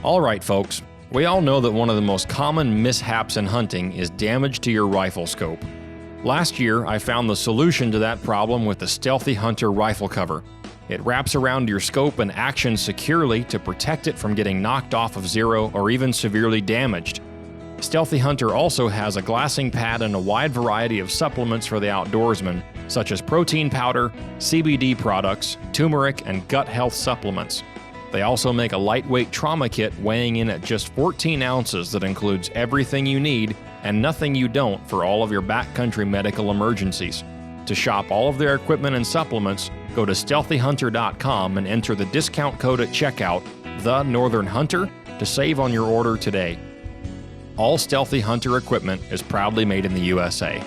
All right, folks. We all know that one of the most common mishaps in hunting is damage to your rifle scope. Last year, I found the solution to that problem with the Stealthy Hunter rifle cover. It wraps around your scope and actions securely to protect it from getting knocked off of zero or even severely damaged. Stealthy Hunter also has a glassing pad and a wide variety of supplements for the outdoorsman, such as protein powder, CBD products, turmeric, and gut health supplements. They also make a lightweight trauma kit weighing in at just 14 ounces that includes everything you need and nothing you don't for all of your backcountry medical emergencies. To shop all of their equipment and supplements, go to StealthyHunter.com and enter the discount code at checkout, The Northern Hunter, to save on your order today. All Stealthy Hunter equipment is proudly made in the USA.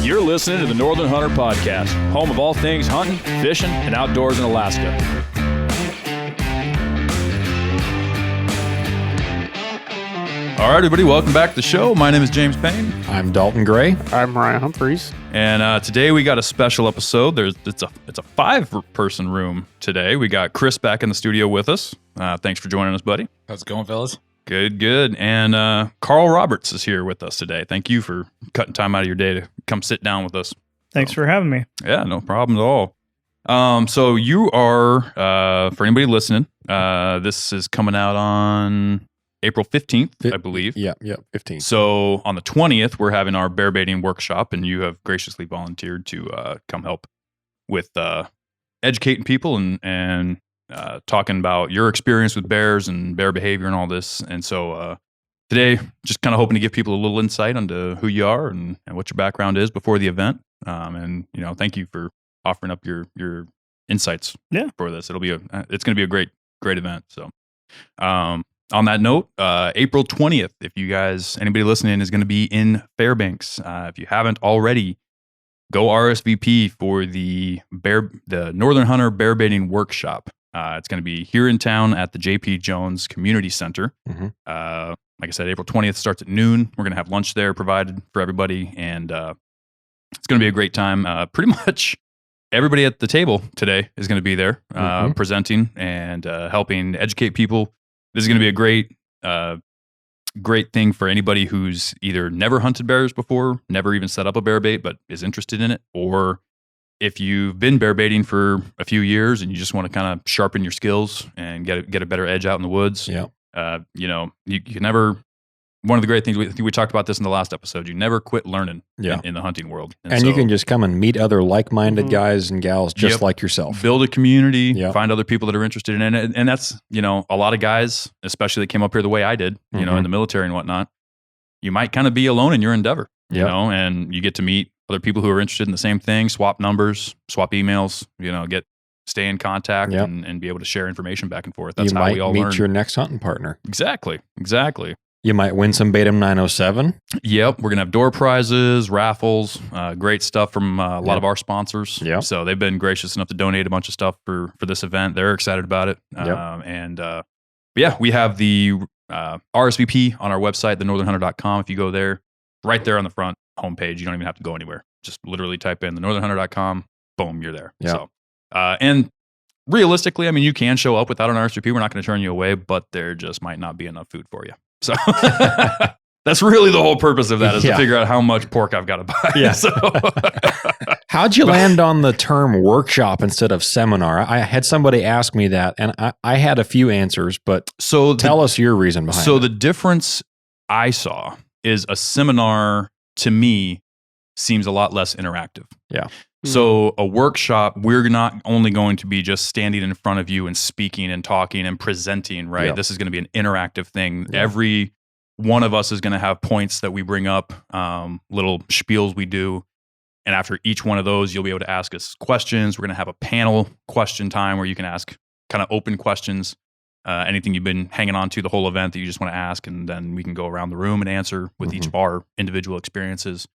You're listening to the Northern Hunter Podcast, home of all things hunting, fishing, and outdoors in Alaska. All right, everybody, welcome back to the show. My name is James Payne. I'm Dalton Gray. I'm Ryan Humphreys. And today we got a special episode. It's a 5-person room today. We got Chris back in the studio with us. Thanks for joining us, buddy. How's it going, fellas? Good. And Carl Roberts is here with us today. Thank you for cutting time out of your day to come sit down with us. Thanks for having me. Yeah, no problem at all. So you are, for anybody listening, this is coming out on April 15th, I believe. Yeah, 15th. So on the 20th, we're having our bear baiting workshop, and you have graciously volunteered to come help with educating people and talking about your experience with bears and bear behavior and all this. And so today, just kind of hoping to give people a little insight into who you are and what your background is before the event. And thank you for offering up your insights for this. It's going to be a great event. So on that note, April 20th, if you guys, anybody listening, is going to be in Fairbanks. If you haven't already, go RSVP for the Northern Hunter Bear Baiting Workshop. It's going to be here in town at the J.P. Jones Community Center. Mm-hmm. Like I said, April 20th starts at noon. We're going to have lunch there provided for everybody, and it's going to be a great time. Pretty much everybody at the table today is going to be there presenting and helping educate people. This is going to be a great thing for anybody who's either never hunted bears before, never even set up a bear bait, but is interested in it, or if you've been bear baiting for a few years and you just want to kind of sharpen your skills and get a better edge out in the woods. Yeah. You can never. One of the great things, I think we talked about this in the last episode, you never quit learning in the hunting world. And so, you can just come and meet other like-minded guys and gals just like yourself. Build a community, find other people that are interested in it. And that's, a lot of guys, especially that came up here the way I did, in the military and whatnot, you might kind of be alone in your endeavor, and you get to meet other people who are interested in the same thing, swap numbers, swap emails, stay in contact and be able to share information back and forth. That's how we all learn. You might meet your next hunting partner. Exactly. You might win some Batum 907. Yep. We're going to have door prizes, raffles, great stuff from a lot of our sponsors. Yep. So they've been gracious enough to donate a bunch of stuff for this event. They're excited about it. We have the RSVP on our website, thenorthernhunter.com. If you go there, right there on the front homepage, you don't even have to go anywhere. Just literally type in thenorthernhunter.com. Boom, you're there. Yep. So, and realistically, you can show up without an RSVP. We're not going to turn you away, but there just might not be enough food for you. So that's really the whole purpose of that is to figure out how much pork I've got to buy. Yeah. So. How'd you land on the term workshop instead of seminar? I had somebody ask me that, and I had a few answers, but tell us your reason behind it. So the difference I saw is a seminar, to me, seems a lot less interactive. Yeah. So a workshop, we're not only going to be just standing in front of you and speaking and talking and presenting, right? Yep. This is going to be an interactive thing. Yeah. Every one of us is going to have points that we bring up, little spiels we do. And after each one of those, you'll be able to ask us questions. We're going to have a panel question time where you can ask kind of open questions, anything you've been hanging on to the whole event that you just want to ask. And then we can go around the room and answer with each of our individual experiences.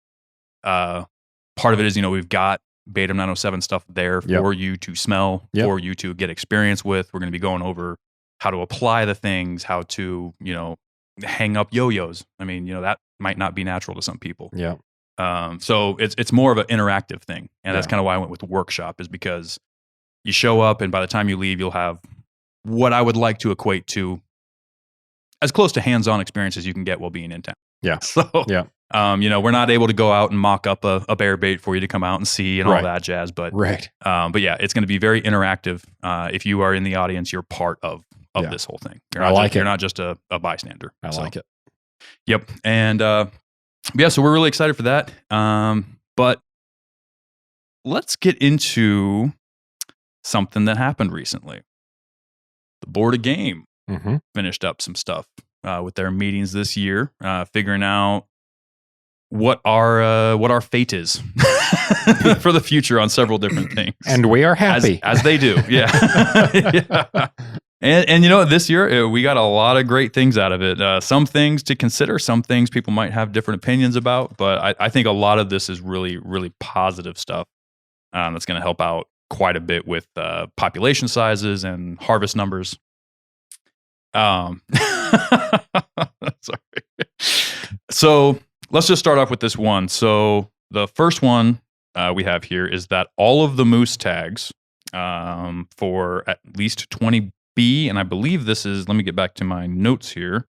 Part of it is, we've got Beta 907 stuff there Yep. for you to smell, Yep. for you to get experience with. We're going to be going over how to apply the things, how to, hang up yo-yos. I mean, that might not be natural to some people. Yeah. So it's more of an interactive thing. And that's Yeah. kind of why I went with the workshop, is because you show up and by the time you leave, you'll have what I would like to equate to as close to hands-on experience as you can get while being in town. Yeah. So, Yeah. we're not able to go out and mock up a bear bait for you to come out and see and all Right. that jazz. But Right. but yeah, it's going to be very interactive. If you are in the audience, you're part of Yeah. this whole thing. I like it. You're not just a bystander. I like it. Yep. And yeah, so we're really excited for that. But let's get into something that happened recently. The Board of Game Mm-hmm. finished up some stuff with their meetings this year, figuring out what our fate is for the future on several different things. And we are happy. As they do. Yeah. Yeah. And this year we got a lot of great things out of it. Some things to consider, some things people might have different opinions about, but I think a lot of this is really, really positive stuff that's going to help out quite a bit with population sizes and harvest numbers. Sorry. So let's just start off with this one. So the first one we have here is that all of the moose tags for at least 20B, and I believe this is, let me get back to my notes here,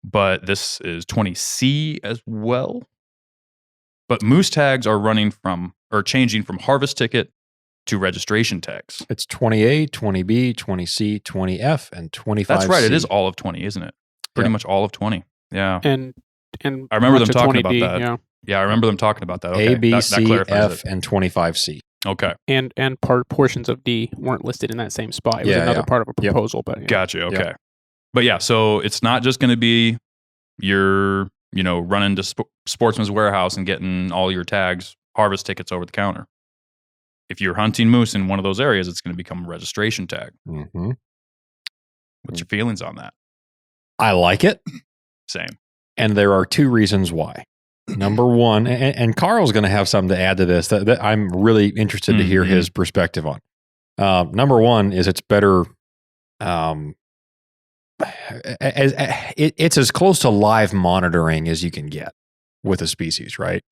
but this is 20C as well. But moose tags are changing from harvest ticket to registration tags. It's 20A, 20B, 20C, 20F, and 25C. That's right. It is all of 20, isn't it? Pretty much all of 20. Yeah. And I remember them much of talking about 20D, that. Yeah. Yeah, I remember them talking about that. Okay. A, B, that C, clarifies F, it. and 25C. Okay. And portions of D weren't listed in that same spot. It was Yeah, another yeah. part of a Yep. proposal, but yeah. Gotcha. Okay. Yep. But yeah, so it's not just going to be your, running to Sportsman's Warehouse and getting all your tags, harvest tickets over the counter. If you're hunting moose in one of those areas, it's going to become a registration tag. Mm-hmm. What's your feelings on that? I like it. Same. And there are two reasons why. Number one, and Carl's going to have something to add to this that I'm really interested to hear Mhm. his perspective on. Number one is it's better. It's as close to live monitoring as you can get with a species, right?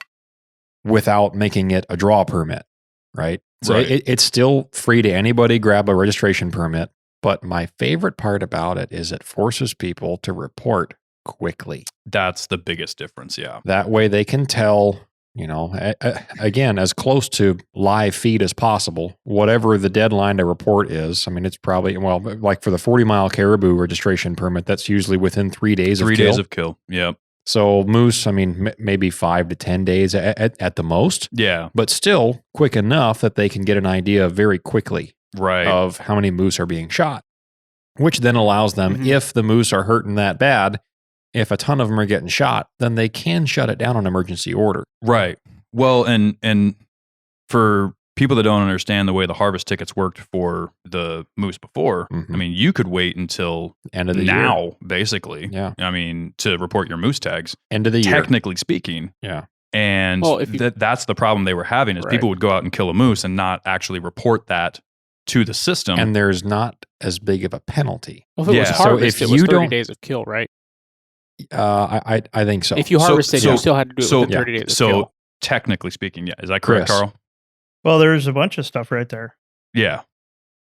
Without making it a draw permit, right? So Right. it's still free to anybody grab a registration permit. But my favorite part about it is it forces people to report quickly. That's the biggest difference. Yeah. That way they can tell, again, as close to live feed as possible, whatever the deadline to report is. I mean, it's probably, like for the 40-mile caribou registration permit, that's usually within 3 days of kill. 3 days of kill. Yep. So moose, I mean, maybe 5 to 10 days at the most, Yeah. but still quick enough that they can get an idea very quickly Right. of how many moose are being shot, which then allows them, Mhm. if the moose are hurting that bad, if a ton of them are getting shot, then they can shut it down on emergency order. Right. Well, and for people that don't understand the way the harvest tickets worked for the moose before, Mhm. I mean, you could wait until End of the now, year. basically. Yeah. I mean, to report your moose tags, End of the year. technically speaking. Yeah. And Well, if you- that's the problem they were having is Right. people would go out and kill a moose and not actually report that to the system. And there's not as big of a penalty. Well, if it was Yeah. So harvest, if it was you 30 don't- days of kill, right? I think so. If you So- harvested, so- you still had to do it so- within 30 days of so kill. technically speaking, yeah. Is that correct, Chris. Carl? Well, there's a bunch of stuff right there. Yeah.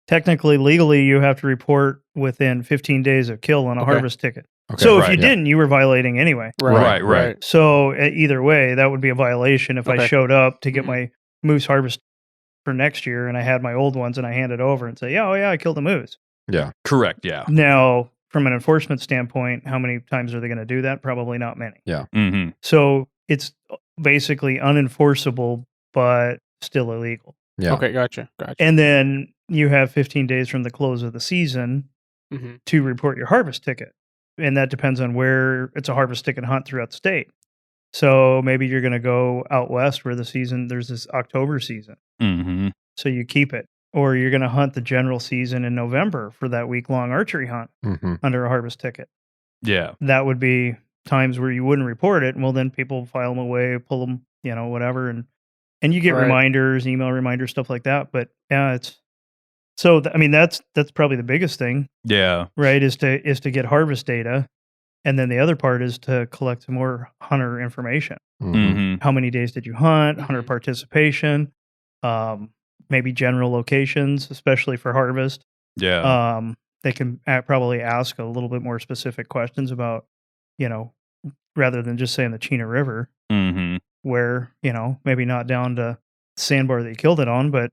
Technically, legally, you have to report within 15 days of kill on a Okay. harvest ticket. Okay, So if right, you yeah. didn't, you were violating anyway. Right. So either way, that would be a violation if I Okay. showed up to get Mhm. my moose harvest for next year and I had my old ones and I handed over and say, I killed a moose. Yeah. Correct. Yeah. Now, from an enforcement standpoint, how many times are they going to do that? Probably not many. Mm-hmm. So it's basically unenforceable, but still illegal. Yeah. Okay, gotcha. And then you have 15 days from the close of the season hmm to report your harvest ticket. And that depends on where it's a harvest ticket hunt throughout the state. So maybe you're going to go out west where there's this October season. Mm-hmm. So you keep it. Or you're going to hunt the general season in November for that week-long archery hunt Mm-hmm. under a harvest ticket. Yeah. That would be times where you wouldn't report it. Well, then people file them away, pull them, whatever. And and you get Right. reminders, email reminders, stuff like that. But yeah, it's so. I mean, that's probably the biggest thing, Yeah. right? Is to get harvest data, and then the other part is to collect some more hunter information. Mm-hmm. How many days did you hunt? Hunter Mhm. participation, maybe general locations, especially for harvest. Yeah. They can probably ask a little bit more specific questions about, rather than just saying the Chena River, Mm-hmm. where, maybe not down to the sandbar that you killed it on, but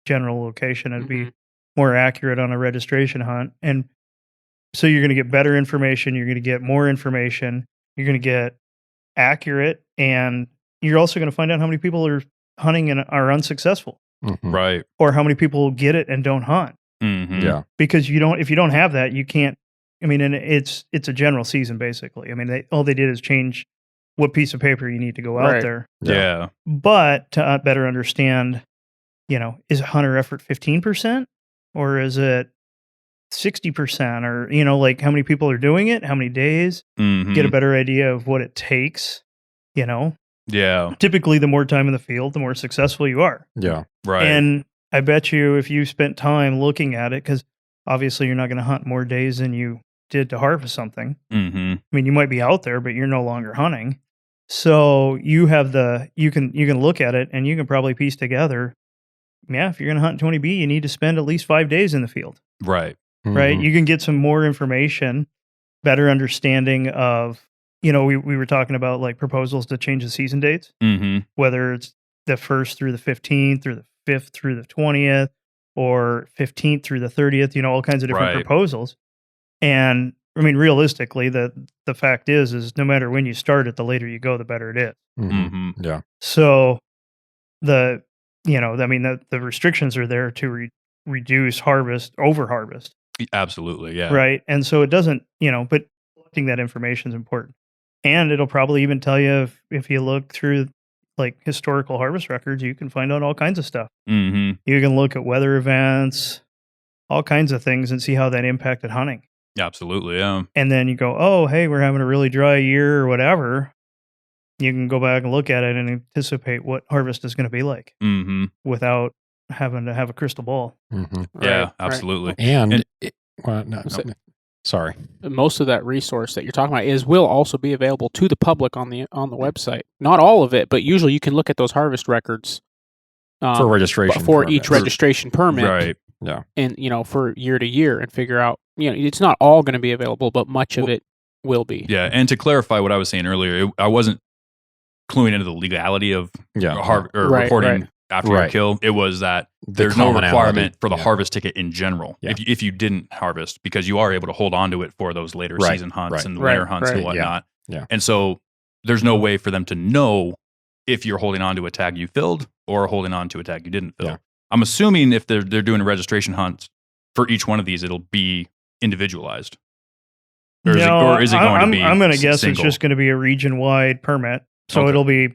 general location. It'd be more accurate on a registration hunt. And so you're going to get better information. You're going to get more information. You're going to get accurate. And you're also going to find out how many people are hunting and are unsuccessful, Right. or how many people get it and don't hunt. Mm-hmm. Yeah. Because if you don't have that, you can't. I mean, and it's a general season basically. I mean, all they did is change what piece of paper you need to go out Right. there. Yeah. But to better understand, is a hunter effort 15% or is it 60%, or like how many people are doing it, how many days? Mm-hmm. Get a better idea of what it takes. Yeah. Typically, the more time in the field, the more successful you are. Yeah. Right. And I bet you if you spent time looking at it, because obviously you're not going to hunt more days than you did to harvest something. Mm-hmm. I mean, you might be out there, but you're no longer hunting. So you have you can look at it and you can probably piece together. Yeah, if you're going to hunt 20B, you need to spend at least 5 days in the field, Right. right? Mhm. You can get some more information, better understanding of, we were talking about like proposals to change the season dates, Mm-hmm. whether it's the 1st through the 15th or the 5th through the 20th or 15th through the 30th, all kinds of different Right. proposals. And I mean, realistically, the fact is no matter when you start it, the later you go, the better it is. Mhm. Mm-hmm. Yeah. So the restrictions are there to reduce over harvest, Absolutely. Yeah. right? And so it doesn't, but collecting that information is important. And it'll probably even tell you if you look through like historical harvest records, you can find out all kinds of stuff. Mm-hmm. You can look at weather events, all kinds of things, and see how that impacted hunting. Absolutely. Yeah. And then you go, oh, hey, we're having a really dry year or whatever. You can go back and look at it and anticipate what harvest is going to be like Mm-hmm. without having to have a crystal ball. Mhm. Yeah. Right. Absolutely. And, So- sorry. Most of that resource that you're talking about will also be available to the public on the website. Not all of it, but usually you can look at those harvest records For registration. for each permits. registration permit, Right. and for year to year, and figure out. It's not all going to be available, but much of it will be. Yeah. And to clarify what I was saying earlier, I wasn't cluing into the legality of Yeah. Right, reporting right. after your Right. kill. It was that The there's no commonality. requirement for the Yeah. harvest ticket in general. Yeah. If you didn't harvest, because you are able to hold on to it for those later Right, season hunts right. and winter Right, hunts and right. whatnot. Yeah. And so there's no way for them to know if you're holding on to a tag you filled or holding on to a tag you didn't fill. Yeah. I'm assuming if they're doing a registration hunt for each one of these, it'll be individualized. Or is it going to be I'm going to guess single? it's just going to be a region-wide permit. So Okay. it'll be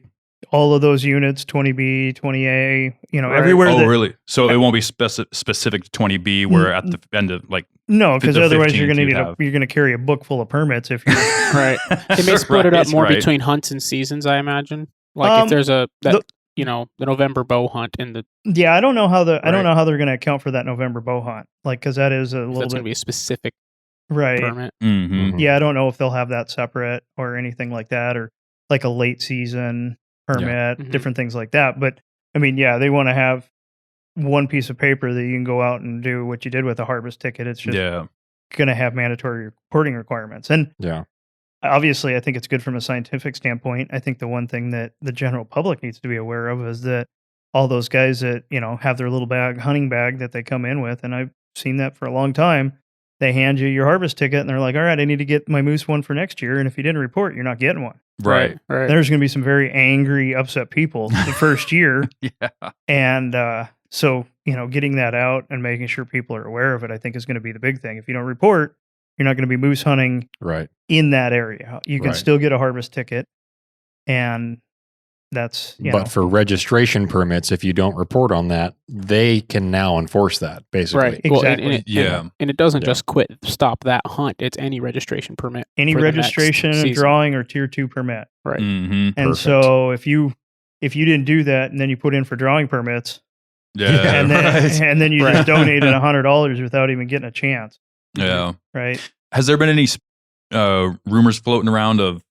all of those units, 20B, 20A, Right. everywhere. Oh, that, really? So it won't be specific to 20B where at the end of like No, because the otherwise you're 15th going to you'd have. you're going to carry a book full of permits if you're. Right. They may split it up Right, more right. between hunts and seasons, I imagine. Like if there's the November bow hunt and Yeah, I don't know how I don't Right. know how they're going to account for that November bow hunt, like because that is a that's little going to bit be a specific right. permit. Mm-hmm. Yeah, I don't know if they'll have that separate or anything like that, or like a late season permit, Mhm. different things like that. But I mean, yeah, they want to have one piece of paper that you can go out and do what you did with a harvest ticket. It's just Yeah. going to have mandatory reporting requirements. And Yeah. obviously, I think it's good from a scientific standpoint. I think the one thing that the general public needs to be aware of is that all those guys that, have their little hunting bag that they come in with, and I've seen that for a long time. They hand you your harvest ticket and they're like, all right, I need to get my moose one for next year. And if you didn't report, you're not getting one. Right. Right. There's going to be some very angry, upset people the first year. Yeah. And so, getting that out and making sure people are aware of it, I think is going to be the big thing. If you don't report, you're not going to be moose hunting Right. in that area. You can Right. still get a harvest ticket. And that's, But for registration permits, if you don't report on that, they can now enforce that, basically. Right. Well, Exactly. Yeah. And it doesn't Yeah. just stop that hunt. It's any registration permit. any for the next registration, season. drawing, or tier 2 permit. Right. Mm-hmm. And Perfect. so if you if you didn't do that and then you put in for drawing permits, Yeah. and then Right. and then you Right. just donated $100 without even getting a chance, Yeah. right? Has there been any rumors floating around of,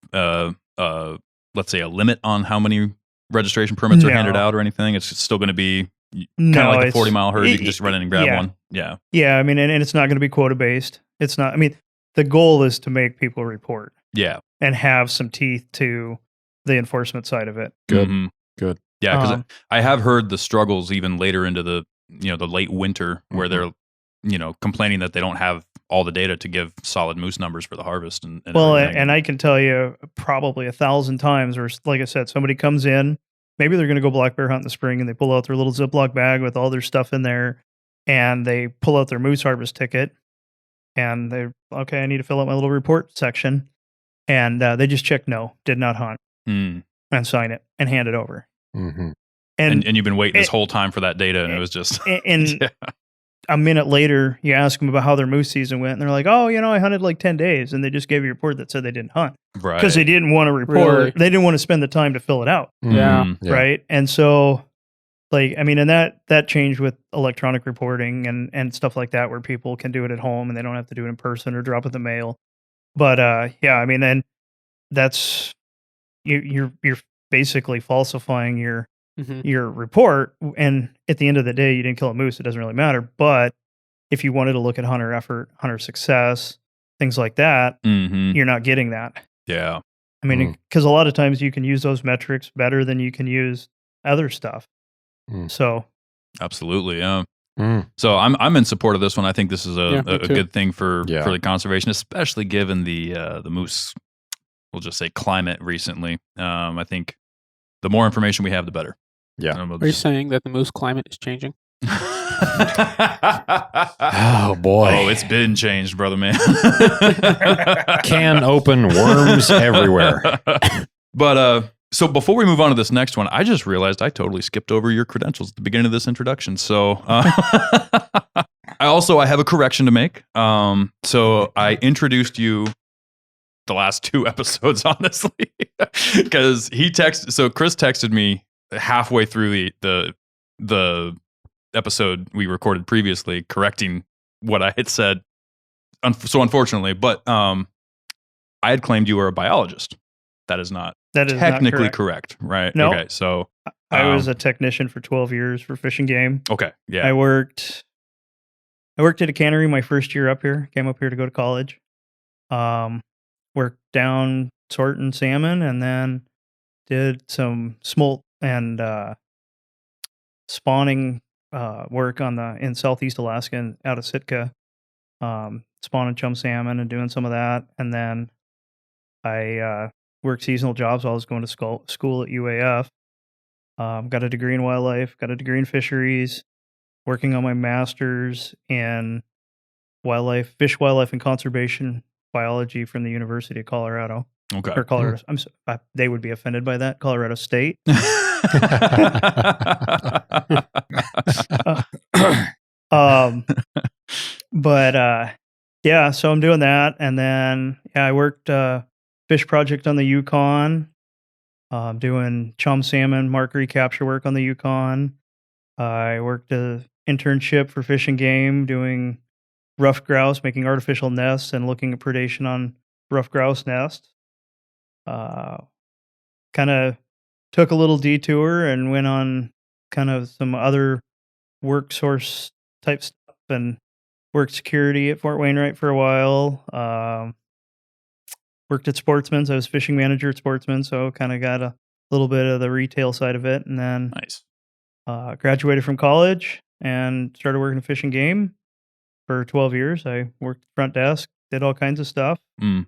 let's say, a limit on how many registration permits are handed No. out or anything? It's still going to be kind No, of like the it's- 40-mile herd. You it- can just run in and grab yeah. one. Yeah. Yeah, I mean, and it's not going to be quota based. It's not. I mean, the goal is to make people report Yeah. and have some teeth to the enforcement side of it. Good. Mhm. Good. Yeah, because Um, I have heard the struggles even later into the the late winter where Mhm. they're complaining that they don't have all the data to give solid moose numbers for the harvest and Well, everything. and I can tell you probably 1,000 times where, like I said, somebody comes in, maybe they're going to go black bear hunt in the spring and they pull out their little Ziploc bag with all their stuff in there and they pull out their moose harvest ticket and they're, okay, I need to fill out my little report section. And they just check no, did not hunt, Mm. and sign it and hand it over. Mm-hmm. And you've been waiting this it- whole time for that data, and it was just And yeah. a minute later, you ask them about how their moose season went, and they're like, "Oh, I hunted like 10 days," and they just gave you a report that said they didn't hunt right because they didn't want to report. Really? They didn't want to spend the time to fill it out, Yeah. Mhm. right? And so, like, I mean, and that changed with electronic reporting and stuff like that, where people can do it at home and they don't have to do it in person or drop it in the mail. But yeah, I mean, and that's you're basically falsifying your report, and at the end of the day, you didn't kill a moose. It doesn't really matter. But if you wanted to look at hunter effort, hunter success, things like that, Mhm. you're not getting that. Yeah. I mean, because a lot of times you can use those metrics better than you can use other stuff. Mm. So Absolutely. Yeah. Mm. So I'm in support of this one. I think this is Yeah, a me too. good thing for Yeah. the conservation, especially given the moose, we'll just say, climate recently. I think the more information we have, the better. Yeah. And we'll Are you just- saying that the moose climate is changing? Oh boy. Oh, it's been changed, brother man. Can open, worms everywhere. But so before we move on to this next one, I just realized I totally skipped over your credentials at the beginning of this introduction. So I have a correction to make. So I introduced you the last 2 episodes, honestly, because so Chris texted me halfway through the episode we recorded previously, correcting what I had said. So unfortunately, but I had claimed you were a biologist. That is not that is technically not correct, right? No. Okay, so I was a technician for 12 years for Fish and Game. okay, yeah, I worked at a cannery my first year up here. Came up here to go to college. Worked down sorting salmon, and then did some smolt and spawning work in Southeast Alaska and out of Sitka, spawning chum salmon and doing some of that. And then I worked seasonal jobs while I was going to school at UAF. Got a degree in wildlife, got a degree in fisheries, working on my master's in fish, wildlife, and conservation biology from the University of Colorado. okay. Or Colorado. They would be offended by that. Colorado State. Yeah, so I'm doing that, and then I worked fish project on the Yukon, doing chum salmon mark recapture work on the Yukon. I worked an internship for Fish and Game doing rough grouse, making artificial nests and looking at predation on rough grouse nests. Kind of took a little detour and went on kind of some other work source type stuff and worked security at Fort Wainwright for a while. Worked at Sportsman's. I was fishing manager at Sportsman's, so kind of got a little bit of the retail side of it. And then Nice. Graduated from college and started working at Fish and Game for 12 years. I worked front desk, did all kinds of stuff. Mm.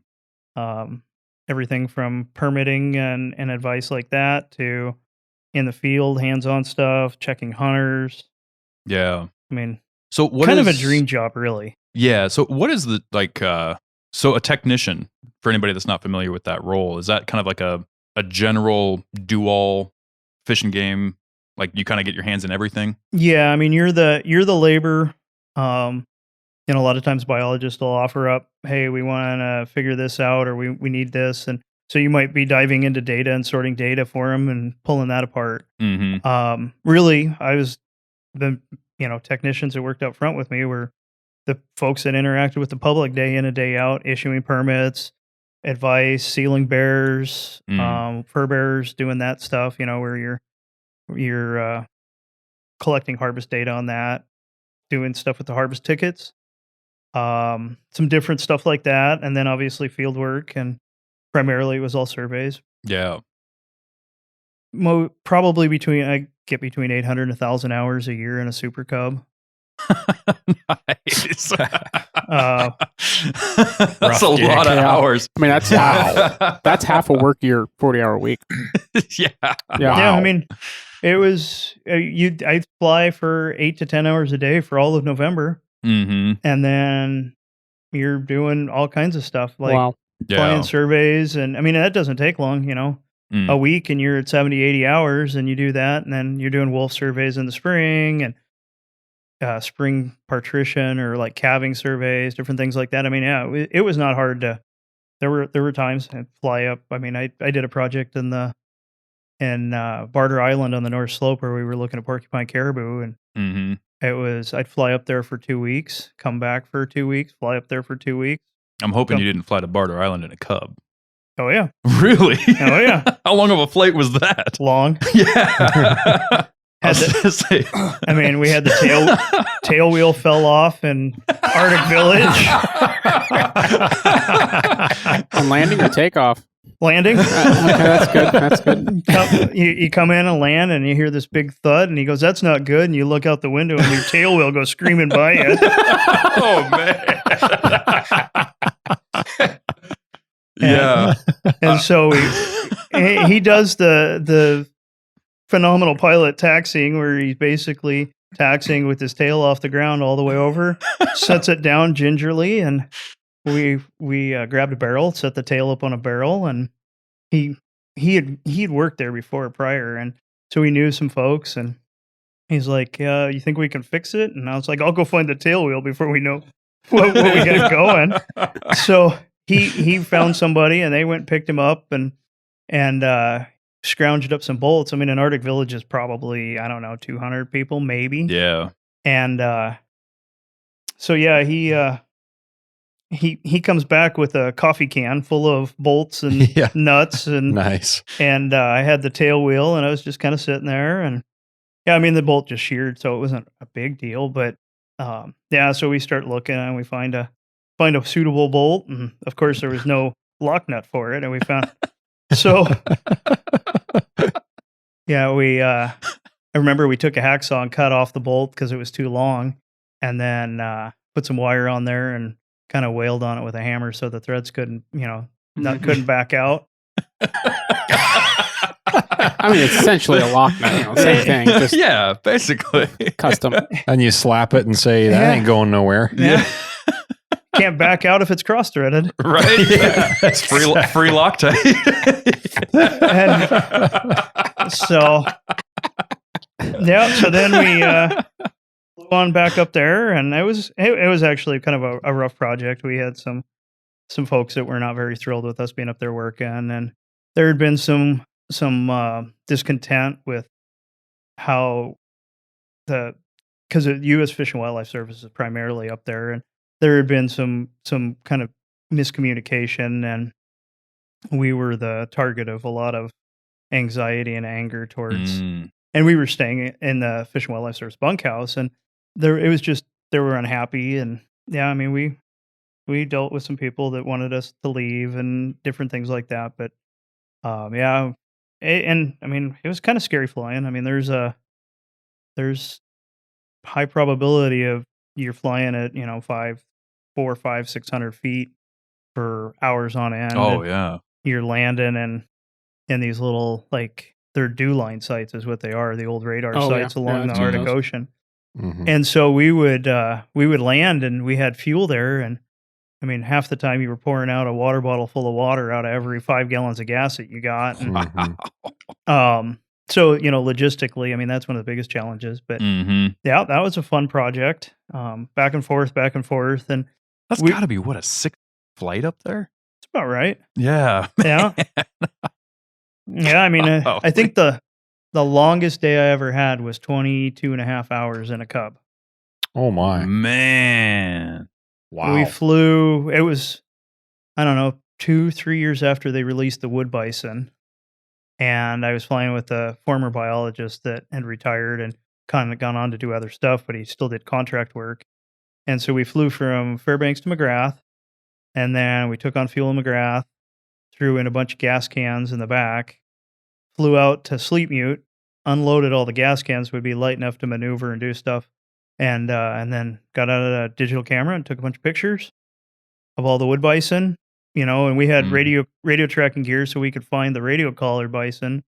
Everything from permitting and advice like that to in the field, hands-on stuff, checking hunters. Yeah. I mean, So what kind of a is- dream job, really. Yeah. So what is the so a technician, for anybody that's not familiar with that role, is that kind of like a general do-all Fish and Game? Like you kind of get your hands in everything? Yeah, I mean, you're the labor. A lot of times biologists will offer up, hey, we want to figure this out, or we need this. And So you might be diving into data and sorting data for them and pulling that apart. Really, the technicians that worked up front with me were the folks that interacted with the public day in and day out, issuing permits, advice, sealing bears, fur bearers, doing that stuff. Where you're collecting harvest data on that, doing stuff with the harvest tickets, some different stuff like that, and then obviously field work, and primarily it was all surveys. Yeah. Probably I get between 800 and 1,000 hours a year in a Super Cub. Nice. That's a lot of hours. I mean, that's that's half a work year, 40-hour week. Yeah. Yeah, I mean, it was I'd fly for 8 to 10 hours a day for all of November, and then you're doing all kinds of stuff like flying surveys, and I mean that doesn't take long, a week, and you're at 70, 80 hours, and you do that, and then you're doing wolf surveys in the spring and spring partition or like calving surveys, different things like that. I mean, yeah, it was not hard to. There were times I'd fly up. I mean, I did a project in Barter Island on the North Slope where we were looking at porcupine caribou, and I'd fly up there for 2 weeks, come back for 2 weeks, fly up there for 2 weeks. I'm hoping you didn't fly to Barter Island in a Cub. Oh yeah, really? Oh yeah. How long of a flight was that? Long. Yeah. I mean, we had the tail wheel fell off in Arctic Village. On landing or takeoff? Landing. Okay, that's good. That's good. You come in and land, and you hear this big thud, and he goes, "That's not good." And you look out the window, and your tail wheel goes screaming by you. Oh man. Yeah. And so he does the phenomenal pilot taxiing, where he's basically taxiing with his tail off the ground all the way over, sets it down gingerly, and we grabbed a barrel, set the tail up on a barrel, and he had worked there prior, and so he knew some folks, and he's like, "You think we can fix it?" And I was like, "I'll go find the tail wheel before we know what we got going." So he found somebody, and they went and picked him up, and scrounged up some bolts. I mean, an Arctic Village is probably, I don't know, 200 people, maybe. Yeah. And so yeah, he comes back with a coffee can full of bolts and nuts, and nice. And I had the tail wheel, and I was just kind of sitting there, and yeah, I mean the bolt just sheared, so it wasn't a big deal, but yeah, so we start looking, and we find a suitable bolt, and of course there was no lock nut for it, and we found so yeah, I remember we took a hacksaw and cut off the bolt because it was too long, and then put some wire on there and kind of wailed on it with a hammer so the threads couldn't back out. I mean, it's essentially a lock nut, same thing. Just yeah, basically custom. And you slap it and say, that ain't going nowhere. Yeah. Can't back out if it's cross-threaded. Right? Yeah. It's free Loctite. And so, yeah, so then we flew on back up there, and it was actually kind of a rough project. We had some folks that were not very thrilled with us being up there working, and there had been some discontent with how because the U.S. Fish and Wildlife Service is primarily up there, and there had been some kind of miscommunication, and we were the target of a lot of anxiety and anger towards. And we were staying in the Fish and Wildlife Service bunkhouse, and they were unhappy, and yeah, I mean we dealt with some people that wanted us to leave and different things like that, but yeah, and I mean it was kind of scary flying. I mean there's high probability of you're flying at 400, 500, 600 feet for hours on end. Oh yeah, you're landing in these little, like, they're dew line sites is what they are, the old radar sites along the Arctic Ocean. And so we would land, and we had fuel there, and I mean half the time you were pouring out a water bottle full of water out of every 5 gallons of gas that you got. And, so, logistically, I mean, that's one of the biggest challenges, but yeah, that was a fun project. Back and forth. And that's gotta be a 6 flight up there. about right. Yeah. Yeah. Yeah, I mean, Wow. I think the longest day I ever had was 22 and a half hours in a Cub. Oh my. Man. Wow. We flew, it was, I don't know, 2-3 years after they released the wood bison. And I was flying with a former biologist that had retired and kind of gone on to do other stuff, but he still did contract work. And so we flew from Fairbanks to McGrath, and then we took on fuel in McGrath, threw in a bunch of gas cans in the back, flew out to Sleep Mute, unloaded all the gas cans, would be light enough to maneuver and do stuff, and then got out a digital camera and took a bunch of pictures of all the wood bison, and we had radio tracking gear so we could find the radio collar bison,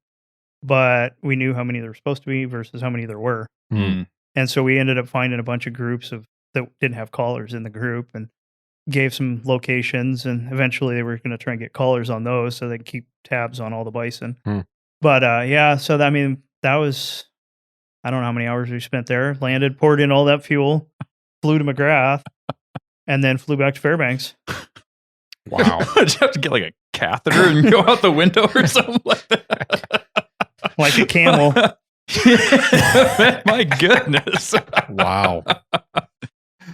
but we knew how many there were supposed to be versus how many there were. Mm. And so we ended up finding a bunch of groups that didn't have collars in the group and gave some locations, and eventually they were going to try and get collars on those so they can keep tabs on all the bison. But so that was, I don't know how many hours we spent there, landed, poured in all that fuel, flew to McGrath, and then flew back to Fairbanks. Wow. Did you have to get like a catheter and go out the window or something like that? Like a camel. My goodness. Wow.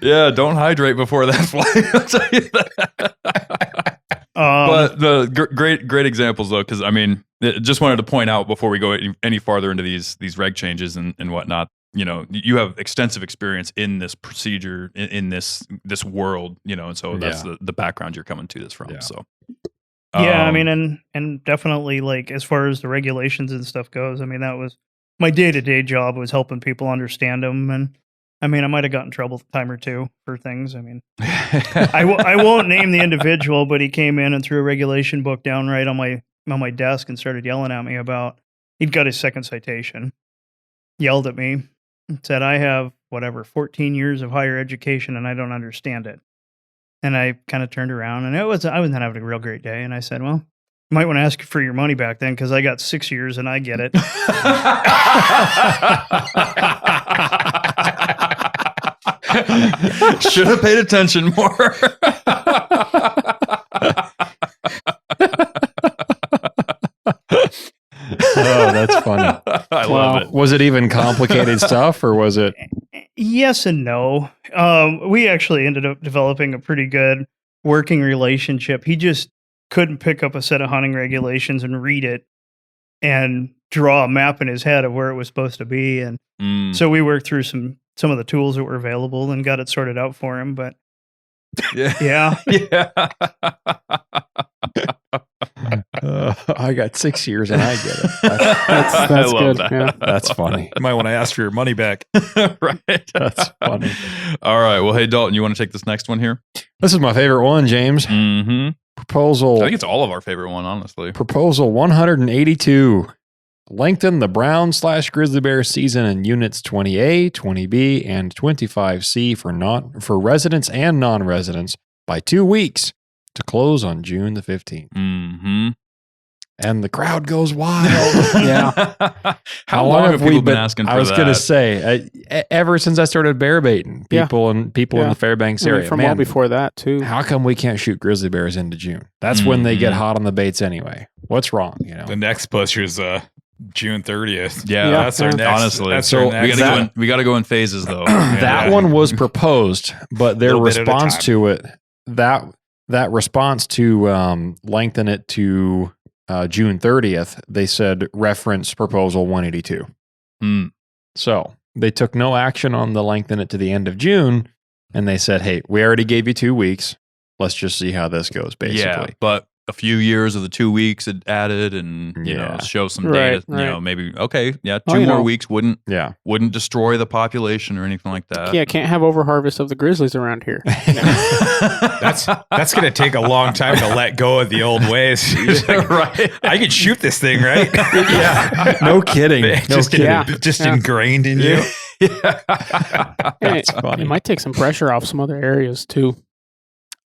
Yeah, don't hydrate before that flight. I'll tell you that. But the great examples though, because just wanted to point out before we go any farther into these reg changes and whatnot. You have extensive experience in this procedure in this world. And so that's the background you're coming to this from. Yeah. So yeah, and definitely like as far as the regulations and stuff goes, that was my day-to-day job, was helping people understand them. And I might have gotten in trouble a time or two for things. I won't name the individual, but he came in and threw a regulation book down right on my desk and started yelling at me about, he'd got his second citation, yelled at me and said, I have 14 years of higher education and I don't understand it. And I kind of turned around and I wasn't having a real great day. And I said, well, you might want to ask for your money back then, because I got 6 years and I get it. Should have paid attention more. Oh, that's funny. I love it. Was it even complicated stuff, or was it? Yes and no. We actually ended up developing a pretty good working relationship. He just couldn't pick up a set of hunting regulations and read it and draw a map in his head of where it was supposed to be. And so we worked through some of the tools that were available and got it sorted out for him. But yeah. I got 6 years and I get it. That's I love good. that. Yeah. That's funny. You might want to ask for your money back. Right. That's funny. All right. Well, hey, Dalton, you want to take this next one here? This is my favorite one, James. Mm-hmm. Proposal. I think it's all of our favorite one, honestly. Proposal 182. Lengthen the brown/grizzly bear season in units 20A, 20B, and 25C for residents and non-residents by 2 weeks to close on June the 15th. Mm-hmm. And the crowd goes wild. Yeah. How long have people been asking for that? I was going to say, ever since I started bear baiting, people in the Fairbanks area. From well before that, too. How come we can't shoot grizzly bears into June? That's when they get hot on the baits anyway. What's wrong? The next push is June 30th. Yeah, that's our next. Honestly, that's so our next. we got to go in phases though. That one was proposed, but their response to it, that response to lengthen it to June 30th, they said reference proposal 182. So they took no action on the lengthen it to the end of June, and they said, hey, we already gave you 2 weeks. Let's just see how this goes, basically. Yeah, but a few years of the 2 weeks it added and you know show some data. Right. You know, maybe two more weeks wouldn't destroy the population or anything like that. Yeah, can't have overharvest of the grizzlies around here. That's going to take a long time to let go of the old ways. Right. I could shoot this thing, right? Yeah. No kidding. Just ingrained in you. That's funny. It might take some pressure off some other areas too.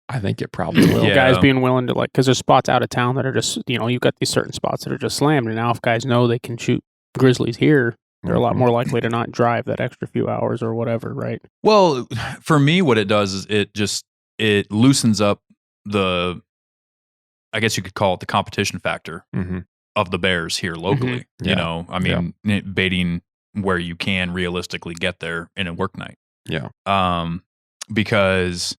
I think it probably will. Guys being willing to because there's spots out of town that are just, you've got these certain spots that are just slammed. And now if guys know they can shoot grizzlies here, they're a lot more likely to not drive that extra few hours or whatever, right? Well, for me, what it does is it loosens up the I guess you could call it the competition factor of the bears here locally. Yeah. You know, I mean, baiting where you can realistically get there in a work night. Yeah. Because,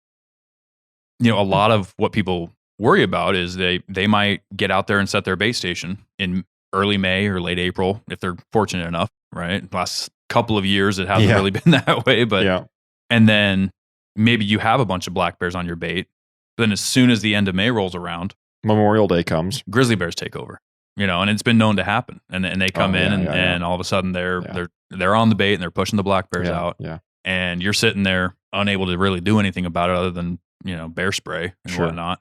you know, a lot of what people worry about is they might get out there and set their bait station in early May or late April if they're fortunate enough, right? Last couple of years it hasn't really been that way, but and then maybe you have a bunch of black bears on your bait. Then as soon as the end of May rolls around, Memorial Day comes, grizzly bears take over. You know, and it's been known to happen, and they come and all of a sudden they're on the bait and they're pushing the black bears out. Yeah, and you're sitting there unable to really do anything about it other than, you know, bear spray and whatnot,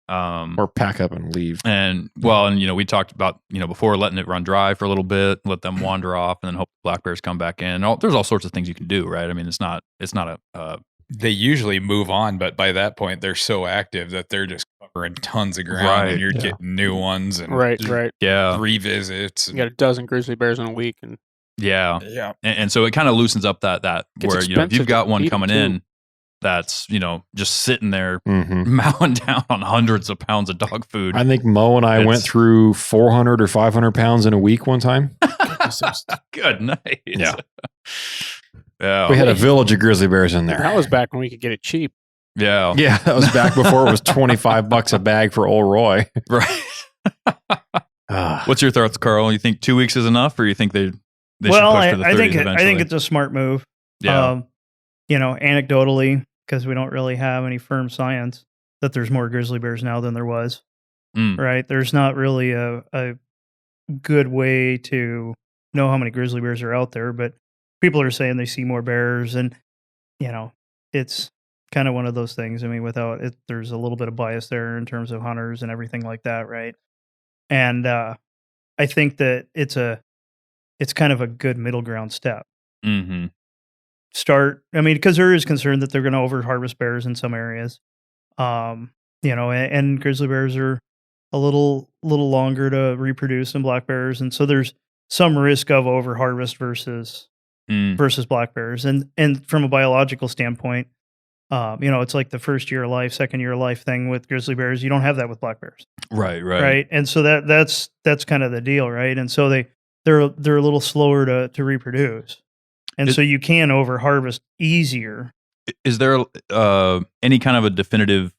or pack up and leave. And and you know, we talked about, you know, before, letting it run dry for a little bit, let them wander off, and then hope the black bears come back in. There's all sorts of things you can do, right? I mean, it's not a they usually move on, but by that point they're so active that they're just covering tons of ground, and you're getting new ones and revisits. You got a dozen grizzly bears in a week, and and so it kind of loosens up that where, you know, if you've got one coming in that's, you know, just sitting there mowing down on hundreds of pounds of dog food. I think Mo and I went through 400 or 500 pounds in a week one time. Good night. Yeah. Yeah. We had a village of grizzly bears in there. That was back when we could get it cheap. Yeah. Yeah. That was back before it was $25 a bag for old Roy. Right. What's your thoughts, Carl? You think 2 weeks is enough, or you think they should push to the 30s eventually? I think it's a smart move. Yeah. You know, anecdotally, because we don't really have any firm science that there's more grizzly bears now than there was. Right? There's not really a good way to know how many grizzly bears are out there, but people are saying they see more bears, and, you know, it's kind of one of those things. I mean, without it, there's a little bit of bias there in terms of hunters and everything like that, right? And I think that it's kind of a good middle ground step. I mean, because there is concern that they're going to over harvest bears in some areas, you know, and grizzly bears are a little longer to reproduce than black bears, and so there's some risk of over harvest versus black bears, and from a biological standpoint, you know, it's like the first year of life, second year of life thing with grizzly bears. You don't have that with black bears, right, and so that's kind of the deal, right? And so they're a little slower to reproduce, and so you can over harvest easier. Is there any kind of a definitive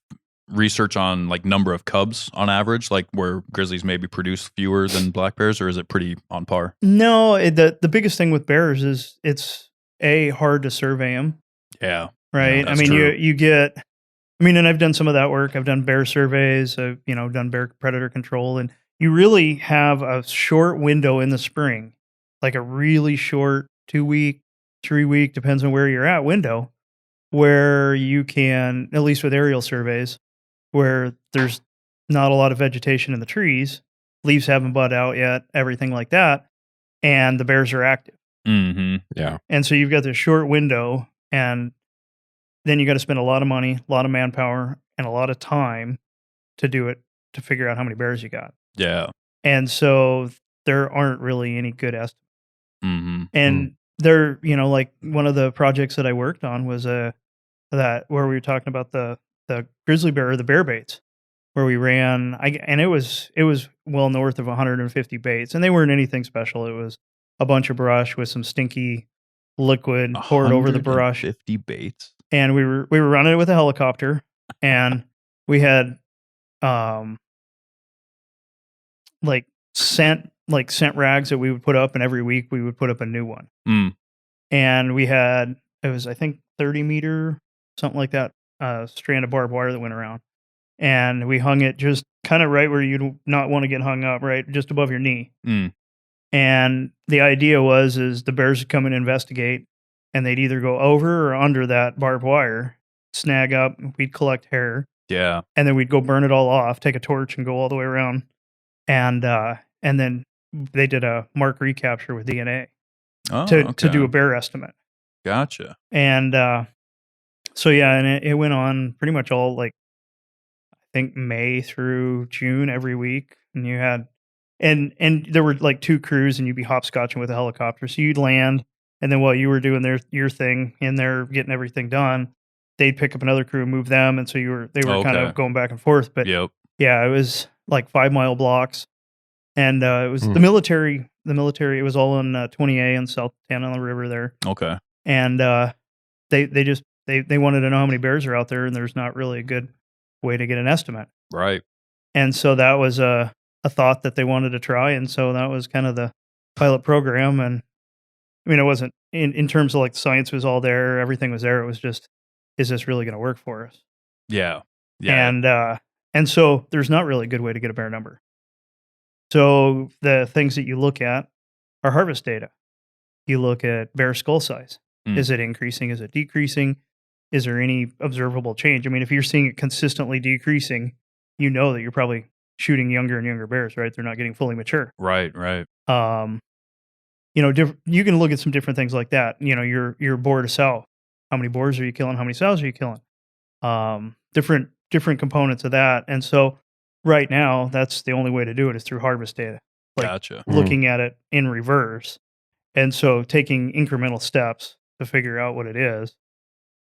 research on, like, number of cubs on average, like where grizzlies maybe produce fewer than black bears, or is it pretty on par? No, the biggest thing with bears is it's hard to survey them. Yeah. Right. Yeah, I mean, true. you get, I mean, and I've done some of that work. I've done bear surveys, you know, done bear predator control, and you really have a short window in the spring, like a really short 2 week, 3 week, depends on where you're at, window, where you can, at least with aerial surveys, where there's not a lot of vegetation in the trees, leaves haven't bud out yet, everything like that, and the bears are active. Yeah. And so you've got this short window, and then you got to spend a lot of money, a lot of manpower, and a lot of time to do it, to figure out how many bears you got. Yeah. And so there aren't really any good estimates. And there, you know, like one of the projects that I worked on was that where we were talking about the grizzly bear, or the bear baits, where we ran, and it was well north of 150 baits, and they weren't anything special. It was a bunch of brush with some stinky liquid poured over the brush. 50 baits. And we were running it with a helicopter, and we had like scent rags that we would put up, and every week we would put up a new one. And we had, it was, I think, 30 meter, something like that, strand of barbed wire that went around, and we hung it just kind of right where you'd not want to get hung up, right, just above your knee. And the idea is the bears would come and investigate, and they'd either go over or under that barbed wire, snag up, we'd collect hair. Yeah. And then we'd go burn it all off, take a torch and go all the way around. And then they did a mark recapture with DNA to do a bear estimate. Gotcha. And so, yeah, and it went on pretty much all, like, I think May through June every week. And you had, and there were like 2 crews, and you'd be hopscotching with a helicopter. So you'd land, and then while you were doing your thing in there, getting everything done, they'd pick up another crew and move them. And so they were kind of going back and forth. But yeah, it was like 5 mile blocks. And it was the military. The military. It was all in 20A in South Tan on the river there. Okay. And they wanted to know how many bears are out there, and there's not really a good way to get an estimate. Right. And so that was a thought that they wanted to try, and so that was kind of the pilot program. And I mean, it wasn't in terms of like the science was all there, everything was there. It was just, is this really going to work for us? Yeah. Yeah. And so there's not really a good way to get a bear number. So the things that you look at are harvest data. You look at bear skull size. Is it increasing? Is it decreasing? Is there any observable change? I mean, if you're seeing it consistently decreasing, you know that you're probably shooting younger and younger bears, right? They're not getting fully mature. Right. You know, you can look at some different things like that. You know, your boar to sow. How many boars are you killing? How many sows are you killing? Different components of that. And so right now, that's the only way to do it is through harvest data. Like gotcha. Looking at it in reverse. And so taking incremental steps to figure out what it is.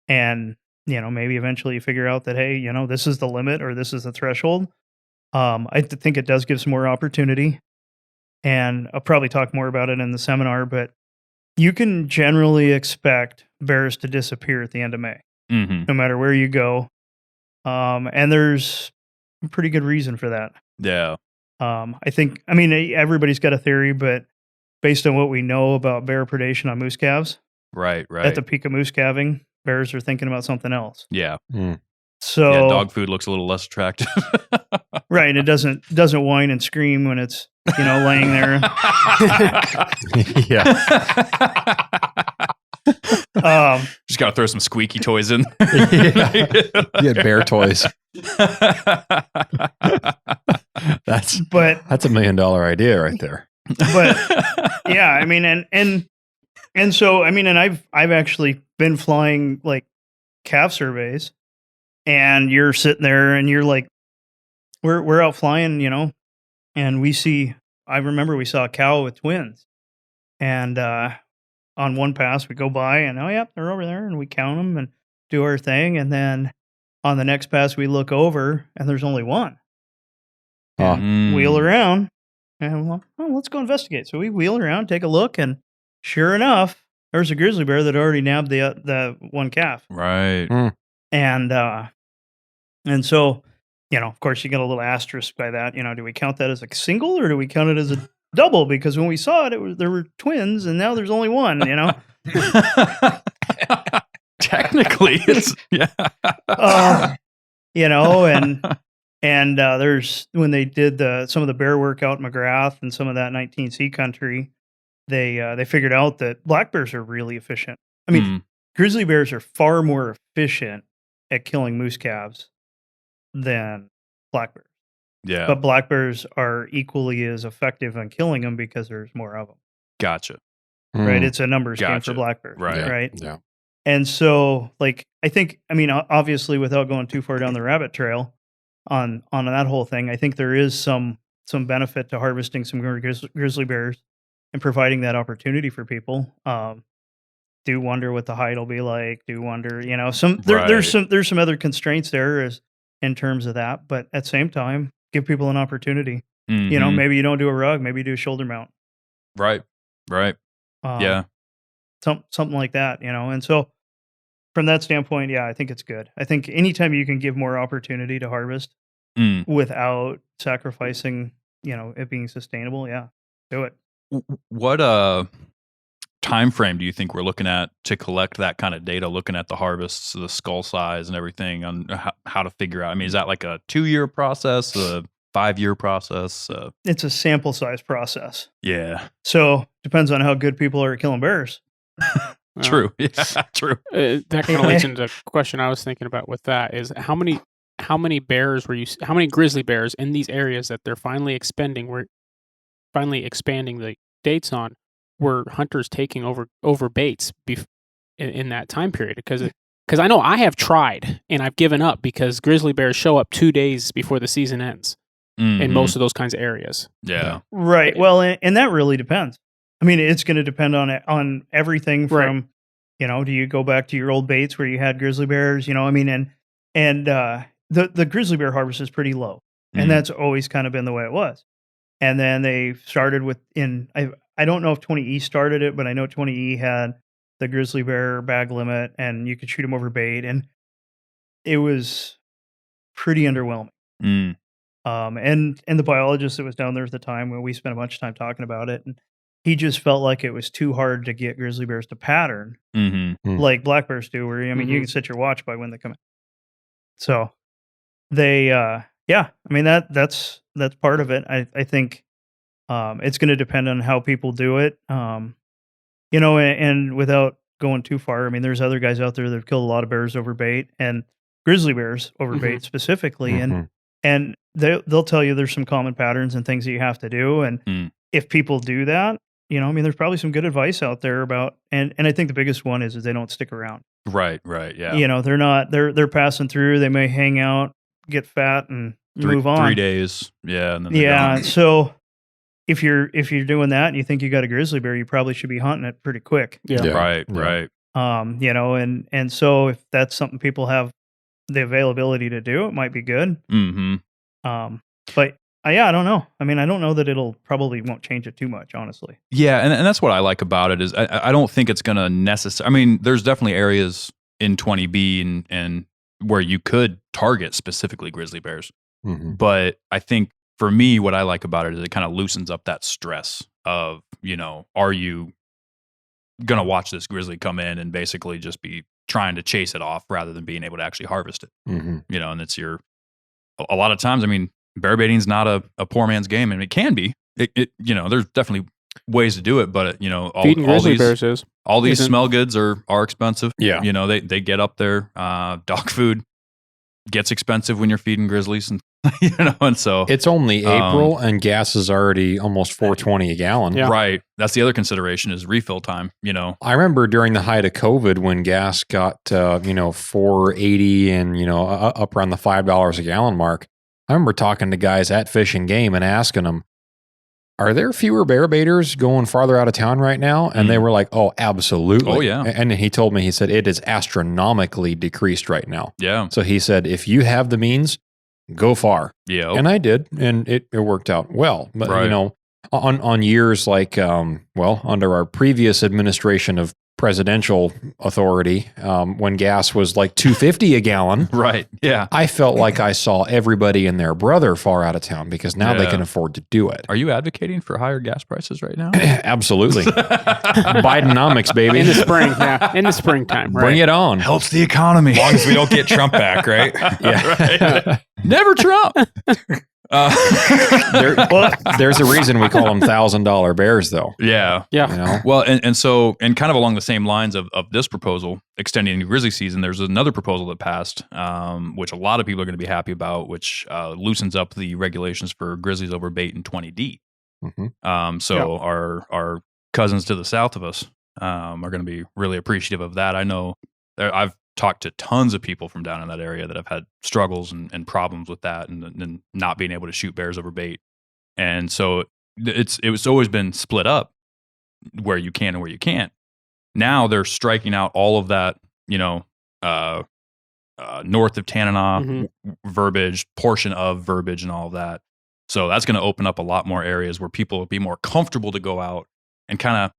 And, you know, maybe eventually you figure out that, hey, you know, this is the limit or this is the threshold. I think it does give some more opportunity. And I'll probably talk more about it in the seminar, but you can generally expect bears to disappear at the end of May, no matter where you go. And there's a pretty good reason for that. Yeah. I mean, everybody's got a theory, but based on what we know about bear predation on moose calves, right. At the peak of moose calving, bears are thinking about something else. Yeah. So yeah, dog food looks a little less attractive. Right. It doesn't whine and scream when it's, you know, laying there. Yeah. Just got to throw some squeaky toys in. Yeah. You had bear toys. That's $1 million idea right there. But yeah, I mean, and so, I mean, and I've actually been flying like calf surveys, and you're sitting there and you're like, we're out flying, you know, and I remember we saw a cow with twins, and on one pass we go by and, oh yeah, they're over there, and we count them and do our thing. And then on the next pass we look over and there's only one. And wheel around and, well, let's go investigate. So we wheel around, take a look, and sure enough, there's a grizzly bear that already nabbed the one calf. Right. And so, you know, of course, you get a little asterisk by that. You know, do we count that as a single or do we count it as a double? Because when we saw it, there were twins, and now there's only one. You know, technically, it's you know, and there's when they did some of the bear work out in McGrath and some of that 19C country, they figured out that black bears are really efficient. I mean, grizzly bears are far more efficient at killing moose calves than black bears. Yeah. But black bears are equally as effective on killing them because there's more of them. Gotcha. Right? It's a numbers game for black bears. Right. Right? Yeah. And so, like, I mean, obviously, without going too far down the rabbit trail on that whole thing, I think there is some benefit to harvesting some grizzly bears and providing that opportunity for people. Do wonder what the hide will be like. Do wonder, you know, there's some other constraints there in terms of that, but at the same time, give people an opportunity. You know, maybe you don't do a rug, maybe you do a shoulder mount. Right. Yeah. Something like that, you know. And so from that standpoint, yeah, I think it's good. I think anytime you can give more opportunity to harvest without sacrificing, you know, it being sustainable, yeah, do it. What time frame do you think we're looking at to collect that kind of data, looking at the harvests, the skull size and everything, on how to figure out? I mean, is that like a 2-year process, a 5-year process? It's a sample size process. Yeah. So depends on how good people are at killing bears. True. Yeah, true. That kind of leads into a question I was thinking about with that is how many bears how many grizzly bears in these areas that they're finally expanding the dates on were hunters taking over baits in that time period? Because I know I have tried and I've given up because grizzly bears show up 2 days before the season ends in most of those kinds of areas. Yeah. Right. Well, and that really depends. I mean, it's going to depend on everything from, you know, do you go back to your old baits where you had grizzly bears? You know, I mean, and the grizzly bear harvest is pretty low. And that's always kind of been the way it was. And then they started with I don't know if 20E started it, but I know 20E had the grizzly bear bag limit, and you could shoot them over bait, and it was pretty underwhelming. And the biologist that was down there at the time, when we spent a bunch of time talking about it, and he just felt like it was too hard to get grizzly bears to pattern like black bears do, where you can set your watch by when they come in. So they that's part of it. I think it's going to depend on how people do it. And without going too far, I mean, there's other guys out there that have killed a lot of bears over bait, and grizzly bears over bait specifically, and they'll tell you there's some common patterns and things that you have to do, and if people do that, there's probably some good advice out there about, and I think the biggest one is they don't stick around. Right, yeah. They're passing through. They may hang out, get fat, and move on. 3 days, yeah, and then they're gone. So if you're doing that and you think you got a grizzly bear, you probably should be hunting it pretty quick. Right. And so if that's something people have the availability to do, it might be good. But I don't know. I mean, I don't know that it'll probably won't change it too much, honestly. Yeah, and that's what I like about it is I don't think it's going to necessarily. I mean, there's definitely areas in 20B and where you could target specifically grizzly bears. But I think for me, what I like about it is it kind of loosens up that stress of, are you going to watch this grizzly come in and basically just be trying to chase it off rather than being able to actually harvest it? And it's a lot of times, I mean, bear baiting is not a poor man's game, and it can be. There's definitely ways to do it, but feeding grizzly bears is all these smell goods are expensive. Yeah, they get up there. Dog food gets expensive when you're feeding grizzlies, and and so it's only April, and gas is already almost $4.20 a gallon. Yeah. Right. That's the other consideration is refill time. I remember during the height of COVID when gas got $4.80 and up around the $5 a gallon mark. I remember talking to guys at Fish and Game and asking them, are there fewer bear baiters going farther out of town right now? And they were like, oh, absolutely. Oh, yeah. And he told me, he said, it is astronomically decreased right now. Yeah. So he said, if you have the means, go far. Yeah. And I did, and it worked out well. But, on years like, under our previous administration of presidential authority, when gas was like $2.50 a gallon. Right. Yeah. I felt like I saw everybody and their brother far out of town because now they can afford to do it. Are you advocating for higher gas prices right now? Absolutely. Bidenomics, baby. In the spring, yeah. In the springtime, right? Bring it on. Helps the economy. As long as we don't get Trump back, right? Yeah. Right. Never Trump. There's a reason we call them $1,000 bears, though. Yeah. Well, and so kind of along the same lines of this proposal, extending the grizzly season, there's another proposal that passed, which a lot of people are going to be happy about, which loosens up the regulations for grizzlies over bait in 20D. Our cousins to the south of us are going to be really appreciative of that. I know I've talked to tons of people from down in that area that have had struggles and problems with that and not being able to shoot bears over bait. And so it was always been split up where you can and where you can't. Now they're striking out all of that, north of Tanana verbiage, portion of verbiage and all of that. So that's going to open up a lot more areas where people will be more comfortable to go out and kind of,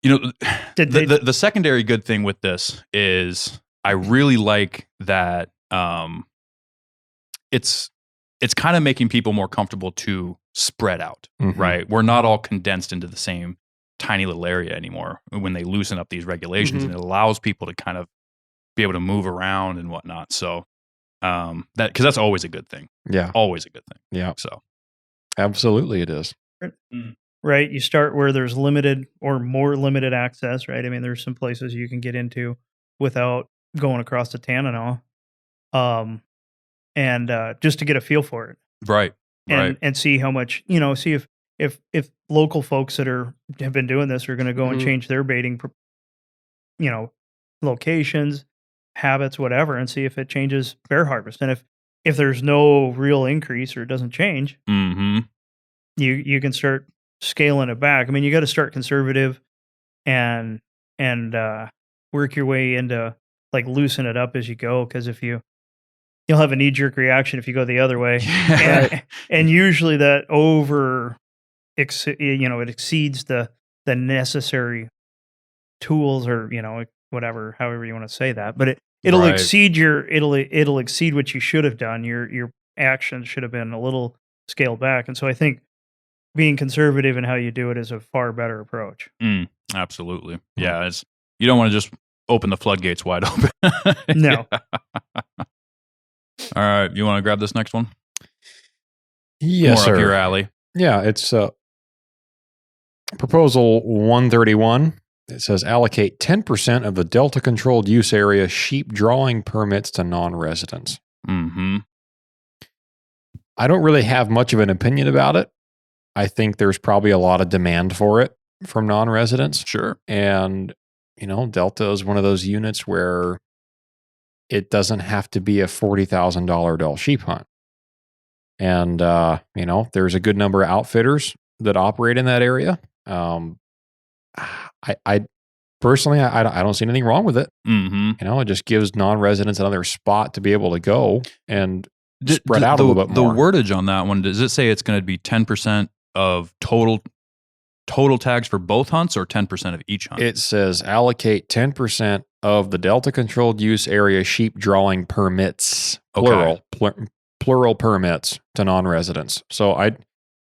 the secondary good thing with this is I really like that it's kind of making people more comfortable to spread out, right? We're not all condensed into the same tiny little area anymore when they loosen up these regulations, and it allows people to kind of be able to move around and whatnot. So because that's always a good thing. Yeah. Always a good thing. Yeah. So absolutely it is. Right. You start where there's limited or more limited access, right? I mean, there's some places you can get into without going across the Tanana, and just to get a feel for it. Right. And see how much, see if local folks that have been doing this are going to go and change their baiting, locations, habits, whatever, and see if it changes bear harvest. And if there's no real increase or it doesn't change, you can start scaling it back. I mean, you got to start conservative and work your way into like loosen it up as you go. Because if you you'll have a knee-jerk reaction if you go the other way. And usually that it exceeds the necessary tools or, whatever, however you want to say that. But it'll exceed it'll exceed what you should have done. Your actions should have been a little scaled back. And so I think being conservative in how you do it is a far better approach. Absolutely. Yeah. You don't want to just open the floodgates wide open. No. All right. You want to grab this next one? Yes, More sir. up your alley. Yeah. It's Proposal 131. It says allocate 10% of the Delta controlled use area sheep drawing permits to non-residents. Mm-hmm. I don't really have much of an opinion about it. I think there's probably a lot of demand for it from non-residents. Sure. And, Delta is one of those units where it doesn't have to be a $40,000 Dell sheep hunt. And, there's a good number of outfitters that operate in that area. I personally, I don't see anything wrong with it. Mm-hmm. It just gives non-residents another spot to be able to go and spread out a little bit more. The wordage on that one, does it say it's going to be 10% of total tags for both hunts or 10% of each hunt? It says allocate 10% of the Delta controlled use area sheep drawing permits, plural permits to non-residents. So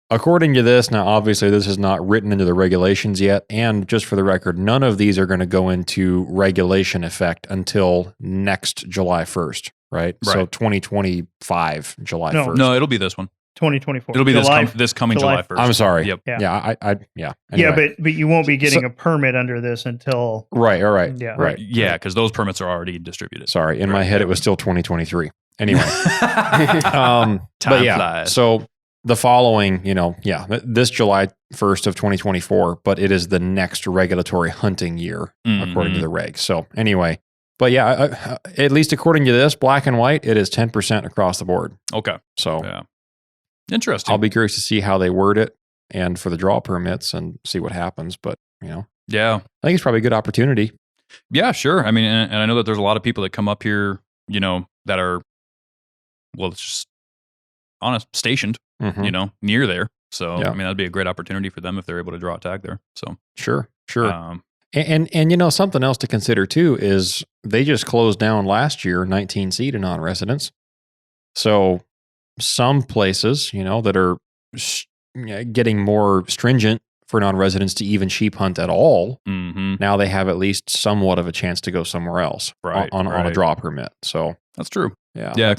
according to this, now obviously this is not written into the regulations yet, and just for the record, none of these are going to go into regulation effect until next July 1st, right? So 2025, July 1st. No, it'll be this one. 2024. It'll be this coming July 1st. I'm sorry. Yep. Yeah. Yeah. Anyway. But you won't be getting a permit under this until... Right. All right. Yeah. Right. Yeah, because those permits are already distributed. Sorry. In my head, it was still 2023. Anyway. Time flies. So the following, this July 1st of 2024, but it is the next regulatory hunting year, according to the regs. So anyway, but yeah, at least according to this, black and white, it is 10% across the board. Okay. So yeah. Interesting. I'll be curious to see how they word it and for the draw permits and see what happens. But, yeah, I think it's probably a good opportunity. Yeah, sure. I mean, and I know that there's a lot of people that come up here, that are, it's just stationed, near there. So, I mean, that'd be a great opportunity for them if they're able to draw a tag there. So, sure. And something else to consider too is they just closed down last year 19C to non-residents. So some places, that are getting more stringent for non-residents to even sheep hunt at all, now they have at least somewhat of a chance to go somewhere else on a draw permit. So that's true. Yeah.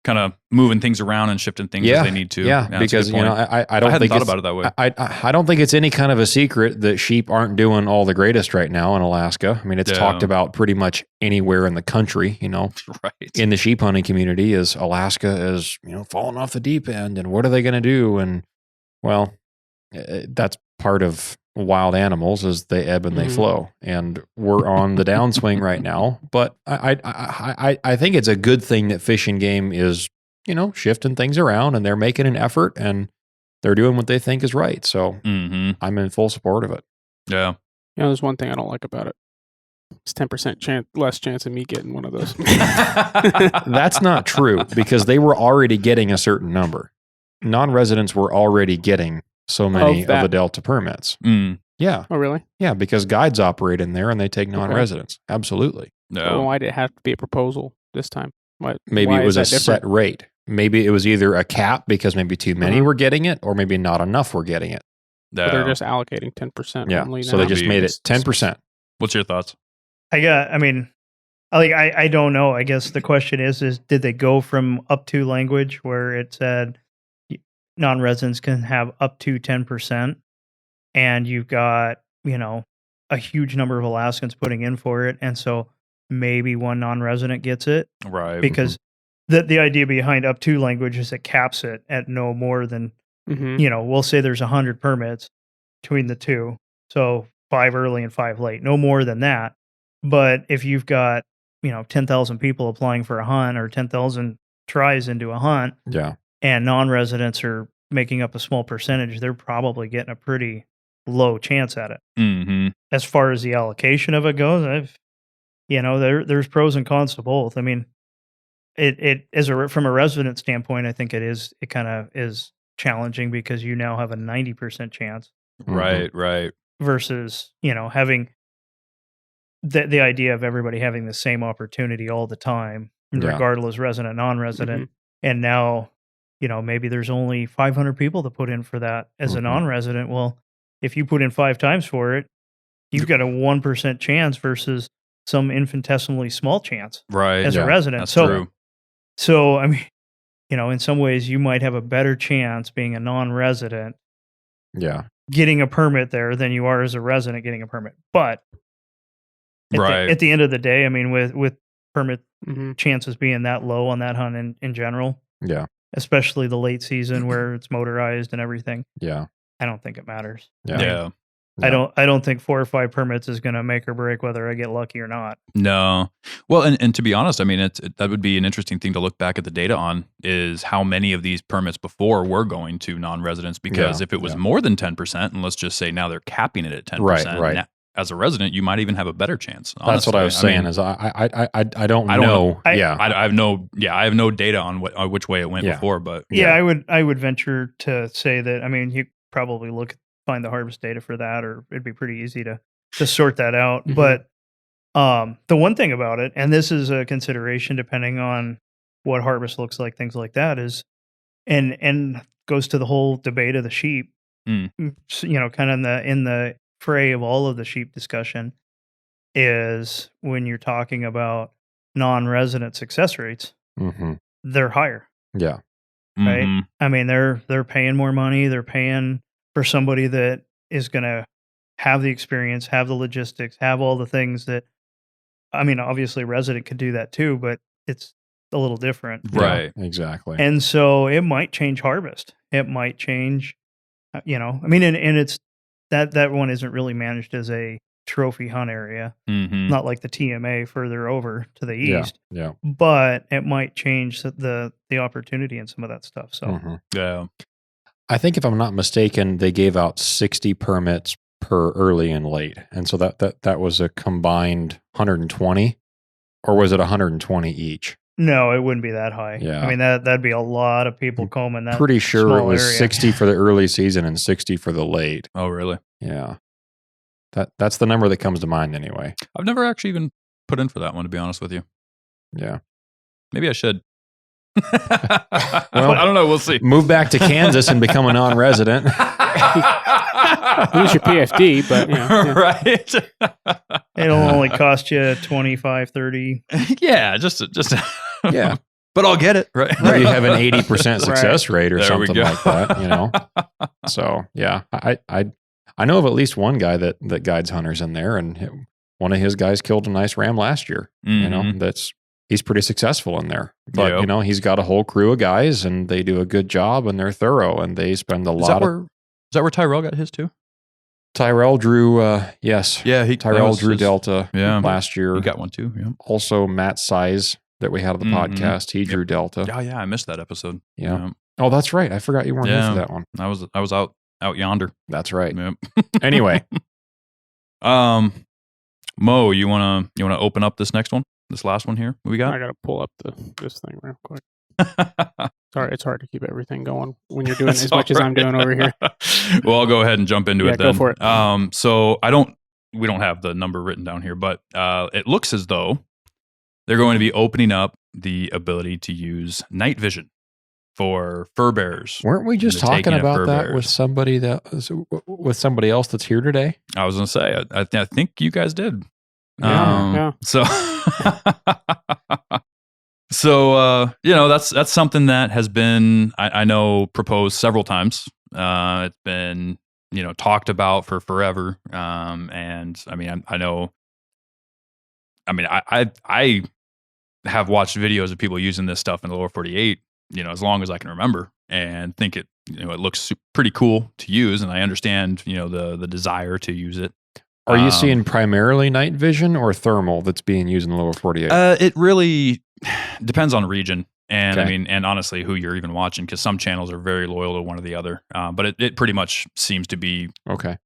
Kind of moving things around and shifting things as they need to. Yeah, because I don't think thought about it that way. I don't think it's any kind of a secret that sheep aren't doing all the greatest right now in Alaska. I mean, it's talked about pretty much anywhere in the country. Right. In the sheep hunting community, is Alaska is falling off the deep end, and what are they going to do? And well, that's part of wild animals is they ebb and they flow, and we're on the downswing right now. But I think it's a good thing that Fish and Game is shifting things around, and they're making an effort, and they're doing what they think is right. So I'm in full support of it. Yeah. There's one thing I don't like about it. It's 10% less chance of me getting one of those. That's not true, because they were already getting a certain number. Non-residents were already getting so many of the Delta permits. Yeah. Oh, really? Yeah, because guides operate in there and they take non-residents. Okay. Absolutely. No. Well, why did it have to be a proposal this time? Maybe it was a set rate. Maybe it was either a cap because maybe too many were getting it, or maybe not enough were getting it. But they're just allocating 10%. Yeah. Only So now. they just made it 10%. What's your thoughts? I don't know. I guess the question is did they go from up to language where it said non-residents can have up to 10%, and you've got, a huge number of Alaskans putting in for it, and so maybe one non-resident gets it. Right. Because the idea behind up to language is it caps it at no more than, we'll say there's 100 permits between the two, so 5 early and 5 late, no more than that. But if you've got, 10,000 people applying for a hunt or 10,000 tries into a hunt, and non-residents are making up a small percentage, they're probably getting a pretty low chance at it. As far as the allocation of it goes, there's pros and cons to both. I mean, from a resident standpoint, I think it kind of is challenging because you now have a 90% chance. Right. Versus, having the idea of everybody having the same opportunity all the time, regardless resident, non-resident. Mm-hmm. And now, maybe there's only 500 people to put in for that as a non-resident. Well, if you put in 5 times for it, you've got a 1% chance versus some infinitesimally small chance as a resident. That's true. So, I mean, in some ways you might have a better chance being a non-resident getting a permit there than you are as a resident getting a permit. But at the end of the day, I mean, with permit chances being that low on that hunt in general, especially the late season where it's motorized and everything, I don't think it matters. I don't think 4 or 5 permits is going to make or break whether I get lucky or not. No. Well, and to be honest, I mean, that would be an interesting thing to look back at the data on is how many of these permits before were going to non-residents, because if it was more than 10%, and let's just say now they're capping it at 10%, right. As a resident, you might even have a better chance. Honestly. That's what I was saying. I don't know. I have no data on which way it went before, but I would venture to say that. I mean, you probably find the harvest data for that, or it'd be pretty easy to sort that out. But the one thing about it, and this is a consideration depending on what harvest looks like, things like that, is and goes to the whole debate of the sheep. Kind of in the fray of all of the sheep discussion is when you're talking about non-resident success rates, they're higher. Yeah. Right. I mean, they're paying more money. They're paying for somebody that is going to have the experience, have the logistics, have all the things that, I mean, obviously resident could do that too, but it's a little different. Right. Exactly. And so it might change harvest. It might change, I mean, and it's that one isn't really managed as a trophy hunt area, not like the TMA further over to the east. Yeah. But it might change the opportunity in some of that stuff. So I think if I'm not mistaken, they gave out 60 permits per early and late, and so that was a combined 120, or was it 120 each? No, it wouldn't be that high. Yeah. I mean that'd be a lot of people combing that. Pretty sure it was area. 60 for the early season and 60 for the late. Oh, really? Yeah. That's the number that comes to mind anyway. I've never actually even put in for that one, to be honest with you. Yeah. Maybe I should. Well, I don't know. We'll see. Move back to Kansas and become a non-resident. Lose your PFD, but right. It'll only cost you 25, 30. Yeah, just yeah. But I'll get it, right? Maybe you have an 80% success rate or something like that, So yeah, I know of at least one guy that guides hunters in there, and one of his guys killed a nice ram last year. He's pretty successful in there, but he's got a whole crew of guys, and they do a good job, and they're thorough, and they spend a lot. Is that where Tyrell got his too? Tyrell drew, yes. Yeah, Tyrell drew Delta last year. He got one too. Yeah. Also, Matt Size that we had on the podcast, he drew Delta. Oh yeah, I missed that episode. Yeah. Oh, that's right. I forgot you weren't here for that one. I was out yonder. That's right. Yep. Anyway, Mo, you wanna open up this next one? This last one here, what we got? I gotta pull up this thing real quick. Sorry, it's hard to keep everything going when you're doing as much as I'm doing over here. Well, I'll go ahead and jump into it then. Go for it. So we don't have the number written down here, but it looks as though they're going to be opening up the ability to use night vision for fur bearers. Weren't we just talking about that with somebody else that's here today? I was going to say, I think you guys did. Yeah. So that's something that has been, I know, proposed several times. It's been, talked about for forever. And I mean, I have watched videos of people using this stuff in the lower 48, as long as I can remember, and think it looks pretty cool to use. And I understand, the desire to use it. Are you seeing primarily night vision or thermal that's being used in the lower 48? It really depends on region. And I mean, and honestly, who you're even watching, because some channels are very loyal to one or the other. But it pretty much seems to be okay.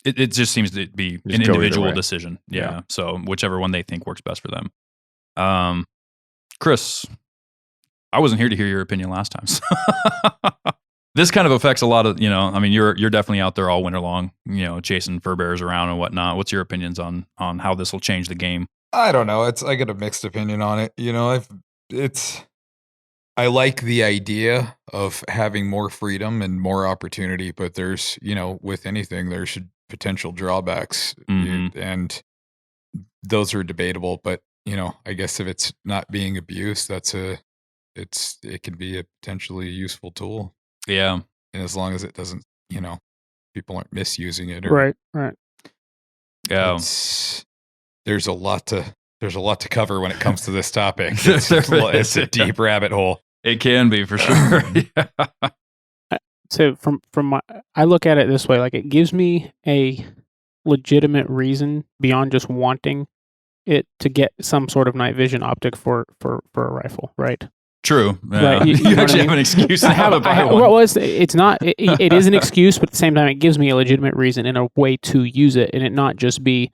It just seems to be an individual decision. Yeah. So whichever one they think works best for them. Chris, I wasn't here to hear your opinion last time. So this kind of affects a lot of, I mean, you're definitely out there all winter long, chasing fur bears around and whatnot. What's your opinions on how this will change the game? I don't know. I got a mixed opinion on it. I like the idea of having more freedom and more opportunity, but there's, with anything, there's potential drawbacks, and those are debatable. But I guess if it's not being abused, it can be a potentially useful tool. Yeah, and as long as it doesn't, people aren't misusing it. Right. Yeah, there's a lot to cover when it comes to this topic. It's a deep rabbit hole. It can be for sure. Yeah. So I look at it this way: like, it gives me a legitimate reason beyond just wanting it to get some sort of night vision optic for a rifle, right? True. Yeah. Right. You actually have an excuse. It is an excuse, but at the same time, it gives me a legitimate reason and a way to use it, and it not just be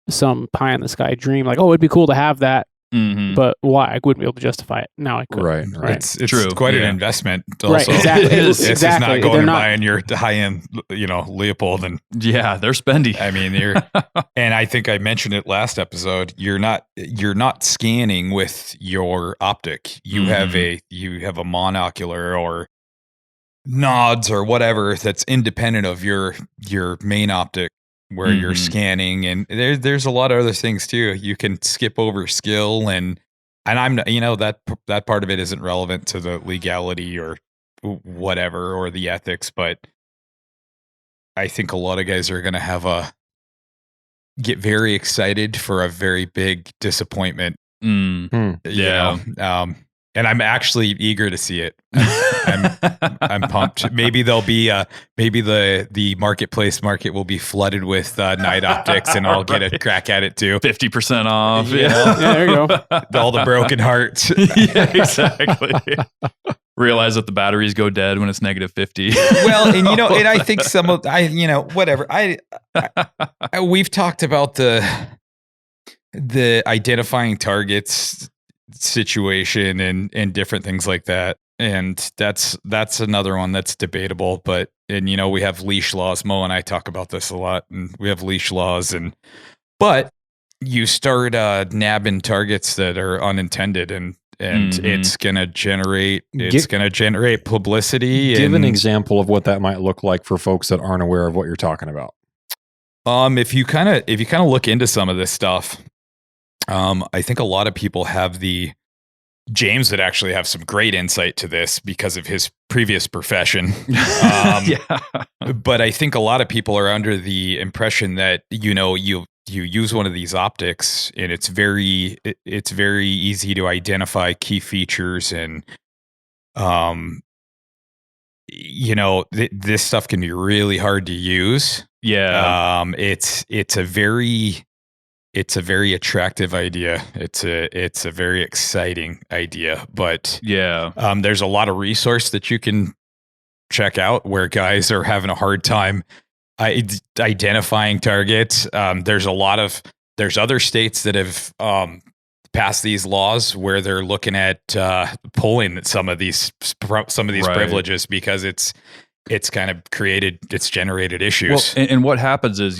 some pie in the sky dream. Like, oh, it'd be cool to have that, but why? I wouldn't be able to justify it. Now I could. Right. It's true. Quite an investment. Also. Right. Exactly. It's just not going and buying your high-end, Leopold, and yeah, they're spendy. I mean, and I think I mentioned it last episode. You're not scanning with your optic. You have a monocular or nods or whatever that's independent of your main optic, where you're scanning, and there's a lot of other things too. You can skip over skill, and I'm that part of it isn't relevant to the legality or whatever or the ethics, but I think a lot of guys are going to get very excited for a very big disappointment. Yeah. And I'm actually eager to see it. I'm pumped. Maybe there'll be maybe the market will be flooded with night optics, and I'll get a crack at it too. 50% off. Yeah, there you go. All the broken hearts. Yeah, exactly. Realize that the batteries go dead when it's -50. Well, and and I think some of whatever. We've talked about the identifying targets situation and different things like that, and that's another one that's debatable. But we have leash laws. Mo and I talk about this a lot, and we have leash laws, but you start nabbing targets that are unintended, and it's gonna generate publicity. Give an example of what that might look like for folks that aren't aware of what you're talking about. If you kind of look into some of this stuff, I think a lot of people have James would actually have some great insight to this because of his previous profession. But I think a lot of people are under the impression that, you use one of these optics and it's very easy to identify key features, and, this stuff can be really hard to use. Yeah. It's a very attractive idea. It's a very exciting idea, but there's a lot of resource that you can check out where guys are having a hard time identifying targets. There's other states that have passed these laws where they're looking at pulling some of these privileges because it's generated issues. Well, and what happens is,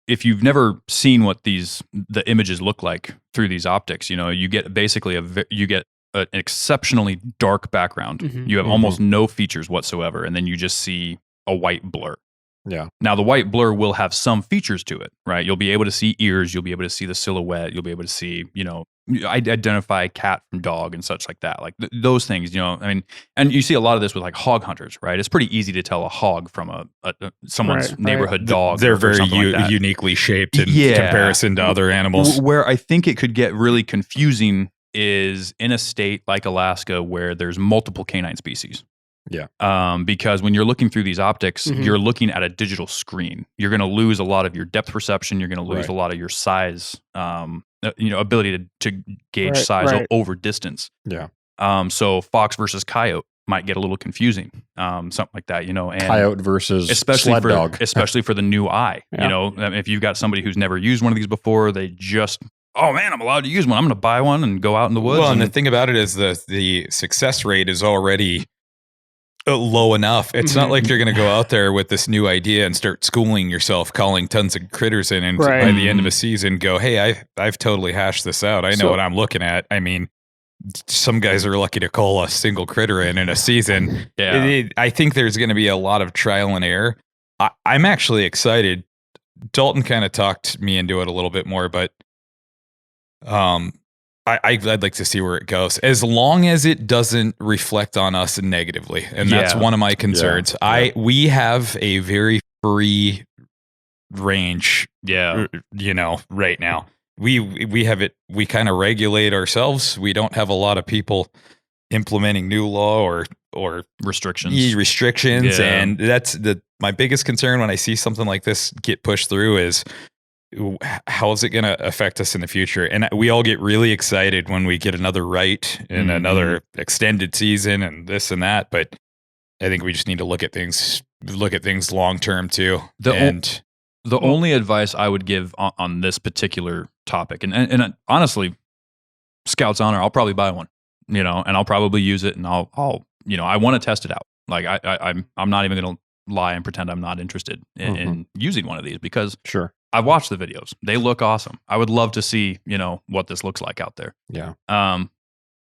if you've never seen what the images look like through these optics, you get basically an exceptionally dark background. You have almost no features whatsoever, and then you just see a white blur. Yeah. Now the white blur will have some features to it, right? You'll be able to see ears, you'll be able to see the silhouette, you'll be able to see, identify cat from dog and such like that. Like those things, and you see a lot of this with like hog hunters, right? It's pretty easy to tell a hog from someone's neighborhood dog. They're very uniquely shaped in comparison to other animals. Where I think it could get really confusing is in a state like Alaska where there's multiple canine species. Yeah. Because when you're looking through these optics, you're looking at a digital screen. You're going to lose a lot of your depth perception. You're going to lose a lot of your size, ability to gauge size over distance. Yeah. So fox versus coyote might get a little confusing, something like that, and coyote versus sled dog, especially for the new eye. If you've got somebody who's never used one of these before, they just oh man, I'm allowed to use one. I'm going to buy one and go out in the woods. Well, and the thing about it is the success rate is already low enough. It's not like you're going to go out there with this new idea and start schooling yourself, calling tons of critters in, and by the end of a season go, hey, I've totally hashed this out. I know what I'm looking at. I mean, some guys are lucky to call a single critter in a season. I think there's going to be a lot of trial and error. I'm actually excited. Dalton kind of talked me into it a little bit more, but I'd like to see where it goes, as long as it doesn't reflect on us negatively, and that's one of my concerns. We have a very free range, right now. We have it. We kind of regulate ourselves. We don't have a lot of people implementing new law or restrictions, and that's my biggest concern when I see something like this get pushed through is, how is it going to affect us in the future? And we all get really excited when we get another right and another extended season and this and that. But I think we just need to look at things long term too. The only advice I would give on this particular topic, and honestly, Scout's honor, I'll probably buy one, and I'll probably use it, and I'll I want to test it out. Like I'm not even going to lie and pretend I'm not interested in using one of these, because I've watched the videos. They look awesome. I would love to see, what this looks like out there. Yeah.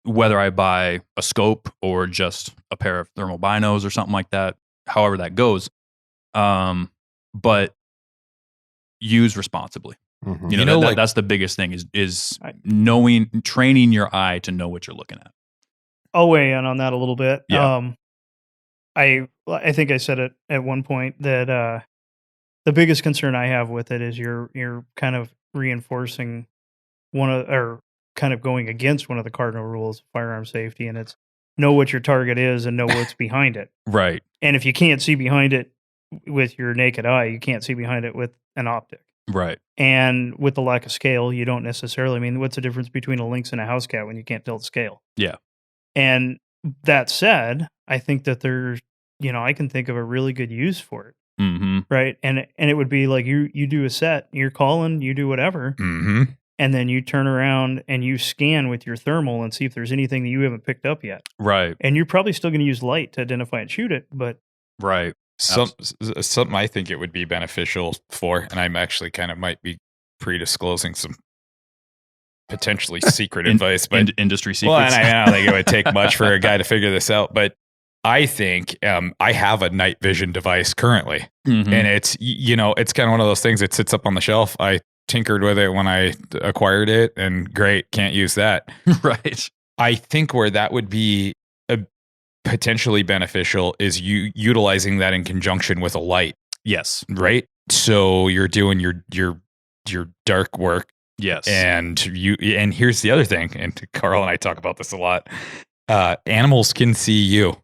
Whether I buy a scope or just a pair of thermal binos or something like that, however that goes. But use responsibly. That's the biggest thing is training your eye to know what you're looking at. I'll weigh in on that a little bit. Yeah. I think I said it at one point that the biggest concern I have with it is you're kind of reinforcing or kind of going against one of the cardinal rules of firearm safety, and it's know what your target is and know what's behind it. Right. And if you can't see behind it with your naked eye, you can't see behind it with an optic. Right. And with the lack of scale, you don't necessarily. I mean, what's the difference between a lynx and a house cat when you can't tell the scale? Yeah. And that said, I think that there's, I can think of a really good use for it. Mm-hmm. Right. And it would be like you do a set, you're calling, you do whatever. Mm-hmm. And then you turn around and you scan with your thermal and see if there's anything that you haven't picked up yet. Right. And you're probably still going to use light to identify and shoot it, but right. Something I think it would be beneficial for, and I'm actually kind of might be pre-disclosing some potentially secret advice, but industry secrets. Well, and I don't think it would take much for a guy to figure this out, but I think I have a night vision device currently, and it's it's kind of one of those things. It sits up on the shelf. I tinkered with it when I acquired it, and great, can't use that. Right. I think where that would be potentially beneficial is you utilizing that in conjunction with a light. Yes. Right. So you're doing your dark work. Yes. And here's the other thing, and Carl and I talk about this a lot. Animals can see you.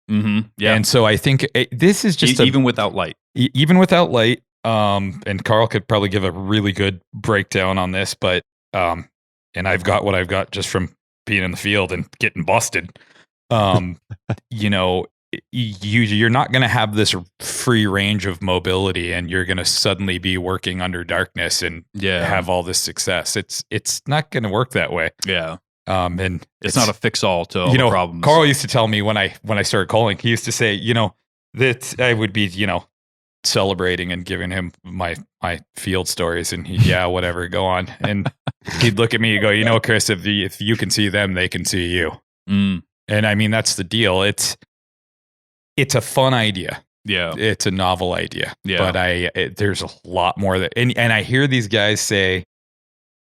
Mm-hmm. Yeah. And so I think this is just even without light. Even without light. And Carl could probably give a really good breakdown on this, but and I've got what I've got just from being in the field and getting busted. You're not going to have this free range of mobility, and you're going to suddenly be working under darkness and have all this success. It's not going to work that way. Yeah. And it's not a fix all to all the problems. Carl used to tell me when I started calling, he used to say, that I would be, celebrating and giving him my field stories, and whatever, go on. And he'd look at me and go, Chris, if you can see them, they can see you. Mm. And I mean, that's the deal. It's a fun idea. Yeah. It's a novel idea. Yeah. But there's a lot more that, and I hear these guys say,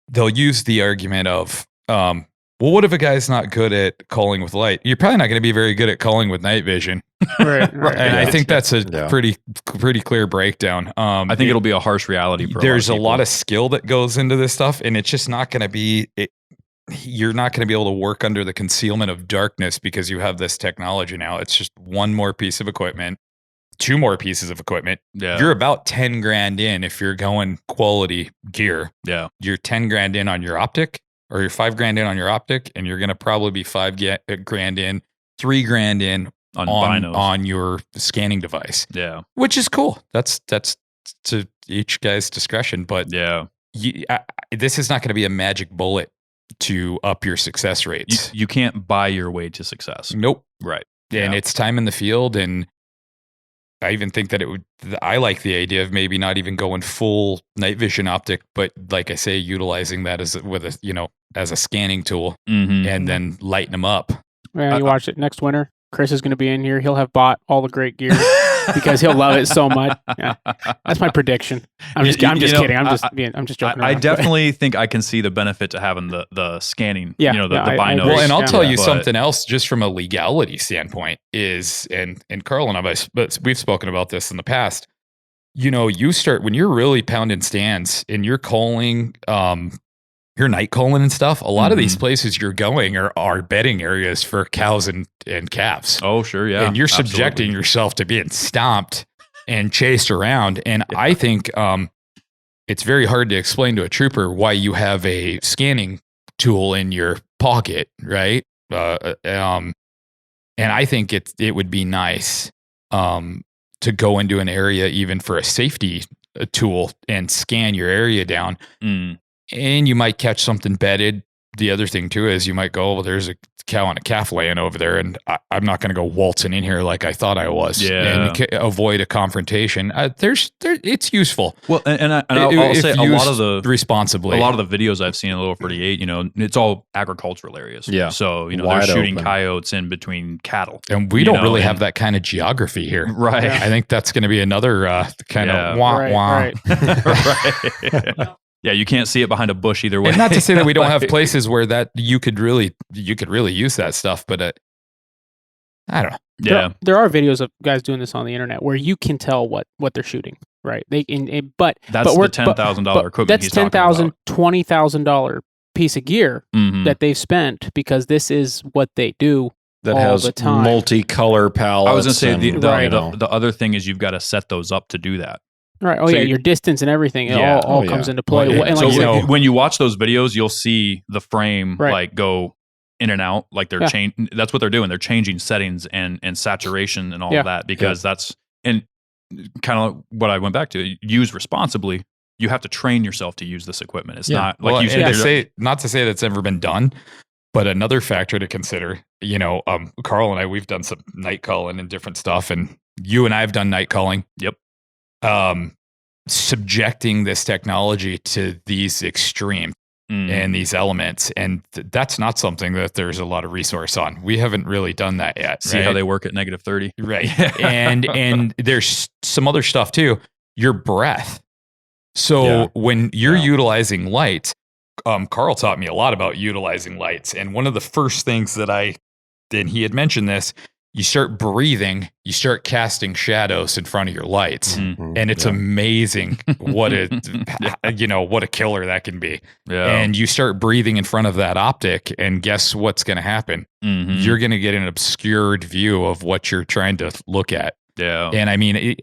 they'll use the argument of, well, what if a guy's not good at calling with light? You're probably not going to be very good at calling with night vision. Right. And I think that's a pretty clear breakdown. I think it'll be a harsh reality. There's a lot of skill that goes into this stuff, and it's just not going to be, you're not going to be able to work under the concealment of darkness because you have this technology now. It's just one more piece of equipment, two more pieces of equipment. Yeah. You're about 10 grand in if you're going quality gear. Yeah. You're 10 grand in on your optic, or you're 5 grand in on your optic, and you're going to probably be 5 grand in, 3 grand in on your scanning device. Yeah. Which is cool. That's to each guy's discretion, but yeah. this is not going to be a magic bullet to up your success rates. You can't buy your way to success. Nope. Right. And it's time in the field. And I even think that I like the idea of maybe not even going full night vision optic, but like I say, utilizing that as a scanning tool and then lighten them up. Yeah, you watch it next winter. Chris is going to be in here. He'll have bought all the great gear because he'll love it so much. Yeah. That's my prediction. I'm just kidding. I'm just joking. I definitely think I can see the benefit to having the scanning. Yeah, the binos. Well, and I'll tell you something else, just from a legality standpoint, is and Carl and I, we've spoken about this in the past. You start when you're really pounding stands and you're calling. Your night calling and stuff, a lot of these places you're going are bedding areas for cows and calves. Oh, sure, yeah. And you're subjecting yourself to being stomped and chased around. And I think it's very hard to explain to a trooper why you have a scanning tool in your pocket, right? And I think it would be nice to go into an area even for a safety tool and scan your area down. And you might catch something bedded. The other thing too is you might go, well, there's a cow and a calf laying over there, and I'm not going to go waltzing in here like I thought I was. Yeah, and avoid a confrontation. It's useful. Well, and I'll say a lot of the responsibly. A lot of the videos I've seen in Lower 48, it's all agricultural areas. Yeah, so they're shooting coyotes in between cattle, and we don't really have that kind of geography here, right? I think that's going to be another kind of wah. Right. Yeah, you can't see it behind a bush either way. And not to say that we don't have places where that you could really use that stuff, but I don't know. Yeah, there are videos of guys doing this on the internet where you can tell what they're shooting. Right? That's the $10,000 equipment. That's $10,000, $20,000 piece of gear that they've spent because this is what they do. That all has the time. Multicolor palettes. I was going to say the other thing is you've got to set those up to do that. Right. Oh, so your distance and everything all comes into play. Well, and when you watch those videos, you'll see the frame go in and out, like they're changing. That's what they're doing. They're changing settings and saturation and all of that because that's and kind of what I went back to. Use responsibly. You have to train yourself to use this equipment. It's not like you said. Not to say that's ever been done, but another factor to consider. Carl and I, we've done some night calling and different stuff, and you and I have done night calling. Yep. Subjecting this technology to these extremes and these elements. And that's not something that there's a lot of resource on. We haven't really done that yet. See how they work at -30. Right. and there's some other stuff too. Your breath. So when you're utilizing lights, Carl taught me a lot about utilizing lights. And one of the first things and he had mentioned this, you start breathing, you start casting shadows in front of your lights. And it's amazing what a killer that can be. Yeah. And you start breathing in front of that optic, and guess what's going to happen? You're going to get an obscured view of what you're trying to look at. Yeah. And I mean,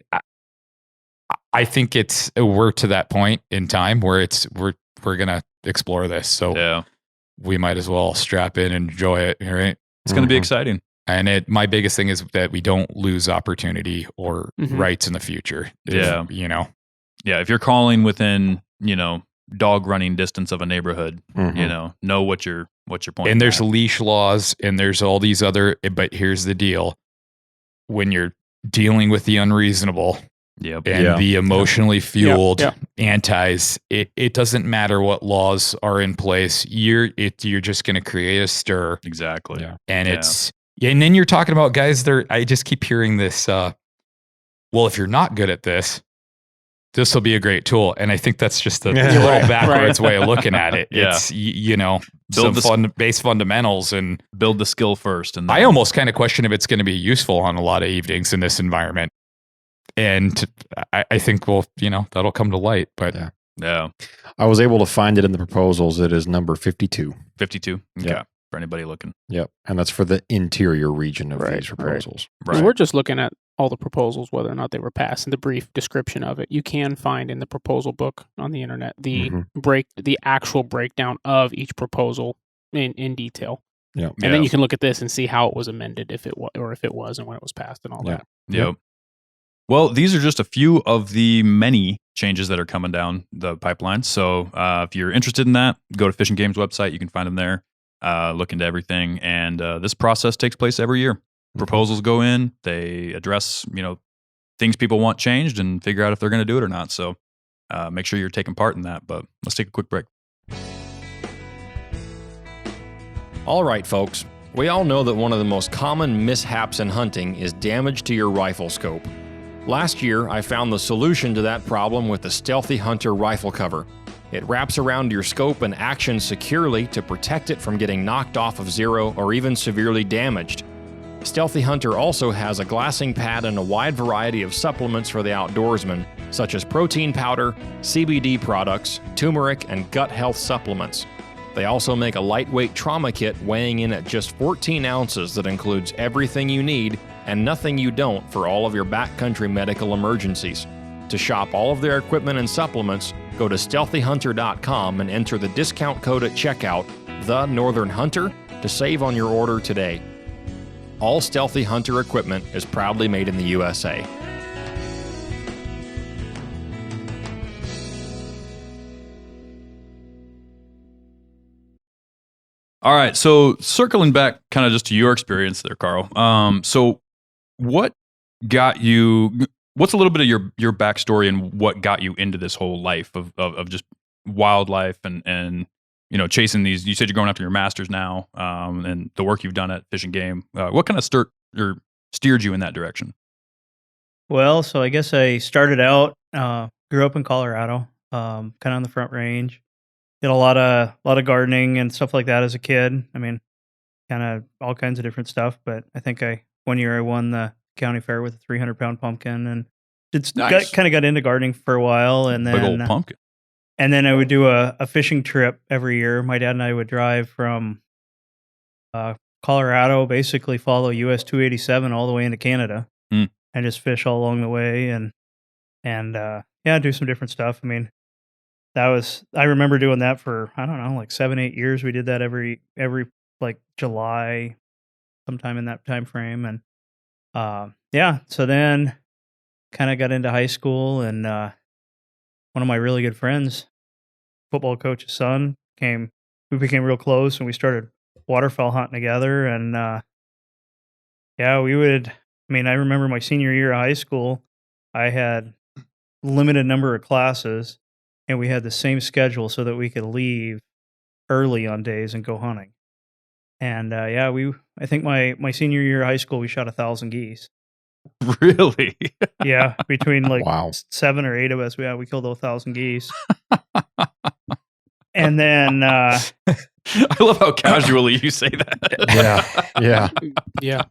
I think we're to that point in time where we're going to explore this. So we might as well strap in and enjoy it. Right. It's going to be exciting. And my biggest thing is that we don't lose opportunity or rights in the future. Yeah. If you're calling within, dog running distance of a neighborhood, know what your point. And there's leash laws and there's all these but here's the deal. When you're dealing with the unreasonable and the emotionally fueled antis, it doesn't matter what laws are in place. You're just going to create a stir. Exactly. Yeah. And and then you're talking about guys I just keep hearing this, well, if you're not good at this will be a great tool. And I think that's just a little backwards way of looking at it. It's, build some base fundamentals and build the skill first. And I almost kind of question if it's going to be useful on a lot of evenings in this environment. And I think, that'll come to light. But yeah, I was able to find it in the proposals. It is number 52. 52. Yeah. For anybody looking. Yep. And that's for the interior region of these proposals. Right. And we're just looking at all the proposals, whether or not they were passed, and the brief description of it. You can find in the proposal book on the internet the actual breakdown of each proposal in detail. Yeah. And then you can look at this and see how it was amended, if it was and when it was passed and all that. Yep. Well, these are just a few of the many changes that are coming down the pipeline. So if you're interested in that, go to Fish and Game's website. You can find them there. Look into everything. And this process takes place every year. Proposals go in. They address, things people want changed and figure out if they're going to do it or not. So make sure you're taking part in that. But let's take a quick break. All right, folks. We all know that one of the most common mishaps in hunting is damage to your rifle scope. Last year, I found the solution to that problem with the Stealthy Hunter rifle cover. It wraps around your scope and actions securely to protect it from getting knocked off of zero or even severely damaged. Stealthy Hunter also has a glassing pad and a wide variety of supplements for the outdoorsman, such as protein powder, CBD products, turmeric, and gut health supplements. They also make a lightweight trauma kit weighing in at just 14 ounces that includes everything you need and nothing you don't for all of your backcountry medical emergencies. To shop all of their equipment and supplements, go to StealthyHunter.com and enter the discount code at checkout, The Northern Hunter, to save on your order today. All Stealthy Hunter equipment is proudly made in the USA. All right. So circling back kind of just to your experience there, Carl. So what got you, what's a little bit of your backstory and what got you into this whole life of just wildlife and chasing these, you said you're going after your masters now, and the work you've done at Fish and Game. What kind of steered you in that direction? Well, so I guess I started out, grew up in Colorado, kind of on the Front Range. Did a lot of gardening and stuff like that as a kid. I mean, kind of all kinds of different stuff. But I think one year I won the county fair with a 300-pound pumpkin, and Nice. got into gardening for a while. And then Big old pumpkin. And then I would do a fishing trip every year. My dad and I would drive from Colorado, basically follow US 287 all the way into Canada, and just fish all along the way, and do some different stuff. I mean, I remember doing that for, I don't know, like 7-8 years. We did that every like July, sometime in that time frame. And so then kind of got into high school, and one of my really good friends, football coach's son, we became real close, and we started waterfowl hunting together. And I remember my senior year of high school, I had limited number of classes, and we had the same schedule so that we could leave early on days and go hunting. And I think my senior year of high school, we shot 1,000 geese. Really? Yeah, between like Wow. 7 or 8 of us, we killed 1,000 geese. And then I love how casually you say that. Yeah. Yeah.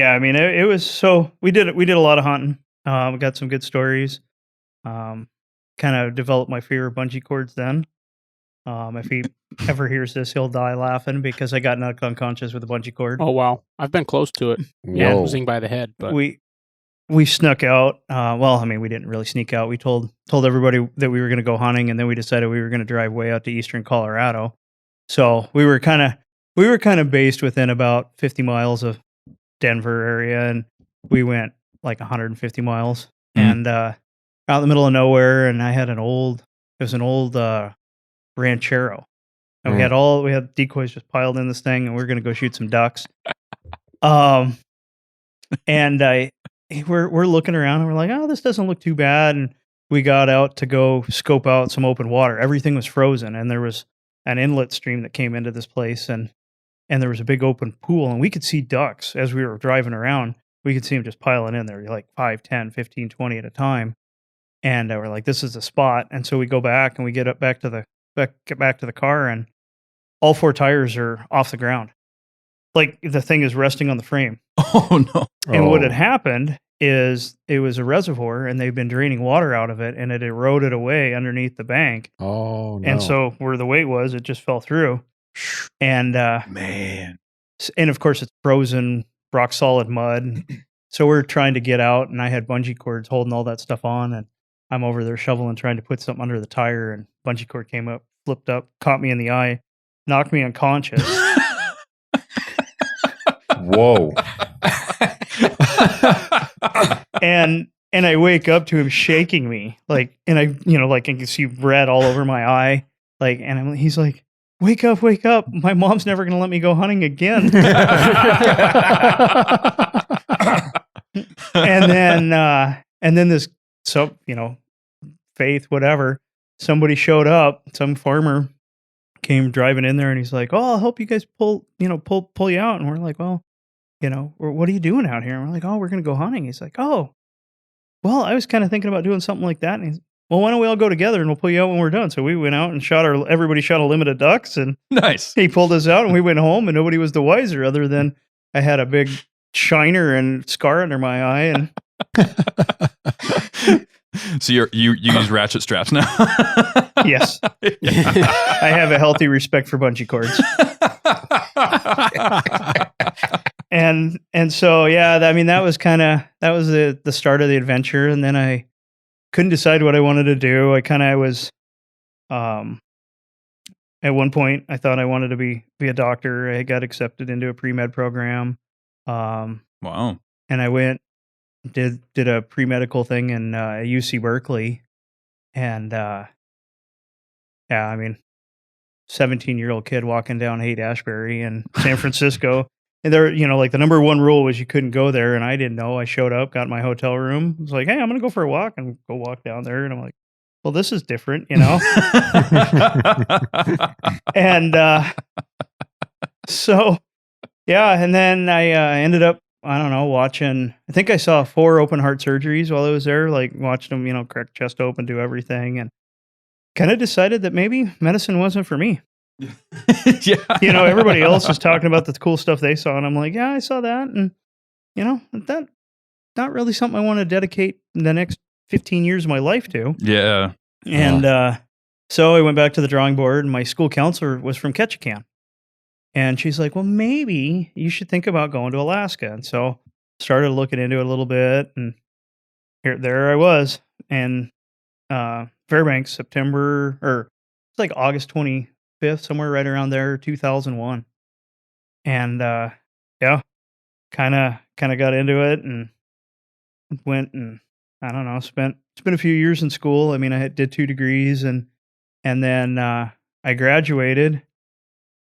I mean, it was, so we did a lot of hunting. We got some good stories. Kind of developed my fear of bungee cords then. If he ever hears this, he'll die laughing because I got knocked unconscious with a bungee cord. Oh, wow. I've been close to it. Yeah, losing by the head. But We snuck out. We didn't really sneak out. We told everybody that we were going to go hunting, and then we decided we were going to drive way out to eastern Colorado. So we were kind of based within about 50 miles of Denver area, and we went like 150 miles, and out in the middle of nowhere. And I had an old ranchero, and we had decoys just piled in this thing, and we were going to go shoot some ducks. And we're looking around, and we're like, oh, this doesn't look too bad. And we got out to go scope out some open water. Everything was frozen, and there was an inlet stream that came into this place, and there was a big open pool, and we could see ducks as we were driving around. We could see them just piling in there, like 5, 10, 15, 20 at a time. And we're like, this is the spot. And so we go back, and we get back to the car, and all 4 tires are off the ground. Like the thing is resting on the frame. Oh no. And what had happened is it was a reservoir, and they've been draining water out of it, and it eroded away underneath the bank. Oh no. And so where the weight was, it just fell through. And Man. and of course it's frozen, rock solid mud. So we're trying to get out, and I had bungee cords holding all that stuff on, and I'm over there shoveling, trying to put something under the tire, and bungee cord came up, flipped up, caught me in the eye, knocked me unconscious. Whoa. And And I wake up to him shaking me, like, and I, like I can see red all over my eye, like, and he's like, wake up, my mom's never gonna let me go hunting again. and then this, so Faith, whatever, somebody showed up, some farmer came driving in there, and he's like, oh, I'll help you guys pull you out. And we're like, well, what are you doing out here? And we're like, oh, we're gonna go hunting. He's like, oh, well, I was kind of thinking about doing something like that. And he's, well, why don't we all go together and we'll pull you out when we're done? So we went out and everybody shot a limit of ducks, and Nice. he pulled us out, and we went home, and nobody was the wiser, other than I had a big shiner and scar under my eye. And So you use ratchet straps now? yes, I have a healthy respect for bungee cords. And so, yeah, that was the start of the adventure. And then I couldn't decide what I wanted to do. I was, at one point I thought I wanted to be a doctor. I got accepted into a pre-med program. Wow. And I went, did a pre-medical thing in UC Berkeley. And, 17-year-old kid walking down Haight-Ashbury in San Francisco. And there, like the number one rule was you couldn't go there. And I didn't know. I showed up, got my hotel room. I was like, hey, I'm going to go for a walk, and go walk down there. And I'm like, well, this is different, And so, yeah. And then I ended up, I don't know, watching, I think I saw 4 open heart surgeries while I was there, like watched them, crack chest open, do everything. And kind of decided that maybe medicine wasn't for me. Yeah. Everybody else is talking about the cool stuff they saw, and I'm like, yeah, I saw that, and that not really something I want to dedicate the next 15 years of my life to. Yeah. And so I went back to the drawing board, and my school counselor was from Ketchikan, and she's like, well, maybe you should think about going to Alaska. And so started looking into it a little bit, and there I was, and Fairbanks, September, or it's like August 25th, somewhere right around there, 2001. And kind of got into it, and went, and I don't know, spent a few years in school. I did 2 degrees, and then I graduated.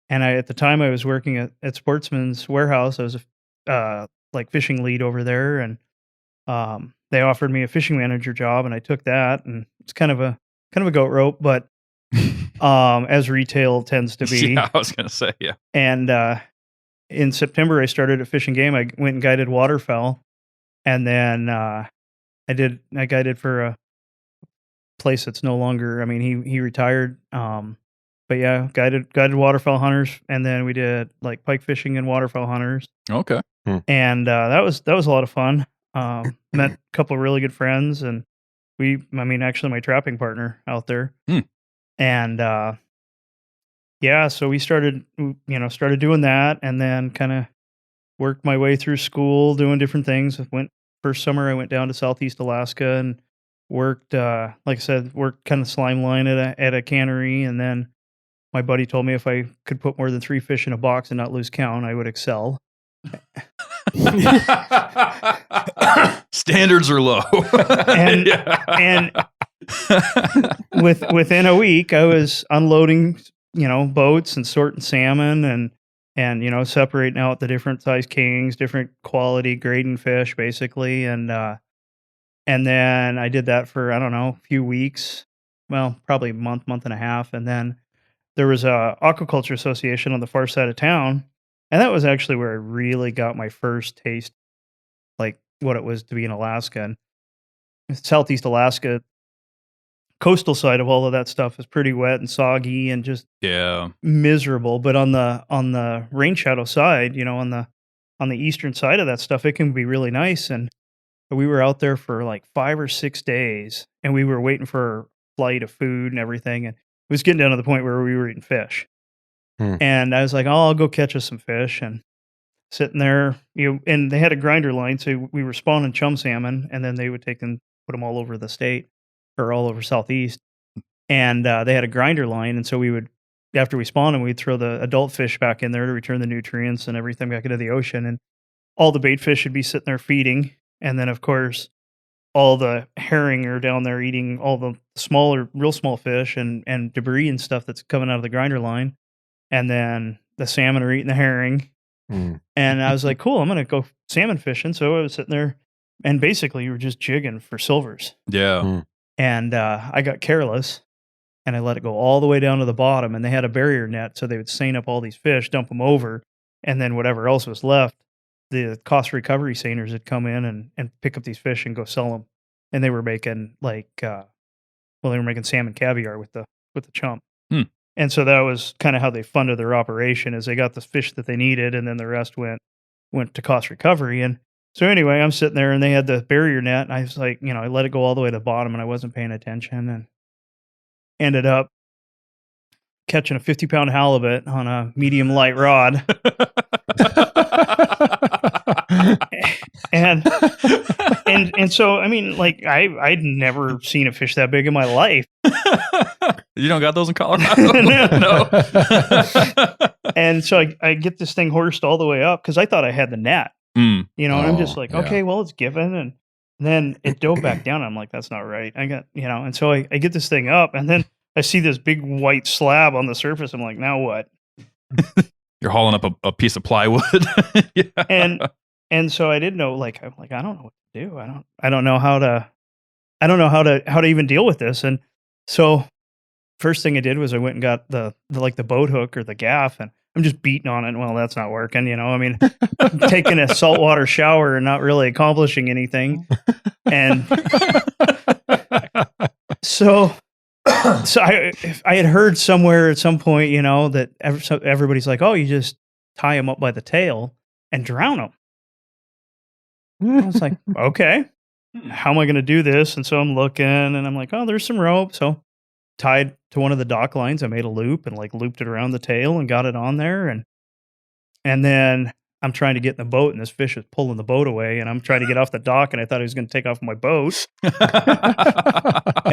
And at the time I was working at Sportsman's Warehouse. I was a like fishing lead over there, and they offered me a fishing manager job, and I took that. And it's kind of a goat rope, but as retail tends to be. Yeah, I was gonna say, yeah. And in September I started a fishing game. I went and guided waterfowl, and then I guided for a place that's no longer. He retired. But yeah, guided waterfowl hunters, and then we did like pike fishing and waterfowl hunters. Okay. And that was a lot of fun. Met a couple of really good friends, and actually my trapping partner out there. And so we started doing that, and then kind of worked my way through school, doing different things. First summer I went down to Southeast Alaska and worked, like I said, kind of slime line at a cannery. And then my buddy told me if I could put more than 3 fish in a box and not lose count, I would excel. Standards are low. and within a week I was unloading, boats and sorting salmon and separating out the different size kings, different quality grading fish, basically. And then I did that for, I don't know, a few weeks, well, probably a month and a half. And then there was a aquaculture association on the far side of town, and that was actually where I really got my first taste, like what it was to be in Alaska. And Southeast Alaska, coastal side of all of that stuff is pretty wet and soggy and just miserable. But on the rain shadow side, on the eastern side of that stuff, it can be really nice. And we were out there for like 5 or 6 days, and we were waiting for a flight of food and everything, and it was getting down to the point where we were eating fish. And I was like, oh, I'll go catch us some fish. And sitting there, and they had a grinder line, so we were spawning chum salmon, and then they would take and put them all over the state, or all over Southeast. And they had a grinder line, and so we would, after we spawned them, we'd throw the adult fish back in there to return the nutrients and everything back into the ocean. And all the bait fish would be sitting there feeding. And then, of course, all the herring are down there eating all the smaller, real small fish and debris and stuff that's coming out of the grinder line. And then the salmon are eating the herring. Mm. And I was like, cool, I'm going to go salmon fishing. So I was sitting there and basically you were just jigging for silvers. Yeah. And I got careless and I let it go all the way down to the bottom. And they had a barrier net. So they would seine up all these fish, dump them over. And then whatever else was left, the cost recovery seiners would come in and pick up these fish and go sell them. And they were making they were making salmon caviar with the chump. And so that was kind of how they funded their operation, is they got the fish that they needed, and then the rest went to cost recovery. And so anyway, I'm sitting there, and they had the barrier net, and I was like, I let it go all the way to the bottom, and I wasn't paying attention, and ended up catching a 50-pound halibut on a medium light rod. and so I mean, like I'd never seen a fish that big in my life. You don't got those in Colorado? No. And so I get this thing horsed all the way up because I thought I had the net. And I'm just like, okay, well, it's given. And then it dove back down. I'm like, that's not right. I got, and so I get this thing up, and then I see this big white slab on the surface. I'm like, now what? You're hauling up a piece of plywood. Yeah. And so I didn't know, like, I'm like, I don't know what to do. I don't know how to even deal with this. And so first thing I did was I went and got the boat hook or the gaff, and I'm just beating on it. And, well, that's not working. I mean, taking a saltwater shower and not really accomplishing anything. And so I had heard somewhere at some point, that everybody's like, oh, you just tie them up by the tail and drown them. I was like, okay, how am I going to do this? And so I'm looking, and I'm like, oh, there's some rope. So tied to one of the dock lines, I made a loop and looped it around the tail and got it on there. And then I'm trying to get in the boat, and this fish is pulling the boat away, and I'm trying to get off the dock, and I thought he was going to take off my boat.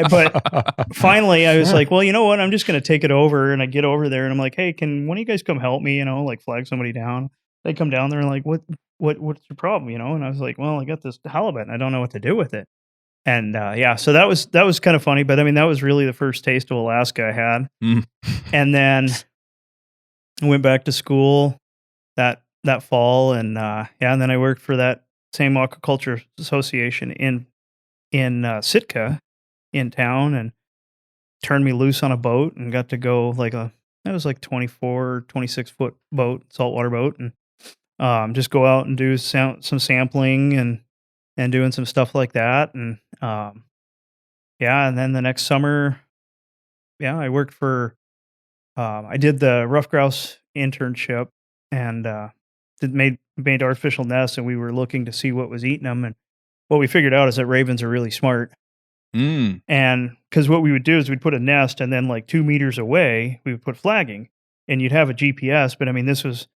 But finally I was like, well, you know what? I'm just going to take it over. And I get over there, and I'm like, hey, can one of you guys come help me, flag somebody down? They come down there and like, what's your problem? And I was like, well, I got this halibut and I don't know what to do with it. And so that was kind of funny, but I mean, that was really the first taste of Alaska I had. And then I went back to school that fall, and and then I worked for that same aquaculture association in Sitka in town, and turned me loose on a boat and got to go that was 24, 26 foot boat, saltwater boat, and just go out and do some sampling and doing some stuff like that. And and then the next summer, I worked for, I did the rough grouse internship, and made artificial nests, and we were looking to see what was eating them. And what we figured out is that ravens are really smart. And because what we would do is we'd put a nest, and then 2 meters away, we would put flagging, and you'd have a GPS. But I mean, this was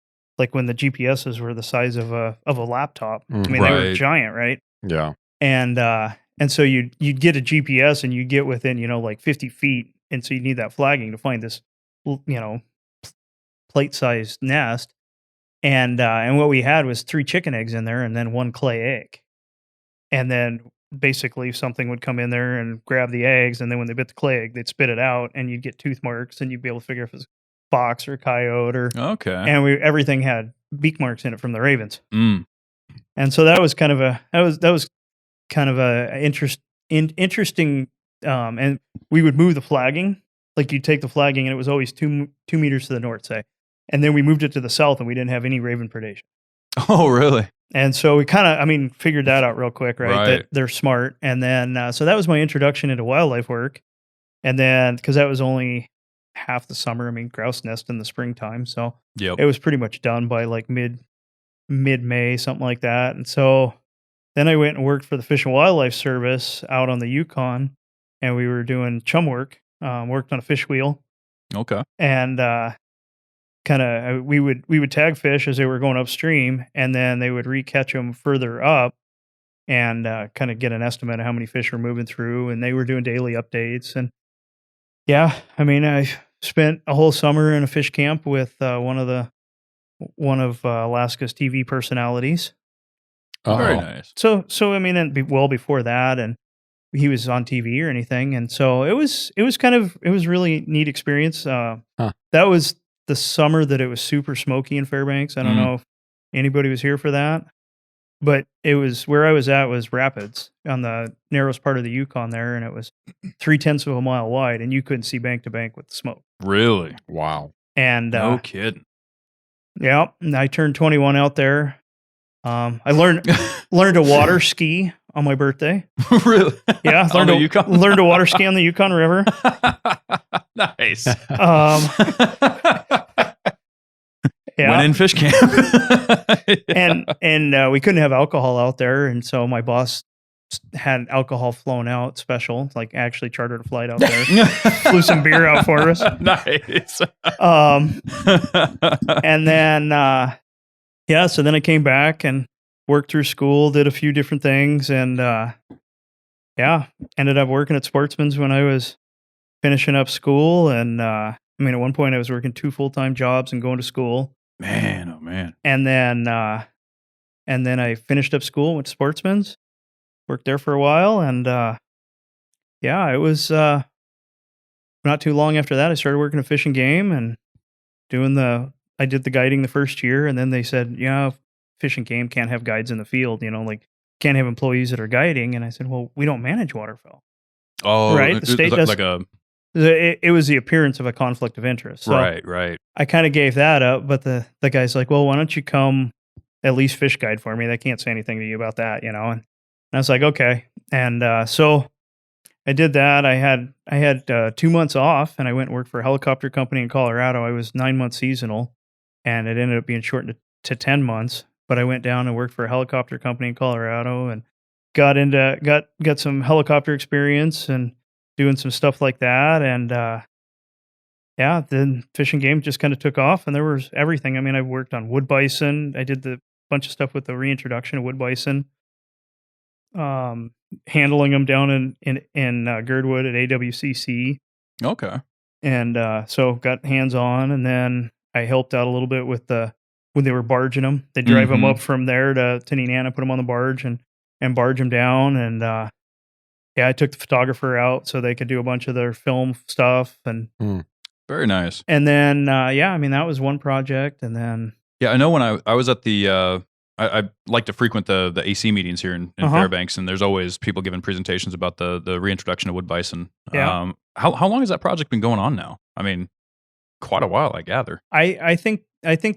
when the GPSs were the size of a laptop. I mean, they were giant, right? Yeah. And so you'd get a GPS, and you'd get within 50 feet, and so you need that flagging to find this plate-sized nest. And what we had was 3 chicken eggs in there, and then 1 clay egg. And then basically something would come in there and grab the eggs, and then when they bit the clay egg, they'd spit it out, and you'd get tooth marks, and you'd be able to figure if it was fox or coyote or and everything had beak marks in it from the ravens. And so that was kind of a interesting. And we would move the flagging, you'd take the flagging, and it was always 2 meters to the north, say, and then we moved it to the south, and we didn't have any raven predation. Oh, really? And so we kind of, figured that out real quick, right? That they're smart. And then, so that was my introduction into wildlife work. And then, because that was only half the summer, grouse nest in the springtime. So it was pretty much done by mid-May, something like that. And so then I went and worked for the Fish and Wildlife Service out on the Yukon, and we were doing chum work, worked on a fish wheel. Okay. And, we would tag fish as they were going upstream, and then they would recatch them further up, and kind of get an estimate of how many fish were moving through. And they were doing daily updates. And I spent a whole summer in a fish camp with one of Alaska's TV personalities. Very nice. So I mean, and well before that, and he was on TV or anything, and so it was really neat experience. That was the summer that it was super smoky in Fairbanks. I don't know if anybody was here for that, but it was where I was at was Rapids on the narrowest part of the Yukon there, and it was 0.3 of a mile wide, and you couldn't see bank to bank with the smoke. Really? Wow. And No kidding. yeah, and I turned 21 out there. I learned to water ski on my birthday. Really? Yeah, On the Yukon? learned to water ski on the Yukon River. Nice. Yeah. Went in fish camp. and we couldn't have alcohol out there, and so my boss had alcohol flown out special, like actually chartered a flight out there, flew some beer out for us. Nice. And then so then I came back and worked through school, did a few different things, and ended up working at Sportsman's when I was finishing up school. And I mean, at one point I was working 2 full-time jobs and going to school. Man, oh man. And then I finished up school, went to Sportsman's, worked there for a while, and it was not too long after that I started working at Fish and Game and I did the guiding the first year, and then they said, Fish and Game can't have guides in the field, like can't have employees that are guiding. And I said, well, we don't manage waterfowl. Oh, right. The state does. It was the appearance of a conflict of interest. So right. I kind of gave that up, but the guy's like, well, why don't you come at least fish guide for me? They can't say anything to you about that, And I was like, okay. And so I did that. I had 2 months off, and I went and worked for a helicopter company in Colorado. I was 9 months seasonal, and it ended up being shortened to 10 months. But I went down and worked for a helicopter company in Colorado and got some helicopter experience and doing some stuff like that. And then Fish and Game just kind of took off, and there was everything. I mean, I worked on wood bison. I did the bunch of stuff with the reintroduction of wood bison, handling them down in Girdwood at AWCC. Okay. And so got hands on, and then I helped out a little bit with when they were barging them. They drive them up from there to Nenana, put them on the barge and barge them down. And I took the photographer out so they could do a bunch of their film stuff. And very nice. And then I mean, that was one project. And then I know when I was at the I like to frequent the AC meetings here in Fairbanks, and there's always people giving presentations about the reintroduction of wood bison. Yeah. How long has that project been going on now? I mean, quite a while, I gather. I think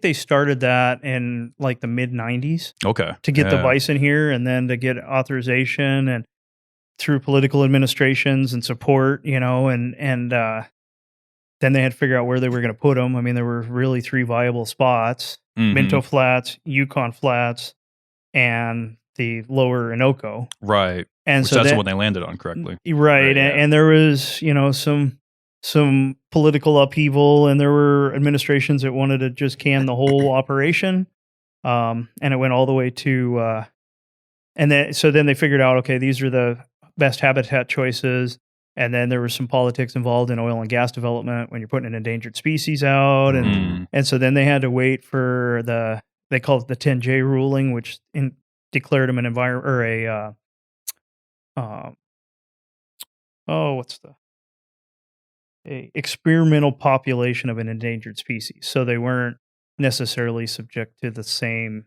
they started that in like the mid 90s. Okay. To get the bison here, and then to get authorization and through political administrations and support, and then they had to figure out where they were going to put them. I mean, there were really 3 viable spots: Minto Flats, Yukon Flats, and the lower Innoko. Right. And which so that's the one they landed on correctly. Right. And there was, some political upheaval, and there were administrations that wanted to just can the whole operation. And it went all the way to, then they figured out, okay, these are the best habitat choices. And then there was some politics involved in oil and gas development when you're putting an endangered species out. And so then they had to wait for they call it the 10J ruling, which declared them an environment or a experimental population of an endangered species. So they weren't necessarily subject to the same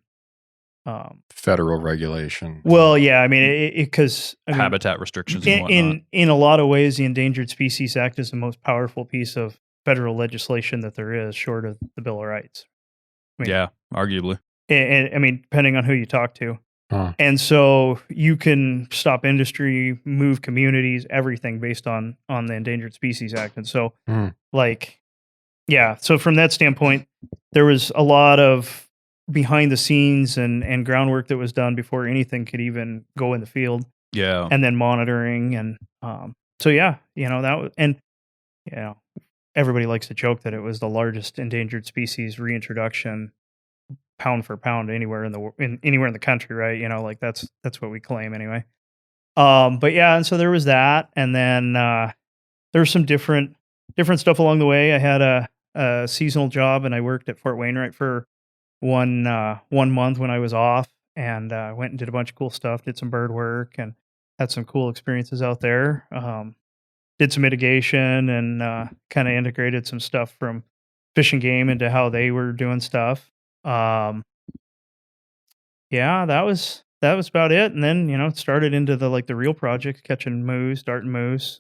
federal regulation. Well, yeah, I mean, because habitat restrictions and whatnot. In a lot of ways, the Endangered Species Act is the most powerful piece of federal legislation that there is, short of the Bill of Rights. I mean, yeah, arguably. And I mean, depending on who you talk to. And so you can stop industry, move communities, everything based on the Endangered Species Act. And so, so from that standpoint, there was a lot of behind the scenes and groundwork that was done before anything could even go in the field. Yeah. And then monitoring. And that was, and, everybody likes to joke that it was the largest endangered species reintroduction pound for pound anywhere in the country, right? Like that's what we claim anyway. And so there was that, and then there was some different stuff along the way. I had a seasonal job, and I worked at Fort Wainwright for one month when I was off, and went and did a bunch of cool stuff, did some bird work, and had some cool experiences out there. Did some mitigation and kind of integrated some stuff from Fish and Game into how they were doing stuff. Yeah, that was about it. And then it started into the real project, catching moose, darting moose.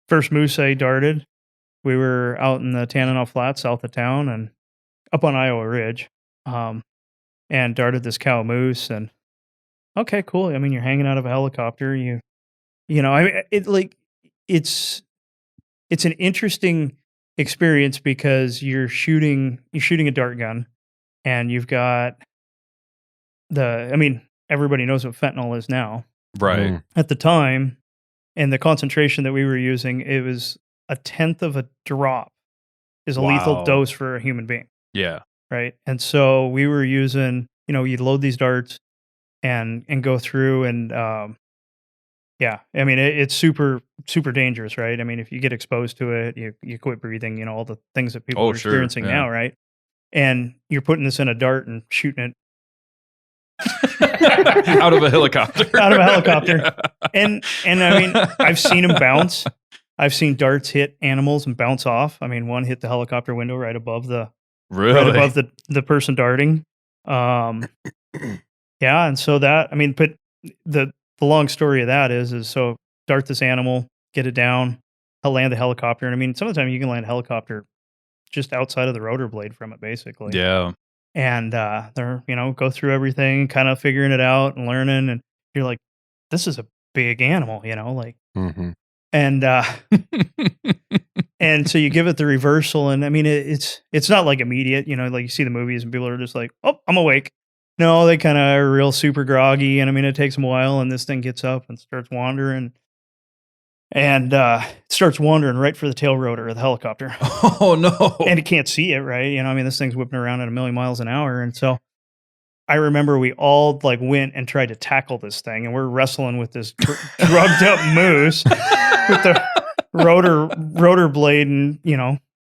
First moose I darted, we were out in the Tanana Flats south of town and up on Iowa Ridge, and darted this cow moose. And okay, cool. I mean, you're hanging out of a helicopter. It's an interesting experience because you're shooting a dart gun, and you've got everybody knows what fentanyl is now. Right. At the time, and the concentration that we were using, it was 1/10 of a drop is a lethal dose for a human being. Yeah. Right. And so we were using, you'd load these darts and go through and, yeah, I mean, it's super, super dangerous, right? I mean, if you get exposed to it, you quit breathing, all the things that people are experiencing now, right? And you're putting this in a dart and shooting it out of a helicopter. Yeah. And I mean, I've seen them bounce. I've seen darts hit animals and bounce off. I mean, one hit the helicopter window right above the person darting. Yeah, and so that, I mean, but the long story of that is so dart this animal, get it down, land the helicopter. And I mean, some of the time you can land a helicopter just outside of the rotor blade from it, basically. Yeah. And they're, go through everything, kind of figuring it out and learning. And you're like, this is a big animal, Mm-hmm. And and so you give it the reversal, and I mean it's not like immediate, like you see the movies and people are just like, oh, I'm awake. No, they kind of are real super groggy, and I mean it takes them a while, and this thing gets up and starts wandering, and starts wandering right for the tail rotor of the helicopter. Oh no! And it can't see it, right? I mean this thing's whipping around at 1,000,000 miles an hour, and so I remember we all went and tried to tackle this thing, and we're wrestling with this drugged up moose with the rotor blade and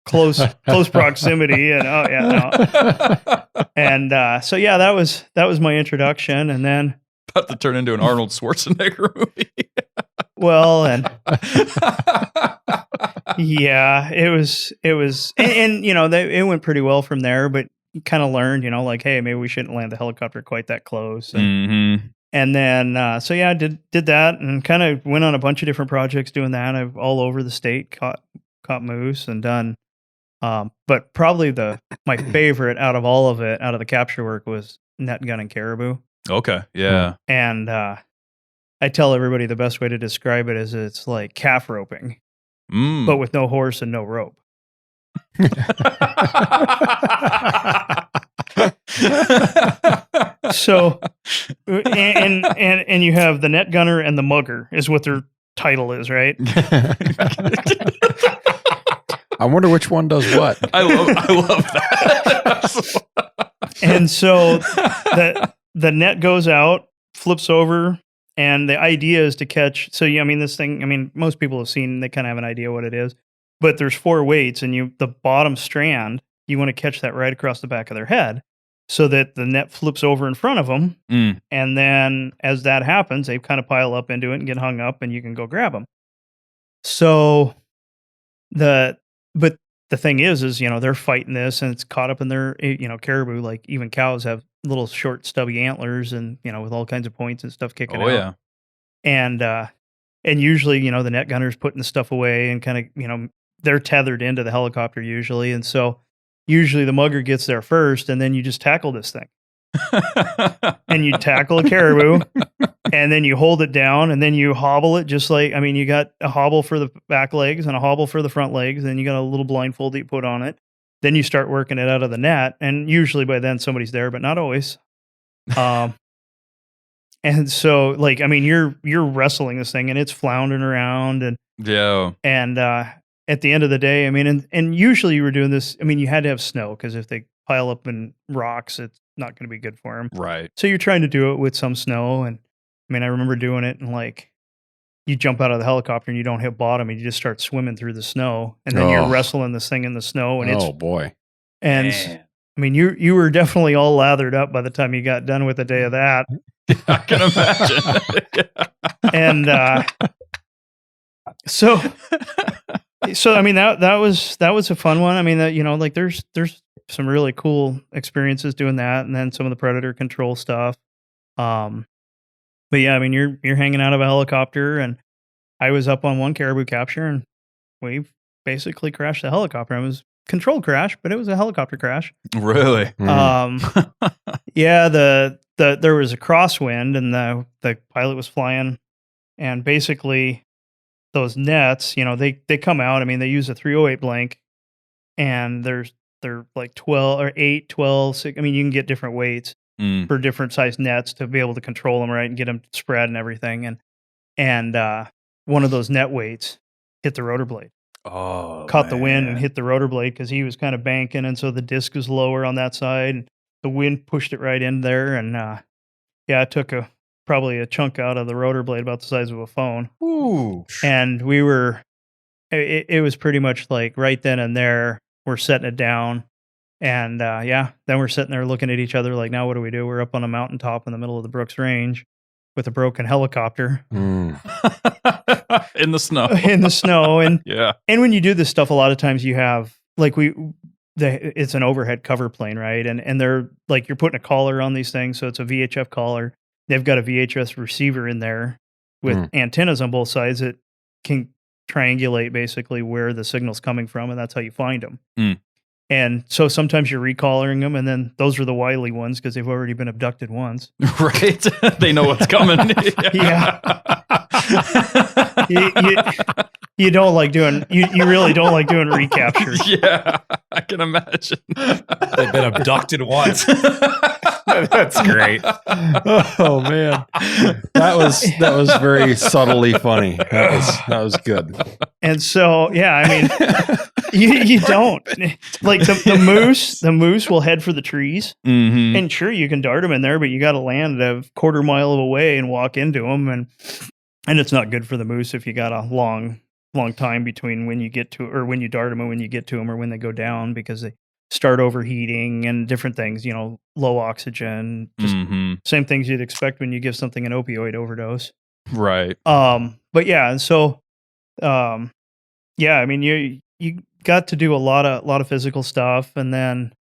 close proximity, and and so yeah, that was my introduction, and then about to turn into an Arnold Schwarzenegger movie. Well, and yeah, it was, and it went pretty well from there, but you kind of learned, hey, maybe we shouldn't land the helicopter quite that close. And then, so yeah, I did that and kind of went on a bunch of different projects doing that. I've all over the state caught moose and done. But probably my favorite out of all of it, out of the capture work, was net gunning caribou. Okay. Yeah. And I tell everybody the best way to describe it is it's like calf roping, but with no horse and no rope. So, and you have the net gunner and the mugger is what their title is, right? I wonder which one does what. I love that. And so the net goes out, flips over, and the idea is to catch. So yeah, I mean this thing. I mean most people have seen. They kind of have an idea what it is. But there's 4 weights, and the bottom strand, you want to catch that right across the back of their head so that the net flips over in front of them. And then as that happens, they kind of pile up into it and get hung up, and you can go grab them. So but the thing is, they're fighting this, and it's caught up in their, caribou, like even cows have little short stubby antlers and, with all kinds of points and stuff kicking out. Yeah. And usually, the net gunner's putting the stuff away and kind of, they're tethered into the helicopter usually. And so usually the mugger gets there first, and then you just tackle this thing. And you tackle a caribou, and then you hold it down, and then you hobble it just like, you got a hobble for the back legs and a hobble for the front legs, and you got a little blindfold that you put on it. Then you start working it out of the net, and usually by then somebody's there, but not always. And so you're wrestling this thing, and it's floundering around, and yeah. And at the end of the day, and usually you were doing this, you had to have snow, because if they pile up in rocks, it's not going to be good for them. Right. So you're trying to do it with some snow. And I remember doing it, and you jump out of the helicopter and you don't hit bottom, and you just start swimming through the snow, and then you're wrestling this thing in the snow, and boy. And I mean, you were definitely all lathered up by the time you got done with the day of that. I can imagine. And so I mean that was a fun one. I mean, that, you know, like there's some really cool experiences doing that, and then some of the predator control stuff. But yeah, I mean, you're hanging out of a helicopter, and I was up on one caribou capture, and we basically crashed the helicopter. It was controlled crash, but it was a helicopter crash. Really? Yeah, there was a crosswind, and the pilot was flying, and basically those nets, you know, they come out. I mean, they use a 308 blank, and they're like 12 or 8, 12, 6. I mean, you can get different weights for different size nets to be able to control them right and get them spread and everything. And one of those net weights hit the rotor blade. Oh, Caught the wind and hit the rotor blade because he was kind of banking, and so the disc was lower on that side, and the wind pushed it right in there, and yeah, it took probably a chunk out of the rotor blade about the size of a phone. Ooh. And we were, it was pretty much like right then and there, we're setting it down, and yeah, then we're sitting there looking at each other like, now what do we do? We're up on a mountaintop in the middle of the Brooks Range with a broken helicopter. In the snow. And yeah. And when you do this stuff, a lot of times you have like it's an overhead cover plane, right? And they're like, you're putting a collar on these things, so it's a VHF collar. They've got a VHF receiver in there with antennas on both sides that can triangulate basically where the signal's coming from, and that's how you find them. And so sometimes you're recollaring them, and then those are the wily ones because they've already been abducted once. Right. They know what's coming. Yeah. You don't like doing, you really don't like doing recaptures. Yeah, I can imagine. They've been abducted once. That's great. Oh man, that was very subtly funny. That was good. And so, yeah, I mean, you don't like the moose will head for the trees, and sure you can dart them in there, but you got to land a quarter mile away and walk into them, and it's not good for the moose if you got a long time between when you get to, or when you dart them and when you get to them, or when they go down, because they start overheating and different things, you know, low oxygen, just same things you'd expect when you give something an opioid overdose. Right. But yeah, and so, yeah, I mean, you got to do a lot of physical stuff, and then,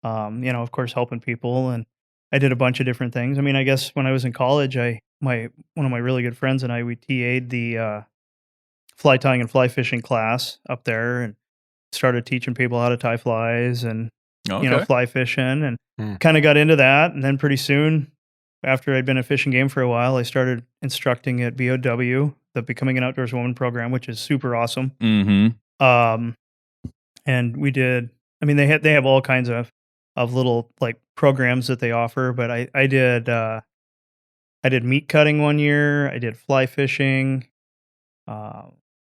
you know, of course, helping people, and I did a bunch of different things. I mean, I guess when I was in college, one of my really good friends and I, we TA'd the fly tying and fly fishing class up there, and started teaching people how to tie flies and, you know, fly fishing, and kind of got into that. And then pretty soon after I'd been a fishing game for a while, I started instructing at BOW, the Becoming an Outdoors Woman program, which is super awesome. And we did, I mean, they have all kinds of little like programs that they offer, but I did meat cutting one year. I did fly fishing.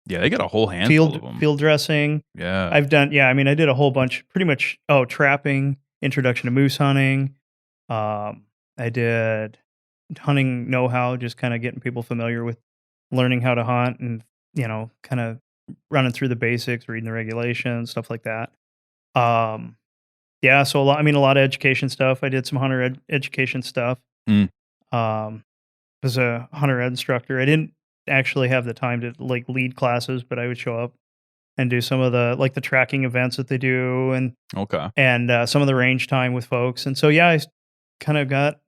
Yeah, they got a whole handful of them. Field dressing. Yeah. I've done, yeah, I mean, I did a whole bunch, pretty much, trapping, introduction to moose hunting. I did hunting know-how, just kind of getting people familiar with learning how to hunt, and, you know, kind of running through the basics, reading the regulations, stuff like that. Yeah, so a lot of education stuff. I did some hunter education stuff. Was a hunter ed instructor. I didn't actually have the time to like lead classes, but I would show up and do some of the like the tracking events that they do, and some of the range time with folks. And so, yeah, I kind of got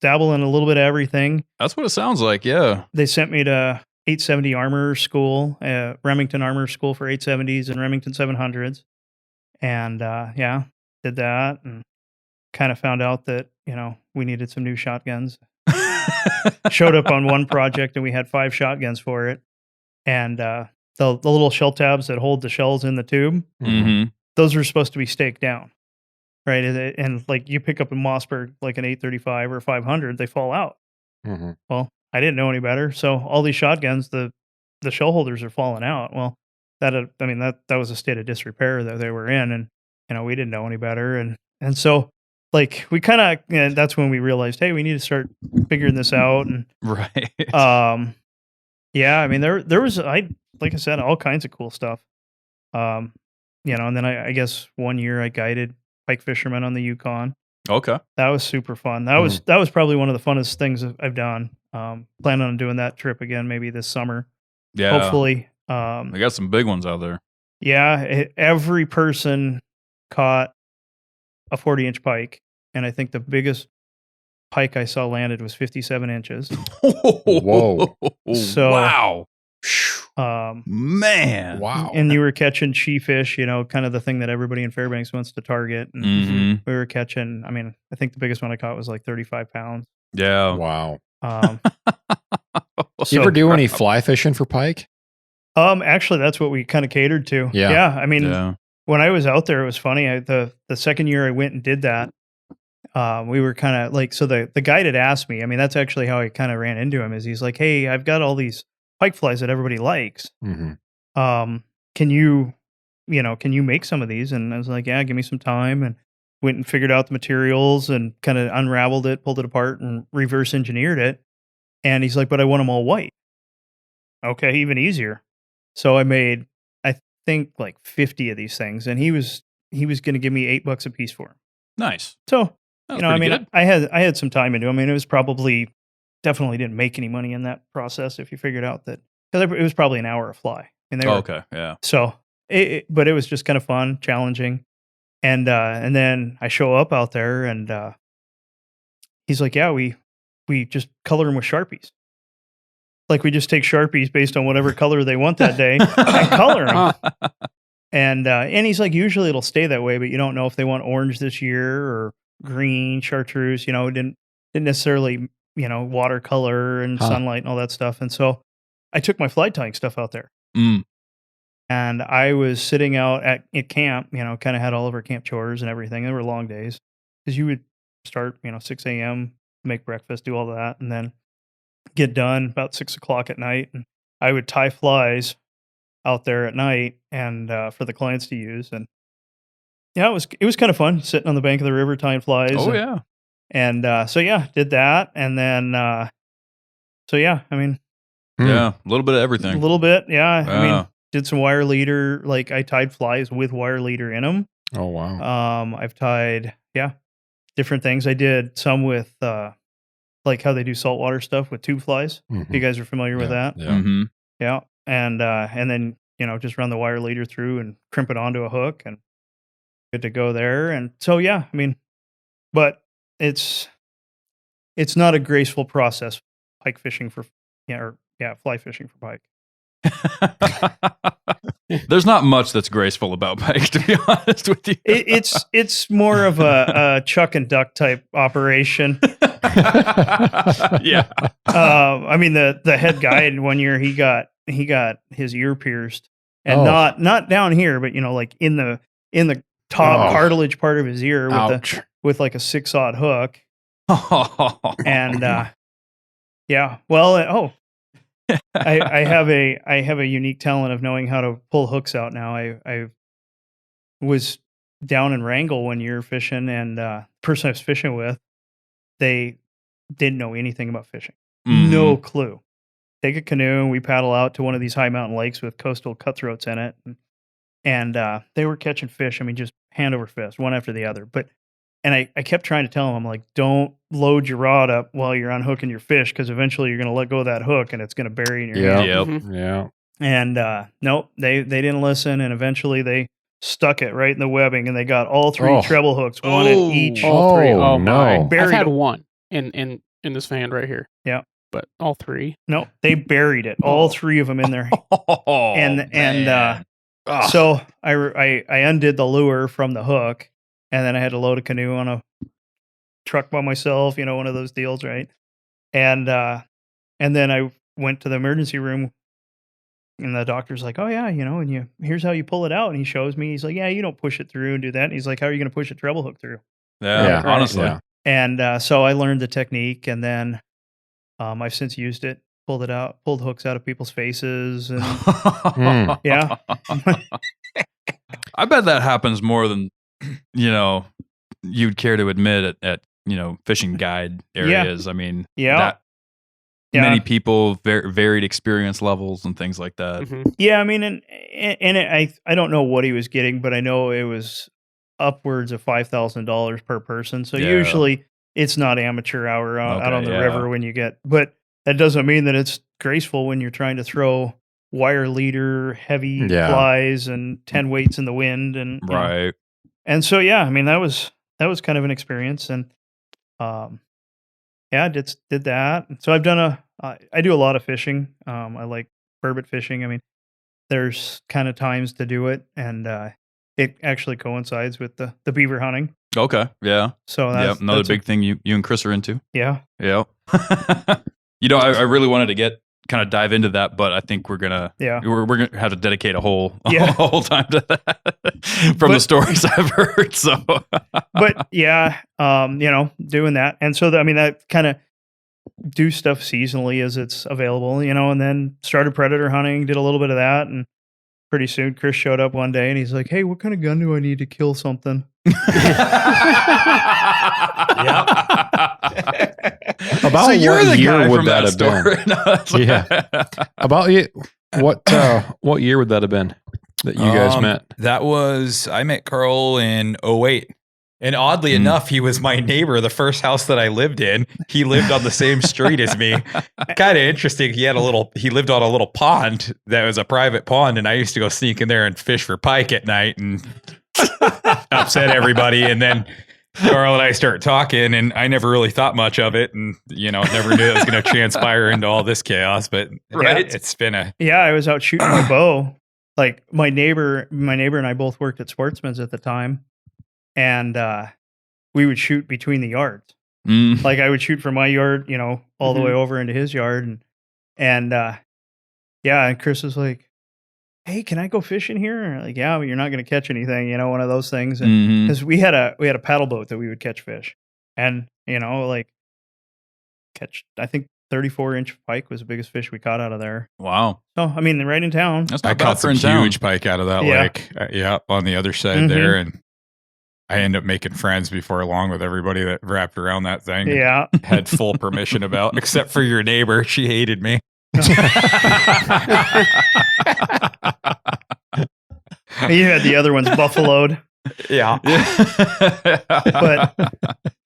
dabble in a little bit of everything. That's what it sounds like. Yeah. They sent me to 870 Armor School, Remington Armor School for 870s and Remington 700s. And yeah, did that, and kind of found out that, you know, we needed some new shotguns. Showed up on one project and we had 5 shotguns for it. And the little shell tabs that hold the shells in the tube, those were supposed to be staked down, right? And like you pick up a Mossberg, like an 835 or 500, they fall out. Well, I didn't know any better. So all these shotguns, the shell holders are falling out. Well, that was a state of disrepair that they were in, and, you know, we didn't know any better. And so, like, we kind of, that's when we realized, hey, we need to start figuring this out. And right. Yeah, I mean, there was, like I said, all kinds of cool stuff. You know, and then I guess one year I guided pike fisherman on the Yukon. Okay. That was super fun. That was probably one of the funnest things I've done. Planning on doing that trip again, maybe this summer. Yeah. Hopefully. They got some big ones out there. Yeah. Every person caught a 40-inch pike. And I think the biggest pike I saw landed was 57 inches. Whoa. So, wow. Man. Wow. And you were catching she fish, kind of the thing that everybody in Fairbanks wants to target. And Mhm. we were catching, I think the biggest one I caught was like 35 pounds. Yeah. Wow. So, You ever do any fly fishing for pike? Actually, that's what we kind of catered to. Yeah. Yeah. When I was out there, it was funny. The second year I went and did that, we were kind of like, so the guide had asked me, that's actually how I kind of ran into him, is he's like, hey, I've got all these pike flies that everybody likes. Mm-hmm. Can you make some of these? And I was like, yeah, give me some time. And went and figured out the materials and kind of unraveled it, pulled it apart and reverse engineered it. And he's like, but I want them all white. Okay. Even easier. So I made, I think, like 50 of these things, and he was going to give me $8 a piece for them. Nice. So, That was pretty good. I had some time into it. It was probably, definitely didn't make any money in that process if you figured out that, because it was probably an hour a fly. And they were, Okay. Yeah. so, but it was just kind of fun, challenging. And then I show up out there, and he's like, yeah, we just color them with Sharpies. Like, we just take Sharpies based on whatever color they want that day and color them. And he's like, usually it'll stay that way, but you don't know if they want orange this year or green, chartreuse, didn't necessarily, watercolor and sunlight and all that stuff. And so I took my fly tying stuff out there. And I was sitting out at camp, kind of had all of our camp chores and everything. They were long days, because you would start, 6 a.m., make breakfast, do all that, and then get done about 6 o'clock at night. And I would tie flies out there at night and for the clients to use. And yeah, it was kind of fun sitting on the bank of the river tying flies. Oh, and, yeah. And so yeah, did that. And then so yeah, Yeah. A little bit of everything. a little bit, yeah. Yeah. Did some wire leader, like I tied flies with wire leader in them. Oh, wow. I've tied, different things. I did some with like how they do saltwater stuff with tube flies. Mhm. You guys are familiar with that? Yeah. Mm-hmm. Yeah. And then, just run the wire leader through and crimp it onto a hook and good to go there. And so, yeah, but it's not a graceful process, pike fishing fly fishing for pike. There's not much that's graceful about pike, to be honest with you. It's more of a chuck and duck type operation. Yeah. The head guide one year, he got his ear pierced, and not down here, but like in the top cartilage part of his ear with like a 6/0 hook. And I have a unique talent of knowing how to pull hooks out now. I was down in Wrangell one year fishing, and the person I was fishing with, they didn't know anything about fishing. No clue. Take a canoe and we paddle out to one of these high mountain lakes with coastal cutthroats in it. And they were catching fish. Just hand over fist, one after the other. And I kept trying to tell them, I'm like, don't load your rod up while you're unhooking your fish, because eventually you're going to let go of that hook and it's going to bury in your hand. Yep. Mhm. Yeah. And nope, they didn't listen. And eventually they stuck it right in the webbing, and they got all three treble hooks, one in each. All three. Oh, my. no. I've Buried had them. one in this hand right here. Yeah. But all three. No, they buried it. All three of them in there. So I undid the lure from the hook, and then I had to load a canoe on a truck by myself, one of those deals, right? And then I went to the emergency room, and the doctor's like, oh yeah, and here's how you pull it out. And he shows me, he's like, yeah, you don't push it through and do that. And he's like, how are you going to push a treble hook through? Yeah. Right. Honestly. Yeah. And so I learned the technique, and then I've since used it, pulled hooks out of people's faces. And yeah. I bet that happens more than, you'd care to admit at fishing guide areas. Yeah. Many people, varied experience levels and things like that. Mhm. Yeah, and I don't know what he was getting, but I know it was upwards of $5,000 per person. So usually it's not amateur hour out on the river when you get, but that doesn't mean that it's graceful when you're trying to throw wire leader, heavy flies, and 10 weights in the wind, and right. And so I mean that was kind of an experience, and did that. So I've done I do a lot of fishing. I like burbot fishing. I mean, there's kind of times to do it, and it actually coincides with the beaver hunting. Okay, yeah. So that's another big thing you and Chris are into. Yeah. You know, I really wanted to kind of dive into that, but I think we're gonna we're gonna have to dedicate a whole time to that from the stories I've heard. So, but doing that, and so I mean that kind of do stuff seasonally as it's available, and then started predator hunting, did a little bit of that, and pretty soon Chris showed up one day and he's like, "Hey, what kind of gun do I need to kill something?" About so you're what the year guy would from that have been? About it. What year would that have been that you guys met? I met Carl in 2008. And oddly enough, he was my neighbor, the first house that I lived in. He lived on the same street as me. Kind of interesting. He lived on a little pond that was a private pond, and I used to go sneak in there and fish for pike at night and upset everybody. And then Carl and I start talking, and I never really thought much of it, and never knew it was going to transpire into all this chaos. But it's been I was out shooting my bow. Like my neighbor and I both worked at Sportsman's at the time. And we would shoot between the yards. Like I would shoot from my yard, all the way over into his yard, and Chris was like, "Hey, can I go fishing here?" And like, "Yeah, but you're not going to catch anything," one of those things. Because we had a paddle boat that we would catch fish, and catch. I think 34-inch pike was the biggest fish we caught out of there. Wow. So I mean, right in town. That's I caught some huge pike out of that lake. On the other side there, and I ended up making friends before long with everybody that wrapped around that thing. Yeah. Had full permission about, except for your neighbor. She hated me. You had the other ones buffaloed. Yeah. but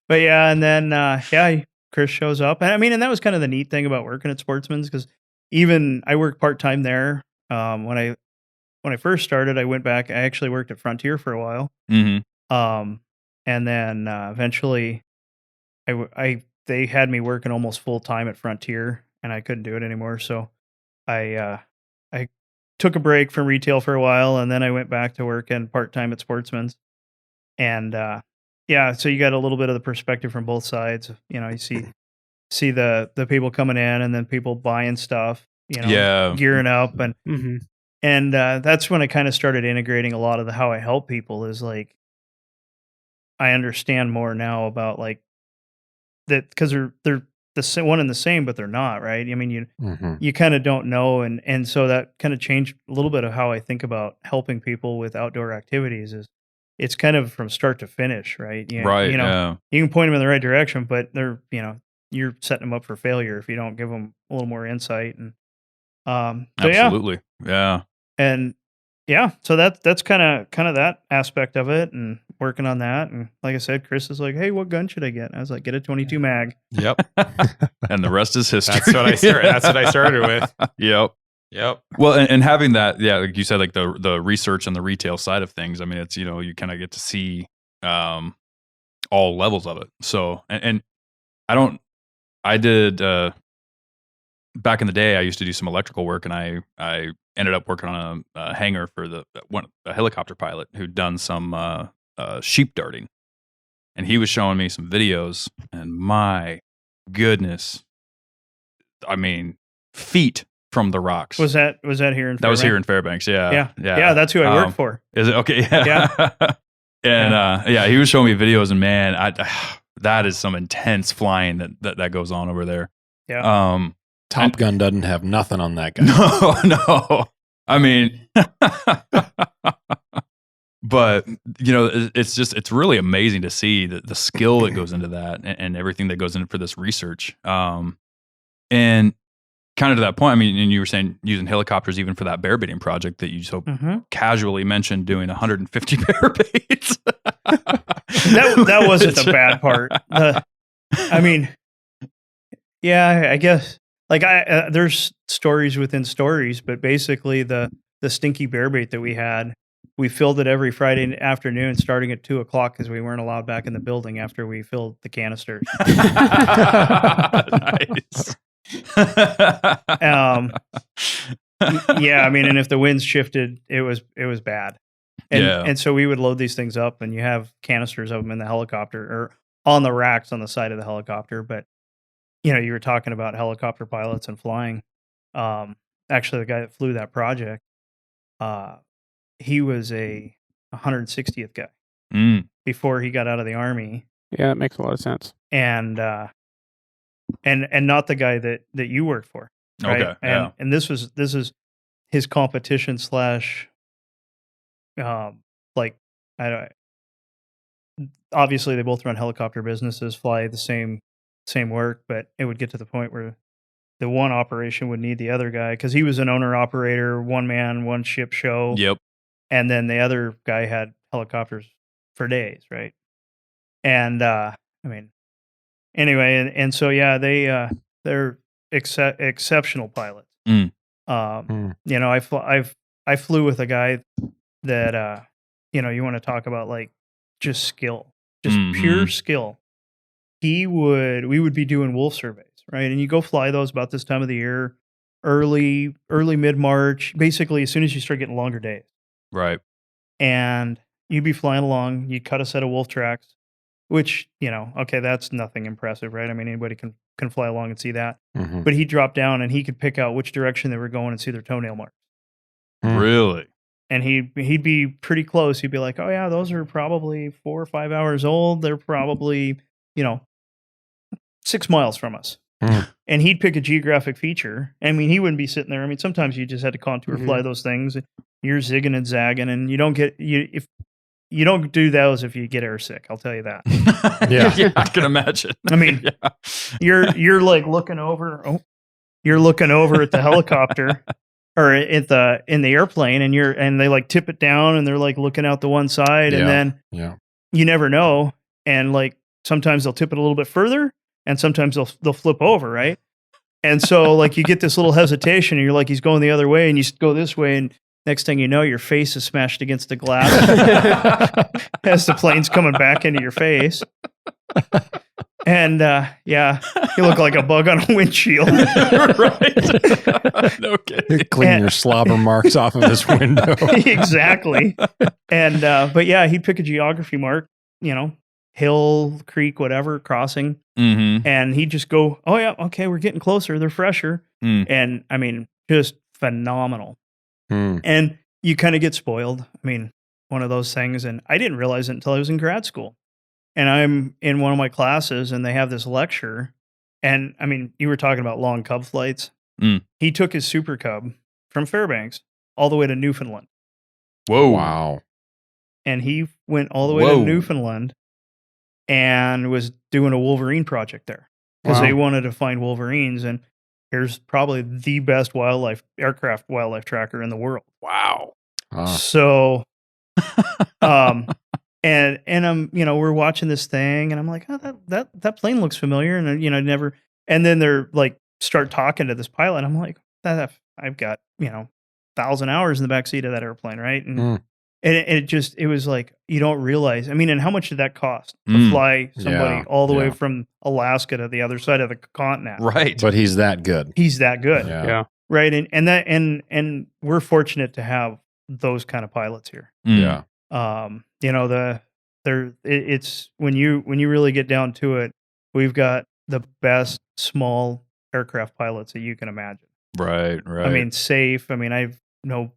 and then Chris shows up. And I mean, and that was kind of the neat thing about working at Sportsman's, because even I worked part-time there. When I first started, I went back. I actually worked at Frontier for a while. And then eventually they had me working almost full time at Frontier, and I couldn't do it anymore. So I took a break from retail for a while, and then I went back to working part time at Sportsman's. And so you got a little bit of the perspective from both sides. You see the people coming in, and then people buying stuff, gearing up, and that's when I kind of started integrating a lot of how I help people. Is like, I understand more now about like that, because they're the one and the same, but they're not, right? I mean, you kind of don't know, and so that kind of changed a little bit of how I think about helping people with outdoor activities. Is it's kind of from start to finish, right? You can point them in the right direction, but they're you're setting them up for failure if you don't give them a little more insight. And absolutely, and so that's kind of that aspect of it, and working on that. And like I said, Chris is like, "Hey, what gun should I get?" And I was like, "Get a 22 mag." Yep. And the rest is history. That's what I started with. Yep. Well, and having that, like you said, like the research and the retail side of things. I mean, it's you kind of get to see all levels of it. So, and I did back in the day. I used to do some electrical work, and I ended up working on a hangar for a helicopter pilot who'd done some sheep darting, and he was showing me some videos, and my goodness, I mean, feet from the rocks. Was that here in Fairbanks? That was here in Fairbanks. Yeah. That's who I work for. Is it okay? Yeah. And he was showing me videos, and man, that is some intense flying that goes on over there. Yeah. Top Gun doesn't have nothing on that guy. No. I mean, but it's really amazing to see the skill that goes into that, and everything that goes into for this research. And kind of to that point, I mean, and you were saying using helicopters even for that bear baiting project that you so casually mentioned doing 150 bear baits. that wasn't the bad part. I mean, yeah, I guess like there's stories within stories, but basically the stinky bear bait that we had, we filled it every Friday afternoon starting at 2:00 because we weren't allowed back in the building after we filled the canisters. Nice. Yeah, I mean, and if the winds shifted, it was bad. And so we would load these things up, and you have canisters of them in the helicopter or on the racks on the side of the helicopter. But you know, you were talking about helicopter pilots and flying. Actually, the guy that flew that project, he was a 160th guy before he got out of the Army. Yeah, that makes a lot of sense. And not the guy that you worked for. Right? Okay. Yeah. And this is his competition / like obviously they both run helicopter businesses, fly the same work, but it would get to the point where the one operation would need the other guy because he was an owner operator, one man, one ship show. Yep. And then the other guy had helicopters for days, right? And I mean, anyway, and so yeah, they're exceptional pilots. You know, I flew with a guy that you know, you want to talk about like just skill, just pure skill. We would be doing wolf surveys, right? And you go fly those about this time of the year, early mid-March, basically as soon as you start getting longer days. Right. And you'd be flying along, you'd cut a set of wolf tracks, which, you know, okay, that's nothing impressive, right? I mean, anybody can fly along and see that. But he'd drop down and he could pick out which direction they were going and see their toenail marks. Really? And he'd be pretty close. He'd be like, oh yeah, those are probably 4 or 5 hours old. They're probably, you know, 6 miles from us. And he'd pick a geographic feature. I mean, he wouldn't be sitting there. I mean, sometimes you just had to contour fly those things. You're zigging and zagging, and you don't get if you don't do those if you get airsick. I'll tell you that. Yeah, I can imagine. I mean, you're like looking over. Oh, you're looking over at the helicopter or in the airplane, and they like tip it down, and they're like looking out the one side, and then you never know, and like sometimes they'll tip it a little bit further, and sometimes they'll flip over, right? And so like you get this little hesitation, and you're like, he's going the other way, and you go this way, and next thing you know, your face is smashed against the glass as the plane's coming back into your face. And yeah, you look like a bug on a windshield. Right. No kidding. Clean your slobber marks off of this window. Exactly. And but yeah, he'd pick a geography mark, you know, hill, creek, whatever, crossing. And he'd just go, oh yeah, okay, we're getting closer. They're fresher. And I mean, just phenomenal. And you kind of get spoiled. I mean, one of those things. And I didn't realize it until I was in grad school. And I'm in one of my classes, and they have this lecture. And I mean, you were talking about long cub flights. He took his Super Cub from Fairbanks all the way to Newfoundland. Whoa. Wow. And he went all the way to Newfoundland and was doing a wolverine project there because they wanted to find wolverines. And here's probably the best aircraft wildlife tracker in the world. Wow. So, and I'm, you know, we're watching this thing, and I'm like, oh, that plane looks familiar, and you know, never. And then they're like, start talking to this pilot. I'm like, I've got, you know, 1,000 hours in the backseat of that airplane, right? And it was like, you don't realize. I mean, and how much did that cost to fly somebody all the way from Alaska to the other side of the continent? Right. But he's that good. He's that good. Yeah. Right. And we're fortunate to have those kind of pilots here. Yeah. You know, it's when you really get down to it, we've got the best small aircraft pilots that you can imagine. Right. I mean, safe. I mean, I've no,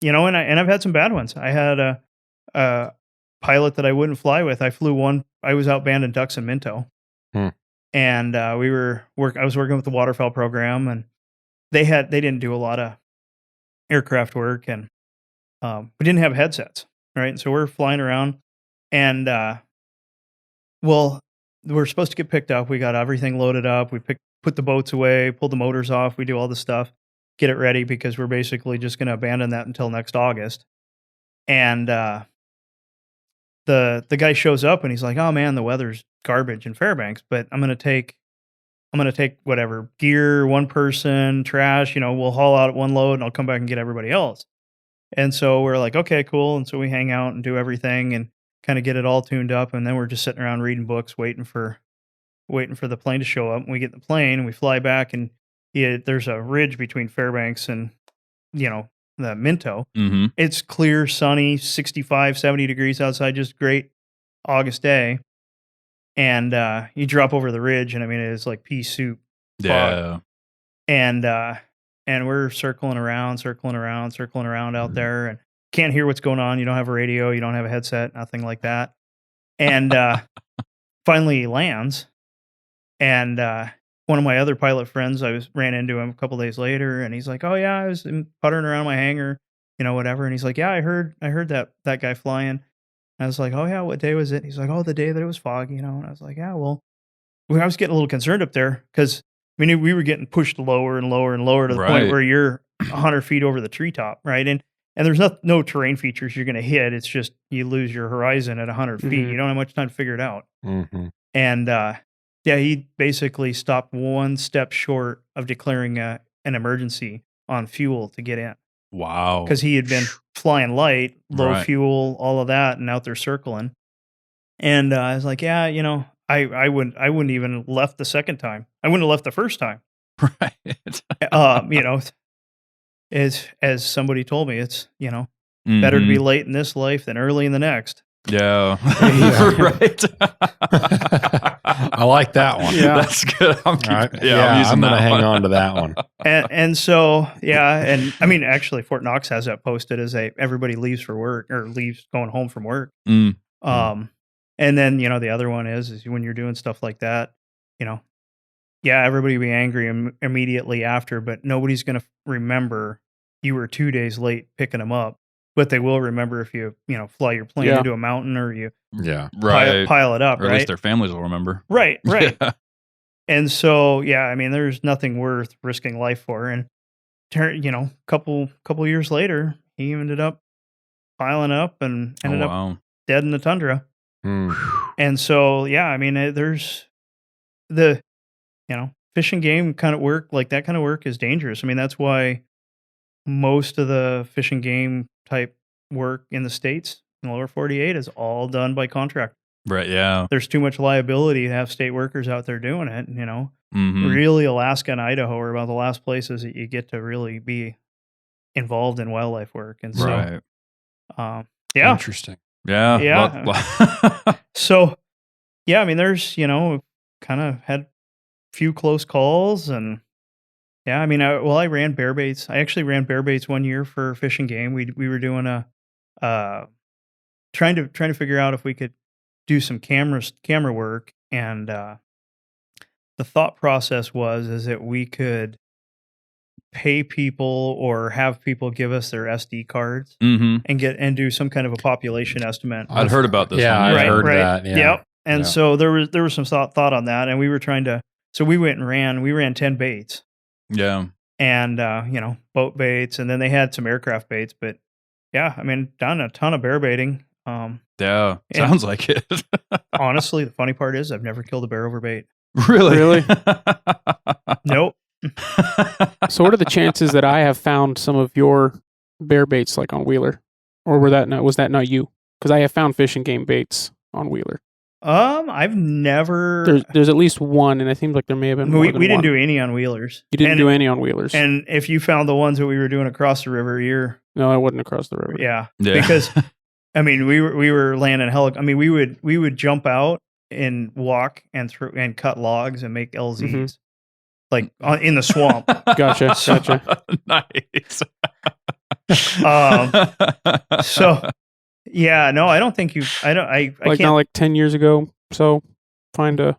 you know, and I've had some bad ones. I had a pilot that I wouldn't fly with. I flew one. I was outband in ducks and minto, and I was working with the waterfowl program, and they didn't do a lot of aircraft work, and we didn't have headsets, right? And so we're flying around, and well, we're supposed to get picked up. We got everything loaded up. We put the boats away, pull the motors off. We do all the stuff, get it ready because we're basically just going to abandon that until next August. And the guy shows up and he's like, "Oh man, the weather's garbage in Fairbanks, but I'm going to take whatever gear, one person, trash, we'll haul out one load and I'll come back and get everybody else." And so we're like, okay, cool. And so we hang out and do everything and kind of get it all tuned up. And then we're just sitting around reading books, waiting for the plane to show up. And we get the plane and we fly back, and there's a ridge between Fairbanks and, the Minto. Mm-hmm. It's clear, sunny, 65, 70 degrees outside, just great August day. And you drop over the ridge, and I mean, it's like pea soup. Yeah. And we're circling around out there, and can't hear what's going on. You don't have a radio, you don't have a headset, nothing like that. And finally he lands, and one of my other pilot friends, ran into him a couple days later, and he's like, "Oh yeah, I was puttering around my hangar, whatever." And he's like, "Yeah, I heard that guy flying." And I was like, "Oh yeah, what day was it?" He's like, "Oh, the day that it was foggy, And I was like, "Yeah, well," I was getting a little concerned up there because we were getting pushed lower and lower and lower to the point where you're 100 feet over the treetop, right? And there's no terrain features you're going to hit. It's just you lose your horizon at 100 feet. You don't have much time to figure it out. Mm-hmm. And he basically stopped one step short of declaring an emergency on fuel to get in. Wow. Because he had been flying light, low fuel, all of that, and out there circling. And I was like, yeah, I wouldn't even left the second time. I wouldn't have left the first time. Right. As somebody told me, it's, better to be late in this life than early in the next. Yeah. Right. I like that one. Yeah. That's good. I'm going to hang on to that one. And so, and I mean, actually Fort Knox has that posted as everybody leaves for work or leaves going home from work. And then, the other one is when you're doing stuff like that, everybody will be angry immediately after, but nobody's going to remember you were 2 days late picking them up. But they will remember if you, fly your plane into a mountain or you pile it up, or at least their families will remember. Right. Yeah. And so, I mean, there's nothing worth risking life for. And, couple years later, he ended up piling up and ended up dead in the tundra. And so, I mean, there's the, fish and game kind of work, like that kind of work is dangerous. I mean, that's why most of the fish and game type work in the States, in the lower 48, is all done by contract. Right, yeah. There's too much liability to have state workers out there doing it, Really, Alaska and Idaho are about the last places that you get to really be involved in wildlife work. And so, Interesting. Yeah. Yeah. So, I mean, there's, kind of had a few close calls, and I mean, I ran bear baits. I actually ran bear baits one year for Fish and Game. We were doing trying to figure out if we could do some camera work, and the thought process is that we could pay people or have people give us their SD cards and do some kind of a population estimate. I'd heard about this. Yeah, one. I've heard that. Yeah. Yep. And so there was some thought on that, and we were trying to. So we went and ran 10 baits. Yeah. And boat baits, and then they had some aircraft baits. But I mean, done a ton of bear baiting. Sounds like it. Honestly, the funny part is I've never killed a bear over bait. Really? Nope. So what are the chances that I have found some of your bear baits like on Wheeler? Or was that not you? Because I have found fish and game baits on Wheeler. I've never. There's at least one, and it seems like there may have been. We didn't do any on Wheelers. You didn't do any on Wheelers. And if you found the ones that we were doing across the river, no, I wasn't across the river. Yeah. Because I mean, we were landing I mean, we would jump out and walk and cut logs and make LZs like in the swamp. Gotcha. Nice. So. Yeah, no, I don't think I like can't. Now, like 10 years ago, so it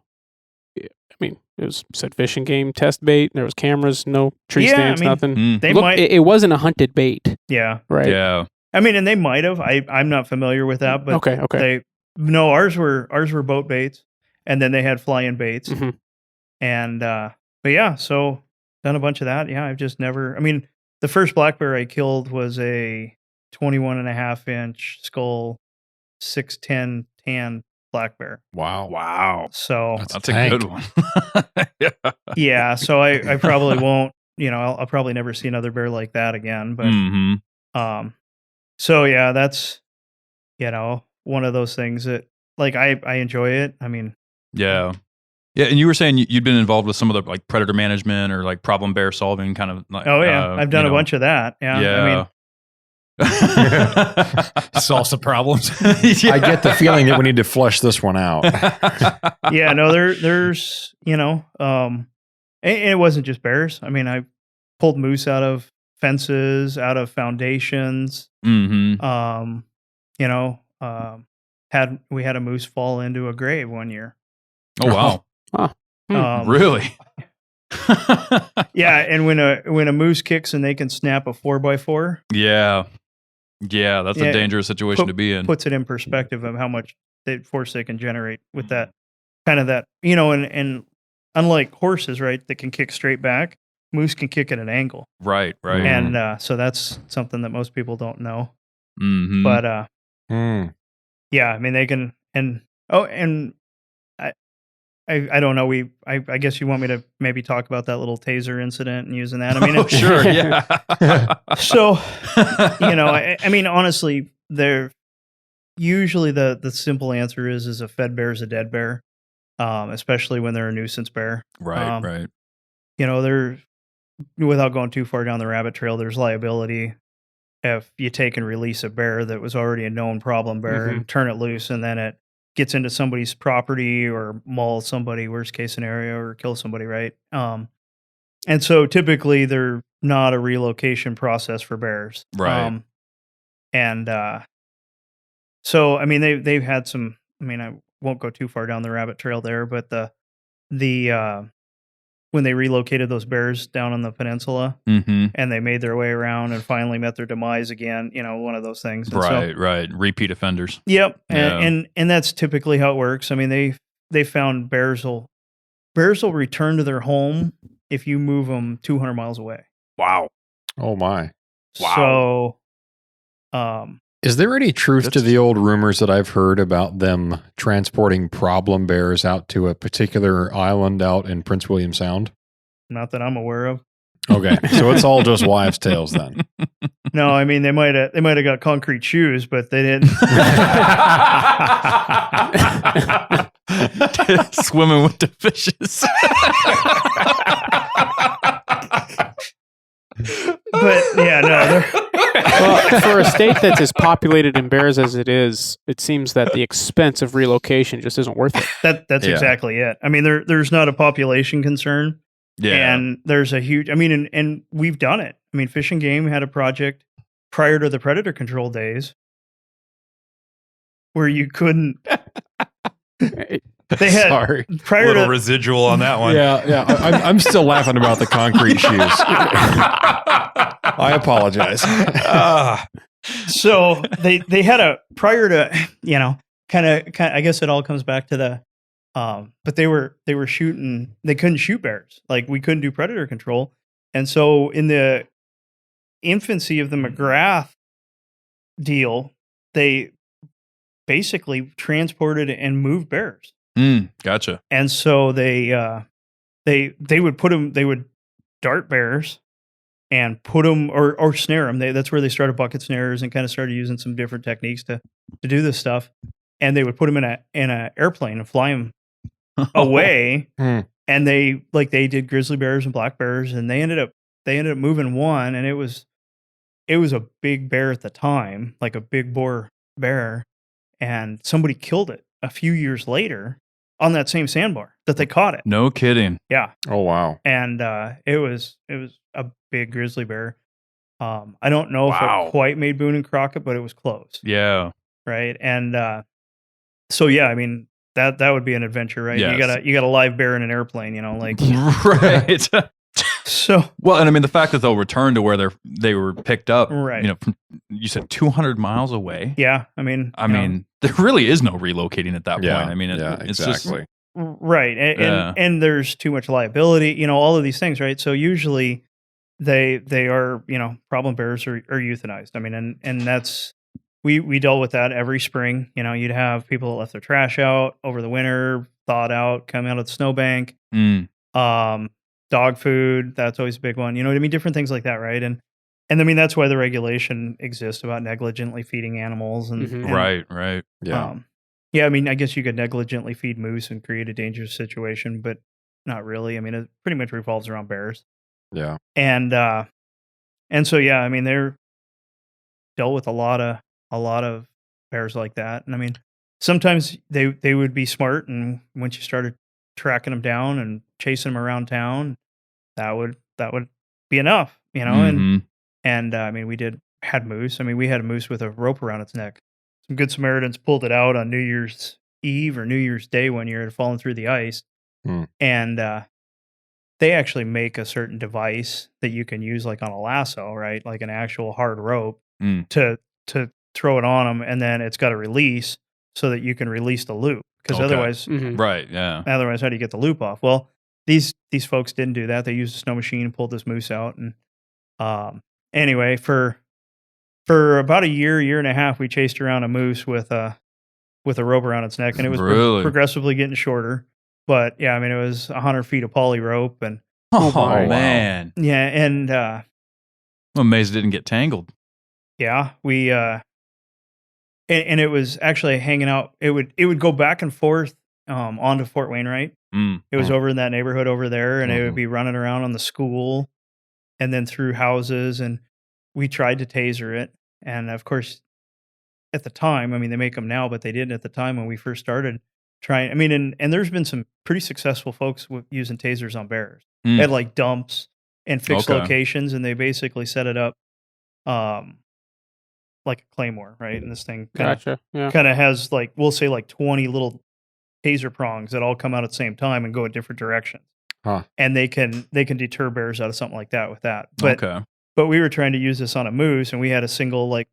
said fish and game test bait. There was cameras, no tree stands, nothing. It wasn't a hunted bait. Yeah. Right. Yeah. I mean, and they might have. I'm not familiar with that, but okay. Ours were boat baits, and then they had fly-in baits, and but yeah, so done a bunch of that. Yeah, I've just never. I mean, the first black bear I killed was a 21.5-inch skull, 6'10" tan black bear. Wow. So That's a good one. yeah, so I probably won't. I'll probably never see another bear like that again. But so yeah, that's one of those things that like I enjoy it. I mean, yeah. And you were saying you'd been involved with some of the like predator management or like problem bear solving kind of. Like, oh yeah, I've done a bunch of that. Yeah. I mean, solve some problems. I get the feeling that we need to flush this one out. yeah, no, there's and it wasn't just bears. I mean, I pulled moose out of fences, out of foundations. Mm-hmm. We had a moose fall into a grave one year. Oh wow. Really? Yeah, and when a moose kicks and they can snap a 4x4. Yeah, that's a dangerous situation to be in. Puts it in perspective of how much force they can generate with that kind of that, and unlike horses, right, that can kick straight back, moose can kick at an angle. Right. And so that's something that most people don't know. Mm-hmm. But yeah, I mean they can, and I don't know. I guess you want me to maybe talk about that little taser incident and using that. I mean, sure, yeah. So, I mean, honestly, usually the simple answer is a fed bear is a dead bear, especially when they're a nuisance bear. Right. They're, without going too far down the rabbit trail, there's liability if you take and release a bear that was already a known problem bear and turn it loose, and then it gets into somebody's property or mauls somebody, worst case scenario, or kills somebody, right? And so typically they're not a relocation process for bears. Right. So, I mean, they've had some, I mean, I won't go too far down the rabbit trail there, but the when they relocated those bears down on the peninsula and they made their way around and finally met their demise again, one of those things. And right. Repeat offenders. Yep. And that's typically how it works. I mean, they found bears will return to their home if you move them 200 miles away. Wow. Oh my. Wow. So, is there any truth to the old rumors that I've heard about them transporting problem bears out to a particular island out in Prince William Sound? Not that I'm aware of. Okay, so it's all just wives' tales then. No, I mean they might have got concrete shoes, but they didn't. Swimming with the fishes. But yeah, no. Well, for a state that's as populated in bears as it is, it seems that the expense of relocation just isn't worth it. That's exactly it. I mean, there's not a population concern. Yeah. And there's a huge, I mean, and we've done it. I mean, Fish and Game had a project prior to the predator control days where you couldn't. They had prior to residual on that one. Yeah. I'm still laughing about the concrete shoes. I apologize. So they had a prior to kind of I guess it all comes back to the but they were shooting. They couldn't shoot bears. Like we couldn't do predator control, and so in the infancy of the McGrath deal, they basically transported and moved bears. Gotcha. And so they would put them. They would dart bears and put them or snare them. That's where they started bucket snares and kind of started using some different techniques to do this stuff. And they would put them in a airplane and fly them away. And they did grizzly bears and black bears, and they ended up moving one, and it was a big bear at the time, like a big boar bear, and somebody killed it a few years later on that same sandbar that they caught it. No kidding. Yeah. Oh wow. And it was a big grizzly bear. I don't know if it quite made Boone and Crockett, but it was close. Yeah. Right. And so yeah, I mean that would be an adventure, right? Yes. You got a live bear in an airplane, like right. So well, and I mean the fact that they'll return to where they were picked up, right? From, you said 200 miles away. Yeah, I mean, there really is no relocating at that point. I mean, it's exactly. just Right. And there's too much liability, all of these things, right? So usually they are, problem bears are euthanized. I mean, and that's, we dealt with that every spring. You'd have people that left their trash out over the winter, thawed out, come out of the snowbank. Dog food, that's always a big one. You know what I mean? Different things like that, right? And I mean, that's why the regulation exists about negligently feeding animals. And Right. Yeah. Yeah, I mean, I guess you could negligently feed moose and create a dangerous situation, but not really. I mean, it pretty much revolves around bears. Yeah. And so, yeah, I mean, they're dealt with a lot of bears like that. And I mean, sometimes they would be smart, and once you started tracking them down and chasing them around town, that would be enough, and I mean, had moose. I mean, we had a moose with a rope around its neck. Some Good Samaritans pulled it out on New Year's Eve or New Year's Day one year. It had fallen through the ice. And they actually make a certain device that you can use like on a lasso, right? Like an actual hard rope to throw it on them, and then it's got to release so that you can release the loop. Because otherwise, right, yeah. Otherwise, how do you get the loop off? Well, these folks didn't do that. They used a snow machine and pulled this moose out. And anyway, for about a year and a half, we chased around a moose with a rope around its neck, and it was progressively getting shorter. But yeah, I mean, it was 100 feet of poly rope, and man, yeah, and I'm amazed it didn't get tangled. Yeah, we and it was actually hanging out. It would go back and forth onto Fort Wainwright. It was over in that neighborhood over there, and it would be running around on the school, and then through houses. And we tried to taser it, and of course, at the time, I mean, they make them now, but they didn't at the time when we first started trying. I mean, and there's been some pretty successful folks using tasers on bears. They had like dumps and fixed locations, and they basically set it up like a claymore, right? And this thing kind of has like, we'll say like 20 little taser prongs that all come out at the same time and go in different directions. And they can deter bears out of something like that with that. But we were trying to use this on a moose, and we had a single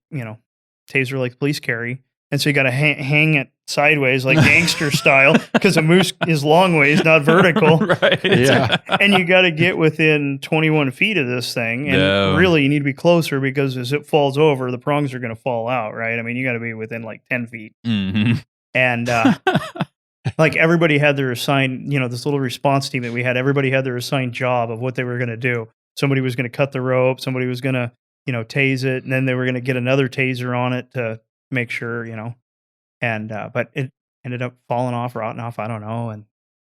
taser like police carry. And so you got to hang it sideways like gangster style, because a moose is long ways, not vertical. Right. Yeah. And you got to get within 21 feet of this thing. And really, you need to be closer, because as it falls over, the prongs are going to fall out, right? I mean, you got to be within like 10 feet. And like everybody had their assigned, this little response team that we had, everybody had their assigned job of what they were going to do. Somebody was going to cut the rope. Somebody was going to, tase it. And then they were going to get another taser on it to make sure, and but it ended up falling off, rotting off, I don't know.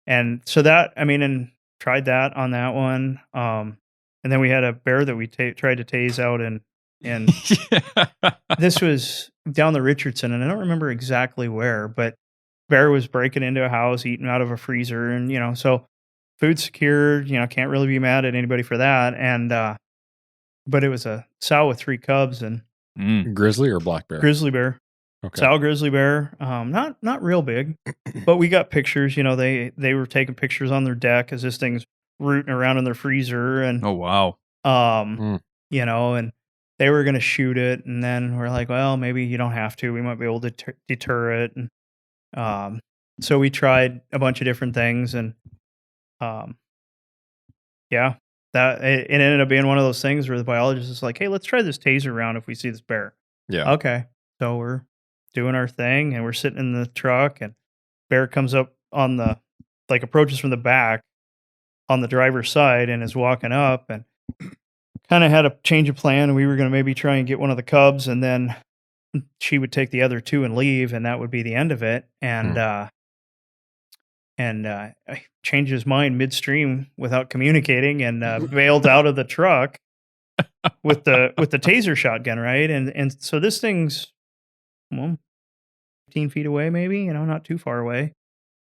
And so that, I mean, and tried that on that one. And then we had a bear that we tried to tase out, and this was down the Richardson, and I don't remember exactly where, but bear was breaking into a house, eating out of a freezer, and so food secured, can't really be mad at anybody for that. And but it was a sow with 3 cubs, and grizzly or black bear? Grizzly bear. Okay. Sow grizzly bear. Not real big, but we got pictures. They were taking pictures on their deck as this thing's rooting around in their freezer, and oh wow. And they were going to shoot it, and then we're like, well, maybe you don't have to. We might be able to deter it, and so we tried a bunch of different things, and that it ended up being one of those things where the biologist is like, hey, let's try this taser round if we see this bear. Yeah. Okay. So we're doing our thing, and we're sitting in the truck, and bear comes up on the, like, approaches from the back on the driver's side and is walking up, and kind of had a change of plan. We were going to maybe try and get one of the cubs, and then she would take the other 2 and leave, and that would be the end of it. And I changed his mind midstream without communicating, and bailed out of the truck with the taser shotgun, right? And so this thing's 15 feet away, maybe, not too far away,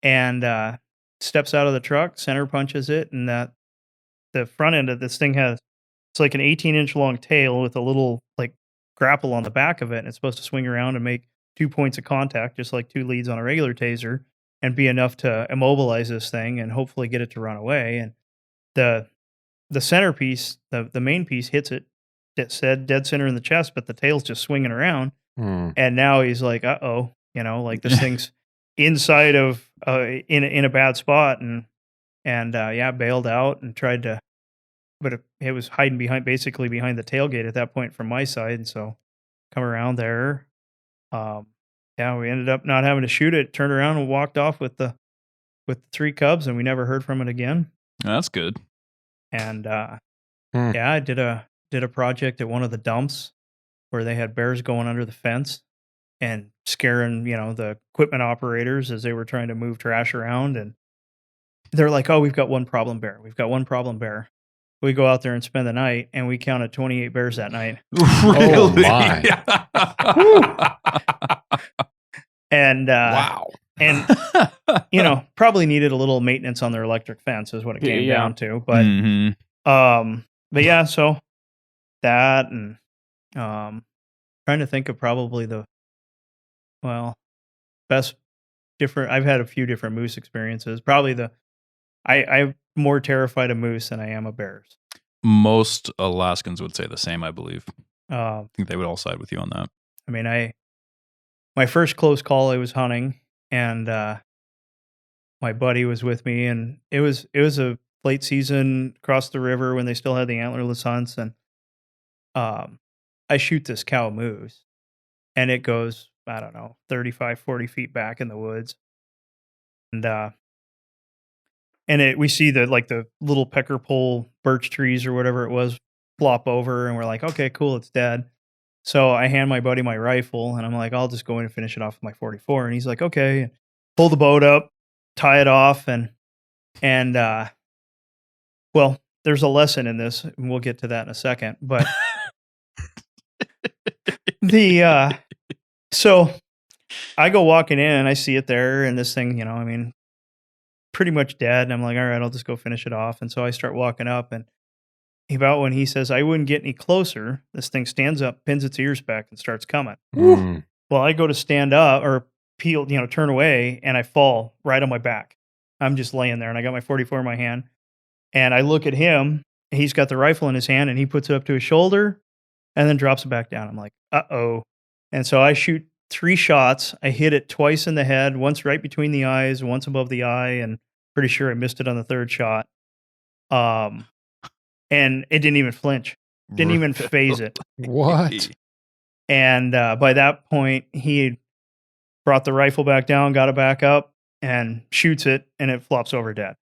and steps out of the truck, center punches it, and the front end of this thing it's like an 18-inch long tail with a little like grapple on the back of it, and it's supposed to swing around and make 2 points of contact, just like 2 leads on a regular taser, and be enough to immobilize this thing and hopefully get it to run away. And the centerpiece, the main piece, hits it dead center in the chest, but the tail's just swinging around. And now he's like, uh-oh, like this thing's inside of in a bad spot, and bailed out and tried to, but it was hiding basically behind the tailgate at that point from my side, and so come around there. We ended up not having to shoot it. Turned around and walked off with the 3 cubs, and we never heard from it again. That's good. And I did a project at one of the dumps where they had bears going under the fence and scaring, the equipment operators as they were trying to move trash around. And they're like, "Oh, we've got one problem bear. We've got one problem bear." We go out there and spend the night, and we counted 28 bears that night. Really? Oh my! And Wow. and probably needed a little maintenance on their electric fence is what it came down to. But but yeah, so that, and trying to think of probably the best different. I've had a few different moose experiences. Probably I'm more terrified of moose than I am of bears. Most Alaskans would say the same, I believe. I think they would all side with you on that. I mean, my first close call, I was hunting, and my buddy was with me, and it was a late season across the river when they still had the antlerless hunts, and I shoot this cow moose, and it goes, I don't know, 35, 40 feet back in the woods, and we see the little pecker pole birch trees or whatever it was flop over, and we're like, okay, cool, it's dead. So I hand my buddy my rifle, and I'm like, I'll just go in and finish it off with my 44. And he's like, okay. Pull the boat up, tie it off, and well, there's a lesson in this, and we'll get to that in a second. But so I go walking in, and I see it there, and this thing, pretty much dead. And I'm like, all right, I'll just go finish it off. And so I start walking up, and about when he says I wouldn't get any closer, this thing stands up, pins its ears back, and starts coming. Mm. Well, I go to stand up or peel, turn away, and I fall right on my back. I'm just laying there, and I got my 44 in my hand, and I look at him. He's got the rifle in his hand, and he puts it up to his shoulder and then drops it back down. I'm like, uh-oh. And so I shoot 3 shots. I hit it twice in the head, once right between the eyes, once above the eye, and pretty sure I missed it on the 3rd shot. And it didn't even flinch. Didn't even phase it. What? And by that point, he brought the rifle back down, got it back up, and shoots it, and it flops over dead.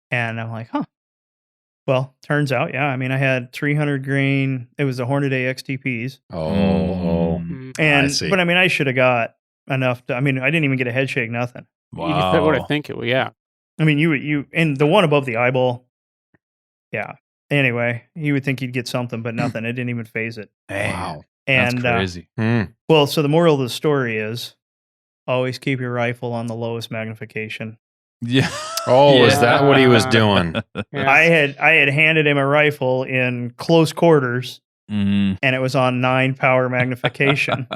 And I'm like, huh. Well, turns out, I had 300 grain. It was the Hornaday XTPs. Oh. And I see. but I should have got enough to. I didn't even get a head shake, nothing. Wow. What I think it was, yeah. You and the one above the eyeball. Yeah. Anyway, you would think you'd get something, but nothing. It didn't even phase it. Wow. And That's crazy. Well, so the moral of the story is always keep your rifle on the lowest magnification. Yeah. Oh, is that what he was doing? Yeah. I had handed him a rifle in close quarters, Mhm. and it was on 9 power magnification.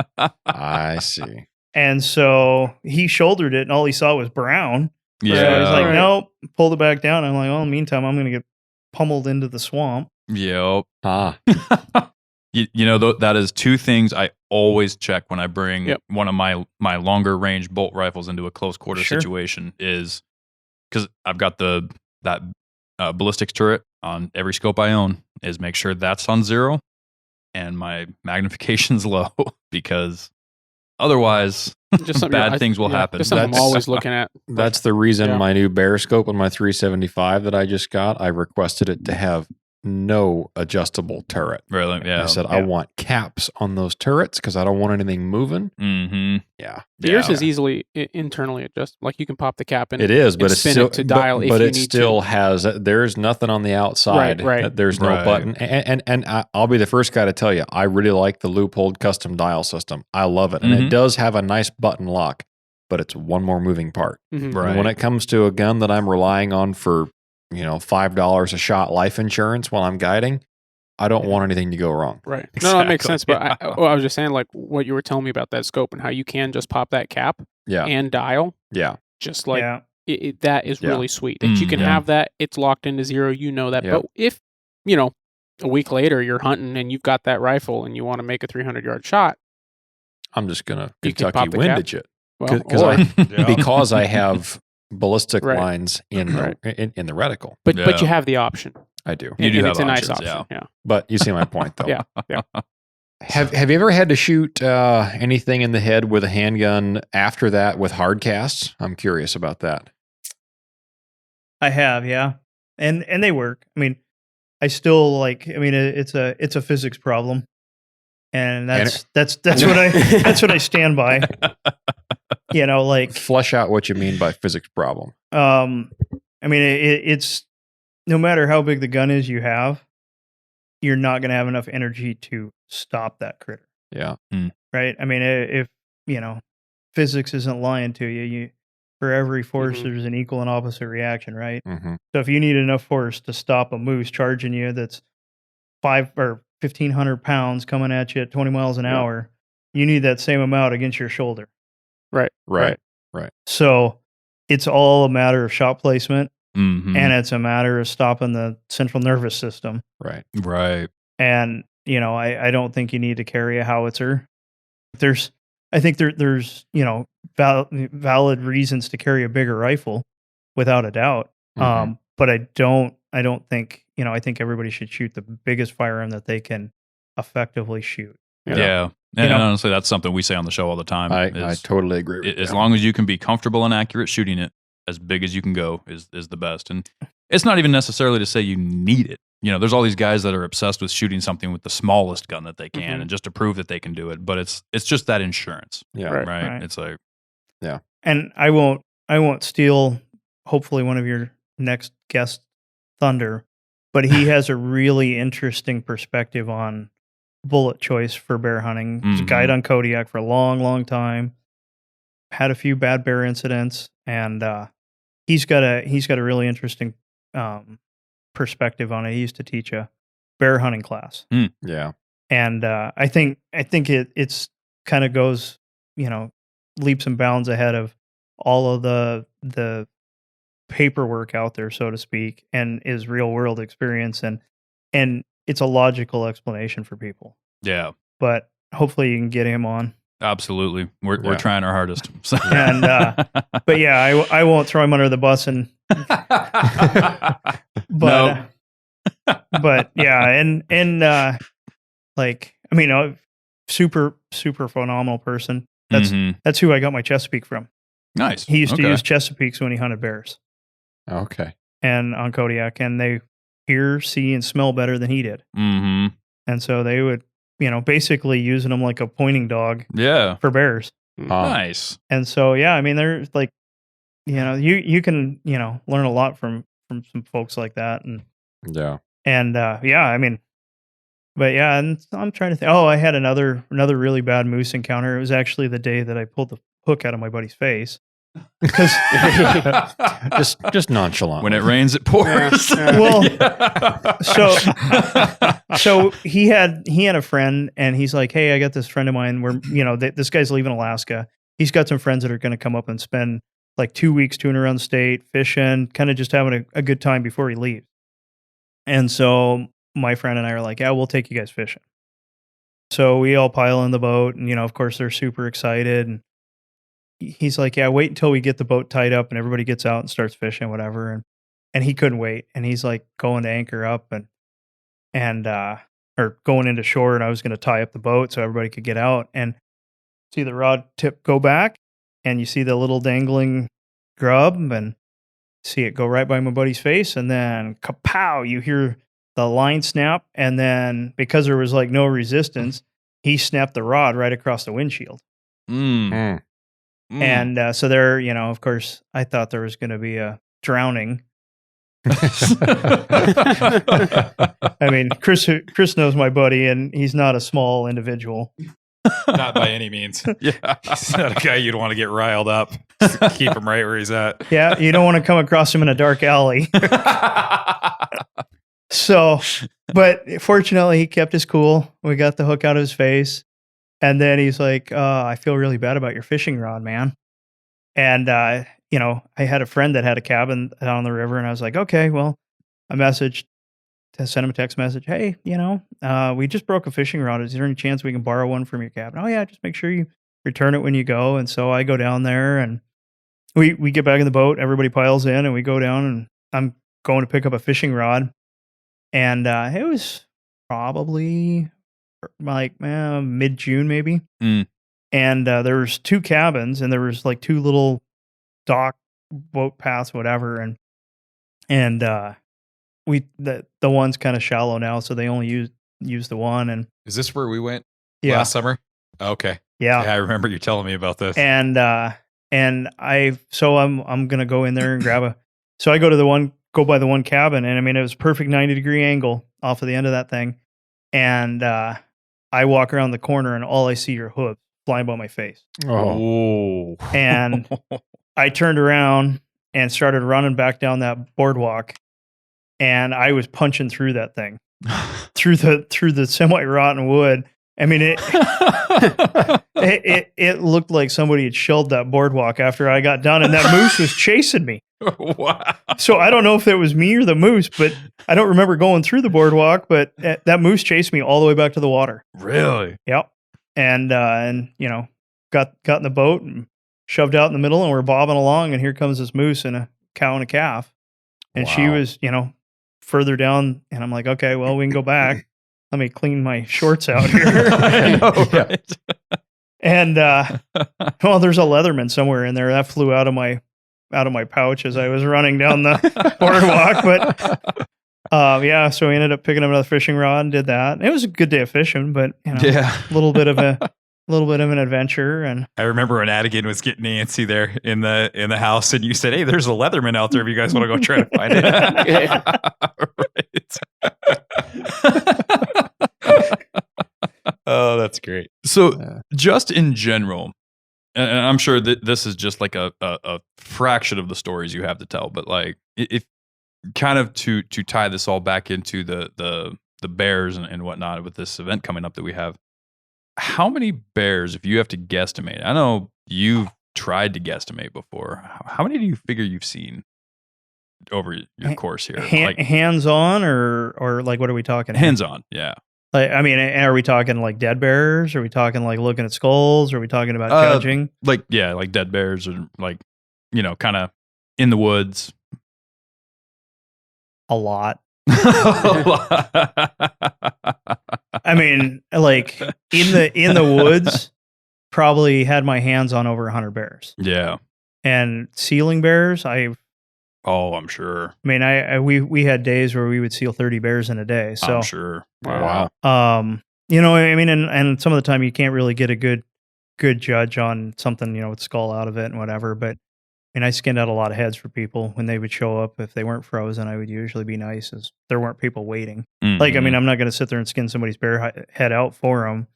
I see. And so he shouldered it, and all he saw was brown. Yeah. So he's like, Right. nope, pulled it back down. I'm like, well, in the meantime, I'm going to get pummeled into the swamp. Yep. Ah. That is 2 things I always check when I bring Yep. one of my longer range bolt rifles into a close quarter Sure. situation, is because I've got that ballistics turret on every scope I own, is make sure that's on 0 and my magnification's low, because otherwise Just something bad things will happen. Just something I'm That's- always looking at. That's the reason Yeah. my new bear scope on my 375 that I just got, I requested it to have no adjustable turret. Really? Yeah. I said, I want caps on those turrets because I don't want anything moving. Mm-hmm. Yeah. Yours is easily internally adjustable. Like you can pop the cap in. It is, but and it's spin still it to dial but, if but you it need still to. has. There's nothing on the outside. Right. There's no Right. button, and I'll be the first guy to tell you, I really like the Leupold custom dial system. I love it, and Mhm. it does have a nice button lock, but it's one more moving part. Mhm. Right. And when it comes to a gun that I'm relying on for $5 a shot life insurance while I'm guiding, I don't want anything to go wrong. Right. No, that makes sense. Exactly. But I was just saying, like what you were telling me about that scope and how you can just pop that cap Yeah, and dial, yeah, just like yeah. that is Yeah. really sweet. That you can Yeah. have that. It's locked into 0. You know that. Yeah. But if a week later you're hunting and you've got that rifle and you want to make a 300-yard shot, I'm just gonna You can Kentucky pop the cap. windage it. Well, because I have ballistic Right. lines in the in the reticle. but you have the option. I do. You do and have it's a nice options, option. Yeah. But you see my point, though. Yeah. Have you ever had to shoot anything in the head with a handgun after that with hard casts? I'm curious about that. I have, yeah, and they work. I mean, I still like. I mean, it's a physics problem, and that's what I stand by. You know, like Flesh out what you mean by physics problem. I mean, it's no matter how big the gun is you have, you're not going to have enough energy to stop that critter. Yeah. Right. I mean, if physics isn't lying to you, for every force there's an equal and opposite reaction, right? Mm-hmm. So if you need enough force to stop a moose charging you that's 5 or 1,500 pounds coming at you at 20 miles an hour, you need that same amount against your shoulder. Right. So it's all a matter of shot placement, Mm-hmm. and it's a matter of stopping the central nervous system. Right. And I don't think you need to carry a howitzer. I think there's valid reasons to carry a bigger rifle, without a doubt. Mhm. But I don't think I think everybody should shoot the biggest firearm that they can effectively shoot. Yeah. And honestly, that's something we say on the show all the time. I totally agree with As that. long as you can be comfortable and accurate shooting it, as big as you can go is the best. And it's not even necessarily to say you need it. There's all these guys that are obsessed with shooting something with the smallest gun that they can and just to prove that they can do it. But it's just that insurance. Yeah. Right. It's like, And I won't steal hopefully one of your next guest thunder, but he has a really interesting perspective on bullet choice for bear hunting. He's a guide on Kodiak for a long, long time. Had a few bad bear incidents, and he's got a really interesting perspective on it. He used to teach a bear hunting class. Yeah. And I think it's kind of goes, leaps and bounds ahead of all of the paperwork out there, so to speak, and is real world experience, and it's a logical explanation for people. yeah, But hopefully you can get him on. absolutely. We're Yeah. trying our hardest. So. And but yeah, I won't throw him under the bus, and but but yeah, and like, I mean, a super phenomenal person. That's who I got my Chesapeake from. Nice. He used to Okay. use Chesapeakes when he hunted bears Okay. and on Kodiak, and they hear, see, and smell better than he did. Mm-hmm. And so they would, basically using them like a pointing dog Yeah. for bears. Nice. And so, yeah, I mean, there's like, you can, learn a lot from some folks like that. Yeah. And yeah, I mean, but yeah, and I'm trying to think. Oh, I had another really bad moose encounter. It was actually the day that I pulled the hook out of my buddy's face. Because just nonchalant. When it rains, it pours. well, so he had a friend, and he's like, "Hey, I got this friend of mine. Where this guy's leaving Alaska. He's got some friends that are going to come up and spend like 2 weeks touring around the state, fishing, kind of just having a good time before he leaves." And so my friend and I are like, "Yeah, we'll take you guys fishing." So we all pile in the boat, and of course they're super excited. And he's like, "Yeah, wait until we get the boat tied up and everybody gets out and starts fishing, whatever." And he couldn't wait, and he's like going to anchor up and or going into shore, and I was going to tie up the boat so everybody could get out and see the rod tip go back, and you see the little dangling grub, and see it go right by my buddy's face, and then kapow, you hear the line snap, and then because there was like no resistance, he snapped the rod right across the windshield. Mm. And so there, of course, I thought there was going to be a drowning. I mean, Chris knows my buddy, and he's not a small individual. Not by any means. Yeah. He's not a guy you'd want to get riled up. Keep him right where he's at. Yeah, you don't want to come across him in a dark alley. So, but fortunately, he kept his cool. We got the hook out of his face. And then he's like, "I feel really bad about your fishing rod, man." And, I had a friend that had a cabin down on the river, and I was like, "Okay, well," I sent him a text message. "Hey, we just broke a fishing rod. Is there any chance we can borrow one from your cabin?" "Oh yeah, just make sure you return it when you go. And so I go down there and we get back in the boat. Everybody piles in and we go down and I'm going to pick up a fishing rod. And it was probably like mid-June maybe. Mm. And there was 2 cabins and there was like 2 little dock boat paths, whatever. And the one's kind of shallow now, so they only use the one. And Is this where we went Yeah. last summer? Okay. Yeah, I remember you telling me about this. And I'm gonna go in there and so I go by the one cabin, and I mean it was a perfect 90-degree angle off of the end of that thing. And I walk around the corner and all I see are hooves flying by my face. Oh. And I turned around and started running back down that boardwalk, and I was punching through that thing, through the semi-rotten wood. I mean, it looked like somebody had shelled that boardwalk after I got done, and that moose was chasing me. Wow. So I don't know if it was me or the moose, but I don't remember going through the boardwalk, but that moose chased me all the way back to the water. Really? Yep. And got in the boat and shoved out in the middle, and we're bobbing along, and here comes this moose and a cow and a calf. And she was, further down, and I'm like, okay, well, we can go back. Let me clean my shorts out here. I know, right? And there's a Leatherman somewhere in there that flew out of my pouch as I was running down the boardwalk. But so we ended up picking up another fishing rod and did that. It was a good day of fishing, but a little bit of an adventure. And I remember when Adigan was getting antsy there in the house, and you said, "Hey, there's a Leatherman out there if you guys want to go try to find it." Right. Oh, that's great. So, just in general, and I'm sure that this is just like a fraction of the stories you have to tell, but like if kind of to tie this all back into the bears and whatnot with this event coming up that we have, how many bears, if you have to guesstimate? I know you've tried to guesstimate before. How many do you figure you've seen over your course here? Hands on or like what are we talking? Hands on, yeah. Like, I mean, are we talking like dead bears? Are we talking like looking at skulls? Are we talking about judging? Like dead bears or like, kind of in the woods. A lot. I mean, like in the woods, probably had my hands on over 100 bears. Yeah. And sealing bears, I'm sure. I mean, we had days where we would seal 30 bears in a day. So I'm sure. Wow. I mean, and some of the time you can't really get a good judge on something, with skull out of it and whatever. But I mean, I skinned out a lot of heads for people when they would show up. If they weren't frozen, I would usually be nice as there weren't people waiting. Mm-hmm. Like, I mean, I'm not going to sit there and skin somebody's bear head out for them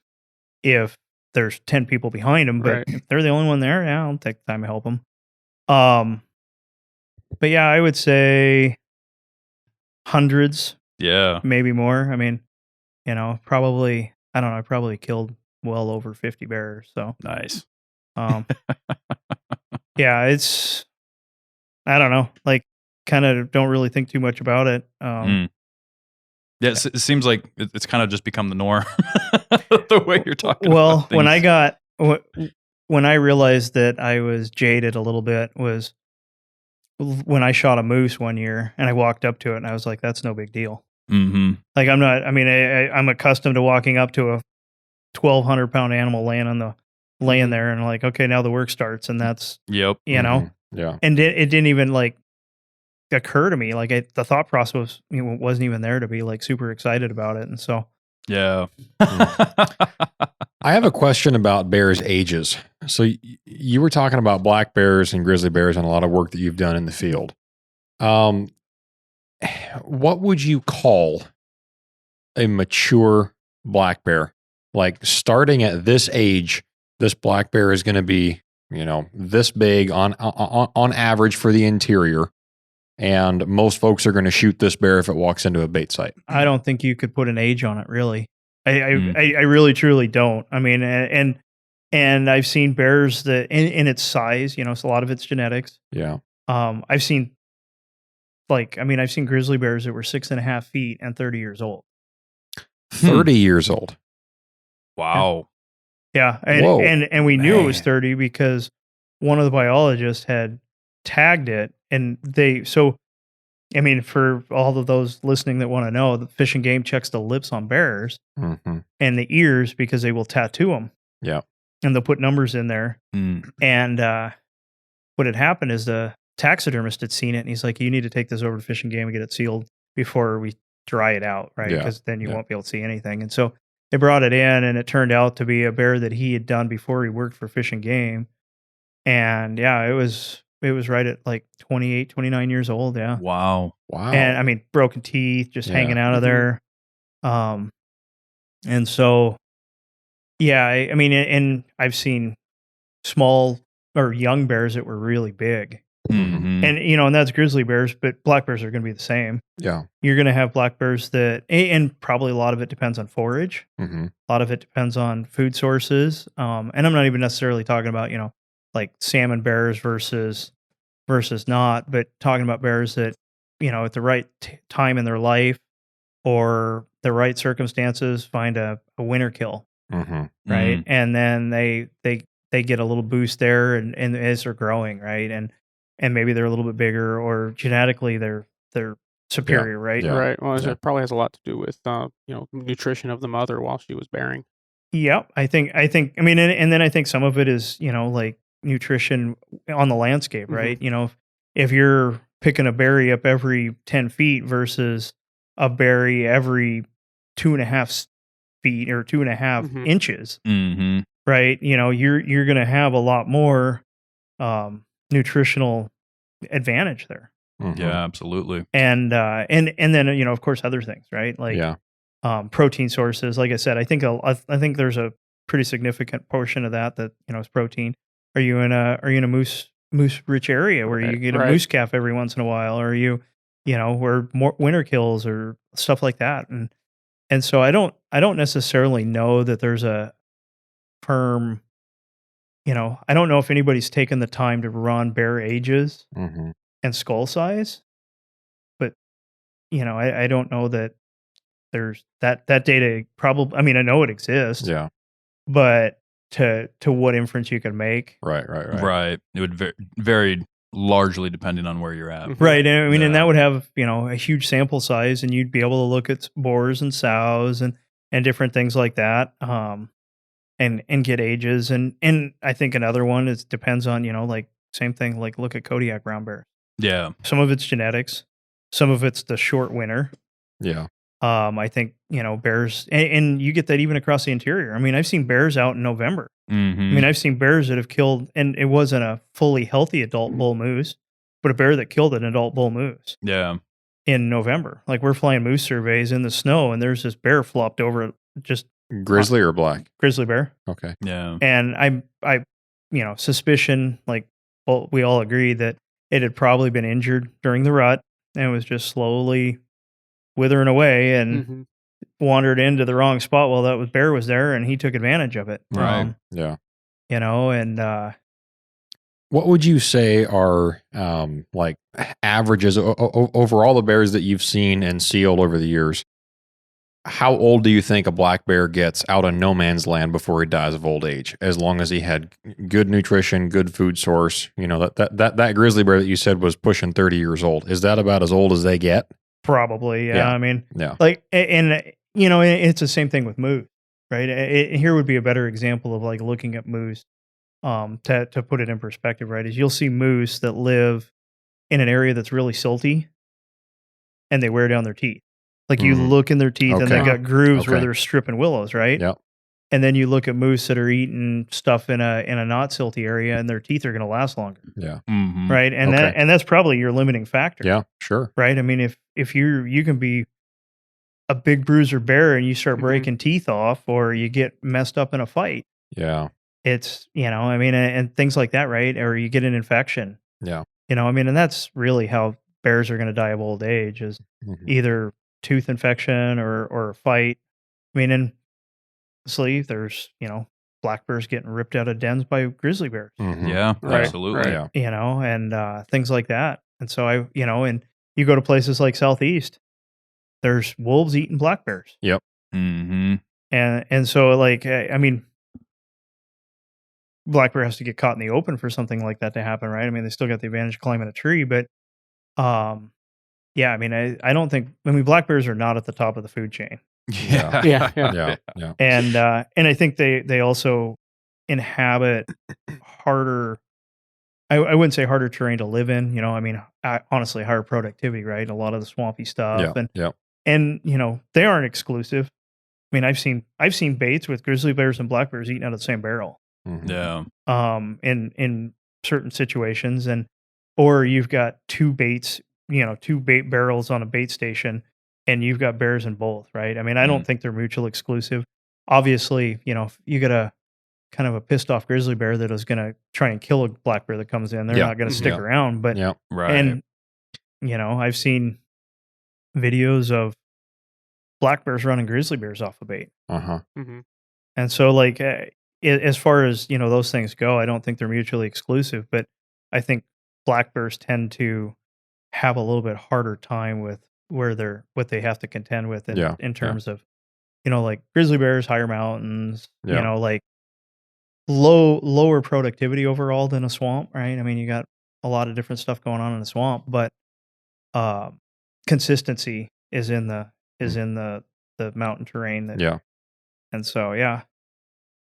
if there's 10 people behind them. But if they're the only one there, yeah, I'll take the time to help them. But yeah, I would say hundreds. Yeah. Maybe more. I mean, probably, I don't know, I probably killed well over 50 bears. So nice. Yeah, I don't know, like kind of don't really think too much about it. Yeah, it seems like it's kind of just become the norm the way you're talking about things. When I realized that I was jaded a little bit was when I shot a moose one year and I walked up to it and I was like, that's no big deal. Mm-hmm. Like I'm accustomed to walking up to a 1,200 pound animal laying there and like, okay, now the work starts, and that's, yeah. And it didn't even like occur to me. Like the thought process wasn't even there to be like super excited about it. And so, yeah. I have a question about bears' ages. So you were talking about black bears and grizzly bears and a lot of work that you've done in the field. What would you call a mature black bear? Like starting at this age, this black bear is going to be, this big on average for the interior. And most folks are going to shoot this bear if it walks into a bait site. I don't think you could put an age on it, really. I really, truly don't. I mean, and I've seen bears that in its size, so a lot of it's genetics. Yeah. I've seen grizzly bears that were 6.5 feet and 30 years old. 30 years old. Wow. Yeah, Whoa, and we knew it was man. 30 because one of the biologists had tagged it, and I mean, for all of those listening that want to know, the Fish and Game checks the lips on bears Mm-hmm. and the ears because they will tattoo them. Yeah. And they'll put numbers in there. Mm. And what had happened is the taxidermist had seen it, and he's like, "You need to take this over to Fish and Game and get it sealed before we dry it out, right? Yeah, Because then you yeah. won't be able to see anything." And so they brought it in, and it turned out to be a bear that he had done before he worked for Fish and Game. And yeah, it was right at like 28, 29 years old. Yeah. Wow. And I mean, broken teeth, just Yeah. hanging out of there. And so, yeah, I mean, and I've seen small or young bears that were really big. Mhm. And, and that's grizzly bears, but black bears are going to be the same. Yeah. You're going to have black bears and probably a lot of it depends on forage. Mm-hmm. A lot of it depends on food sources. And I'm not even necessarily talking about, like salmon bears versus not, but talking about bears that, at the right time in their life or the right circumstances, find a winter kill, Mm-hmm. right? Mm. And then they get a little boost there, and as they're growing, right, and maybe they're a little bit bigger, or genetically they're superior, right? Yeah. Right. Well, Yeah. it probably has a lot to do with nutrition of the mother while she was bearing. Yep. I think. I mean, and then I think some of it is like nutrition on the landscape, right? If you're picking a berry up every 10 feet versus a berry every 2.5 feet or 2.5 Mhm. inches, Mhm. right? You're going to have a lot more nutritional advantage there, Mm-hmm. Yeah, absolutely. and then of course other things, right? Like Yeah. protein sources. Like I said, I think there's a pretty significant portion of that is protein. Are you in a moose rich area where you get a moose calf every once in a while, or where more winter kills or stuff like that, and so I don't necessarily know that there's a firm, I don't know if anybody's taken the time to run bear ages Mm-hmm. and skull size, but I don't know that there's that data. Probably, I mean, I know it exists, Yeah. but to what inference you can make, Right. Right. It would vary largely depending on where you're at. right? And I mean, and Yeah. that would have a huge sample size, and you'd be able to look at boars and sows and different things like that, and get ages, and I think another one is depends on like same thing, like look at Kodiak brown bear. Yeah. Some of it's genetics, some of it's the short winter. Yeah. I think bears, and you get that even across the interior. I mean, I've seen bears out in November. Mhm. I mean, I've seen bears that have killed, and it wasn't a fully healthy adult bull moose, but a bear that killed an adult bull moose Yeah. in November. Like, we're flying moose surveys in the snow, and there's this bear flopped over, just Grizzly or black? grizzly bear. Okay. Yeah. And I suspicion, like, well, we all agree that it had probably been injured during the rut and was just slowly withering away and Mhm. wandered into the wrong spot while that bear was there, and he took advantage of it. Right. Yeah. And What would you say are like averages over all the bears that you've seen and sealed over the years? How old do you think a black bear gets out of no man's land before he dies of old age? As long as he had good nutrition, good food source, that grizzly bear that you said was pushing 30 years old. Is that about as old as they get? probably, yeah. Yeah. I mean, Yeah. like, and it's the same thing with moose, right? Here would be a better example of like looking at moose, to put it in perspective, right? Is you'll see moose that live in an area that's really silty, and they wear down their teeth. Like, you Mhm. look in their teeth, and Okay. they got grooves where Okay. they're stripping willows, right? Yep. And then you look at moose that are eating stuff in a not silty area, and their teeth are going to last longer, Yeah. Mhm. right? And Okay. that's probably your limiting factor. Yeah. Sure. Right? I mean, if you can be a big bruiser bear and you start Mhm. breaking teeth off, or you get messed up in a fight, Yeah. it's, I mean, and things like that, right? Or you get an infection. Yeah. I mean, and that's really how bears are going to die of old age, is Mhm. either tooth infection or a fight. I mean, and honestly, there's, black bears getting ripped out of dens by grizzly bears, Mhm. Yeah. Right. Absolutely. Right. Yeah. and things like that. And so and you go to places like Southeast, there's wolves eating black bears. Mhm. And so, like, I mean, black bear has to get caught in the open for something like that to happen, right? I mean, they still got the advantage of climbing a tree, but yeah, I mean, I don't think. I mean, black bears are not at the top of the food chain, Yeah. and I think they also inhabit harder. I wouldn't say harder terrain to live in. I mean, honestly, higher productivity, right? A lot of the swampy stuff, and they aren't exclusive. I mean, I've seen baits with grizzly bears and black bears eating out of the same barrel. Yeah. In certain situations, or you've got two baits, two bait barrels on a bait station, and you've got bears in both, right? I mean, I don't think they're mutually exclusive. Obviously, if you get a kind of a pissed off grizzly bear that is going to try and kill a black bear that comes in, they're not going to stick around. But Right. And I've seen videos of black bears running grizzly bears off a bait. And so, like, as far as those things go, I don't think they're mutually exclusive. But I think black bears tend to have a little bit harder time with what they have to contend with in terms of like grizzly bears, higher mountains, like lower productivity overall than a swamp, right? I mean, you got a lot of different stuff going on in a swamp, but consistency is in the mountain terrain. And so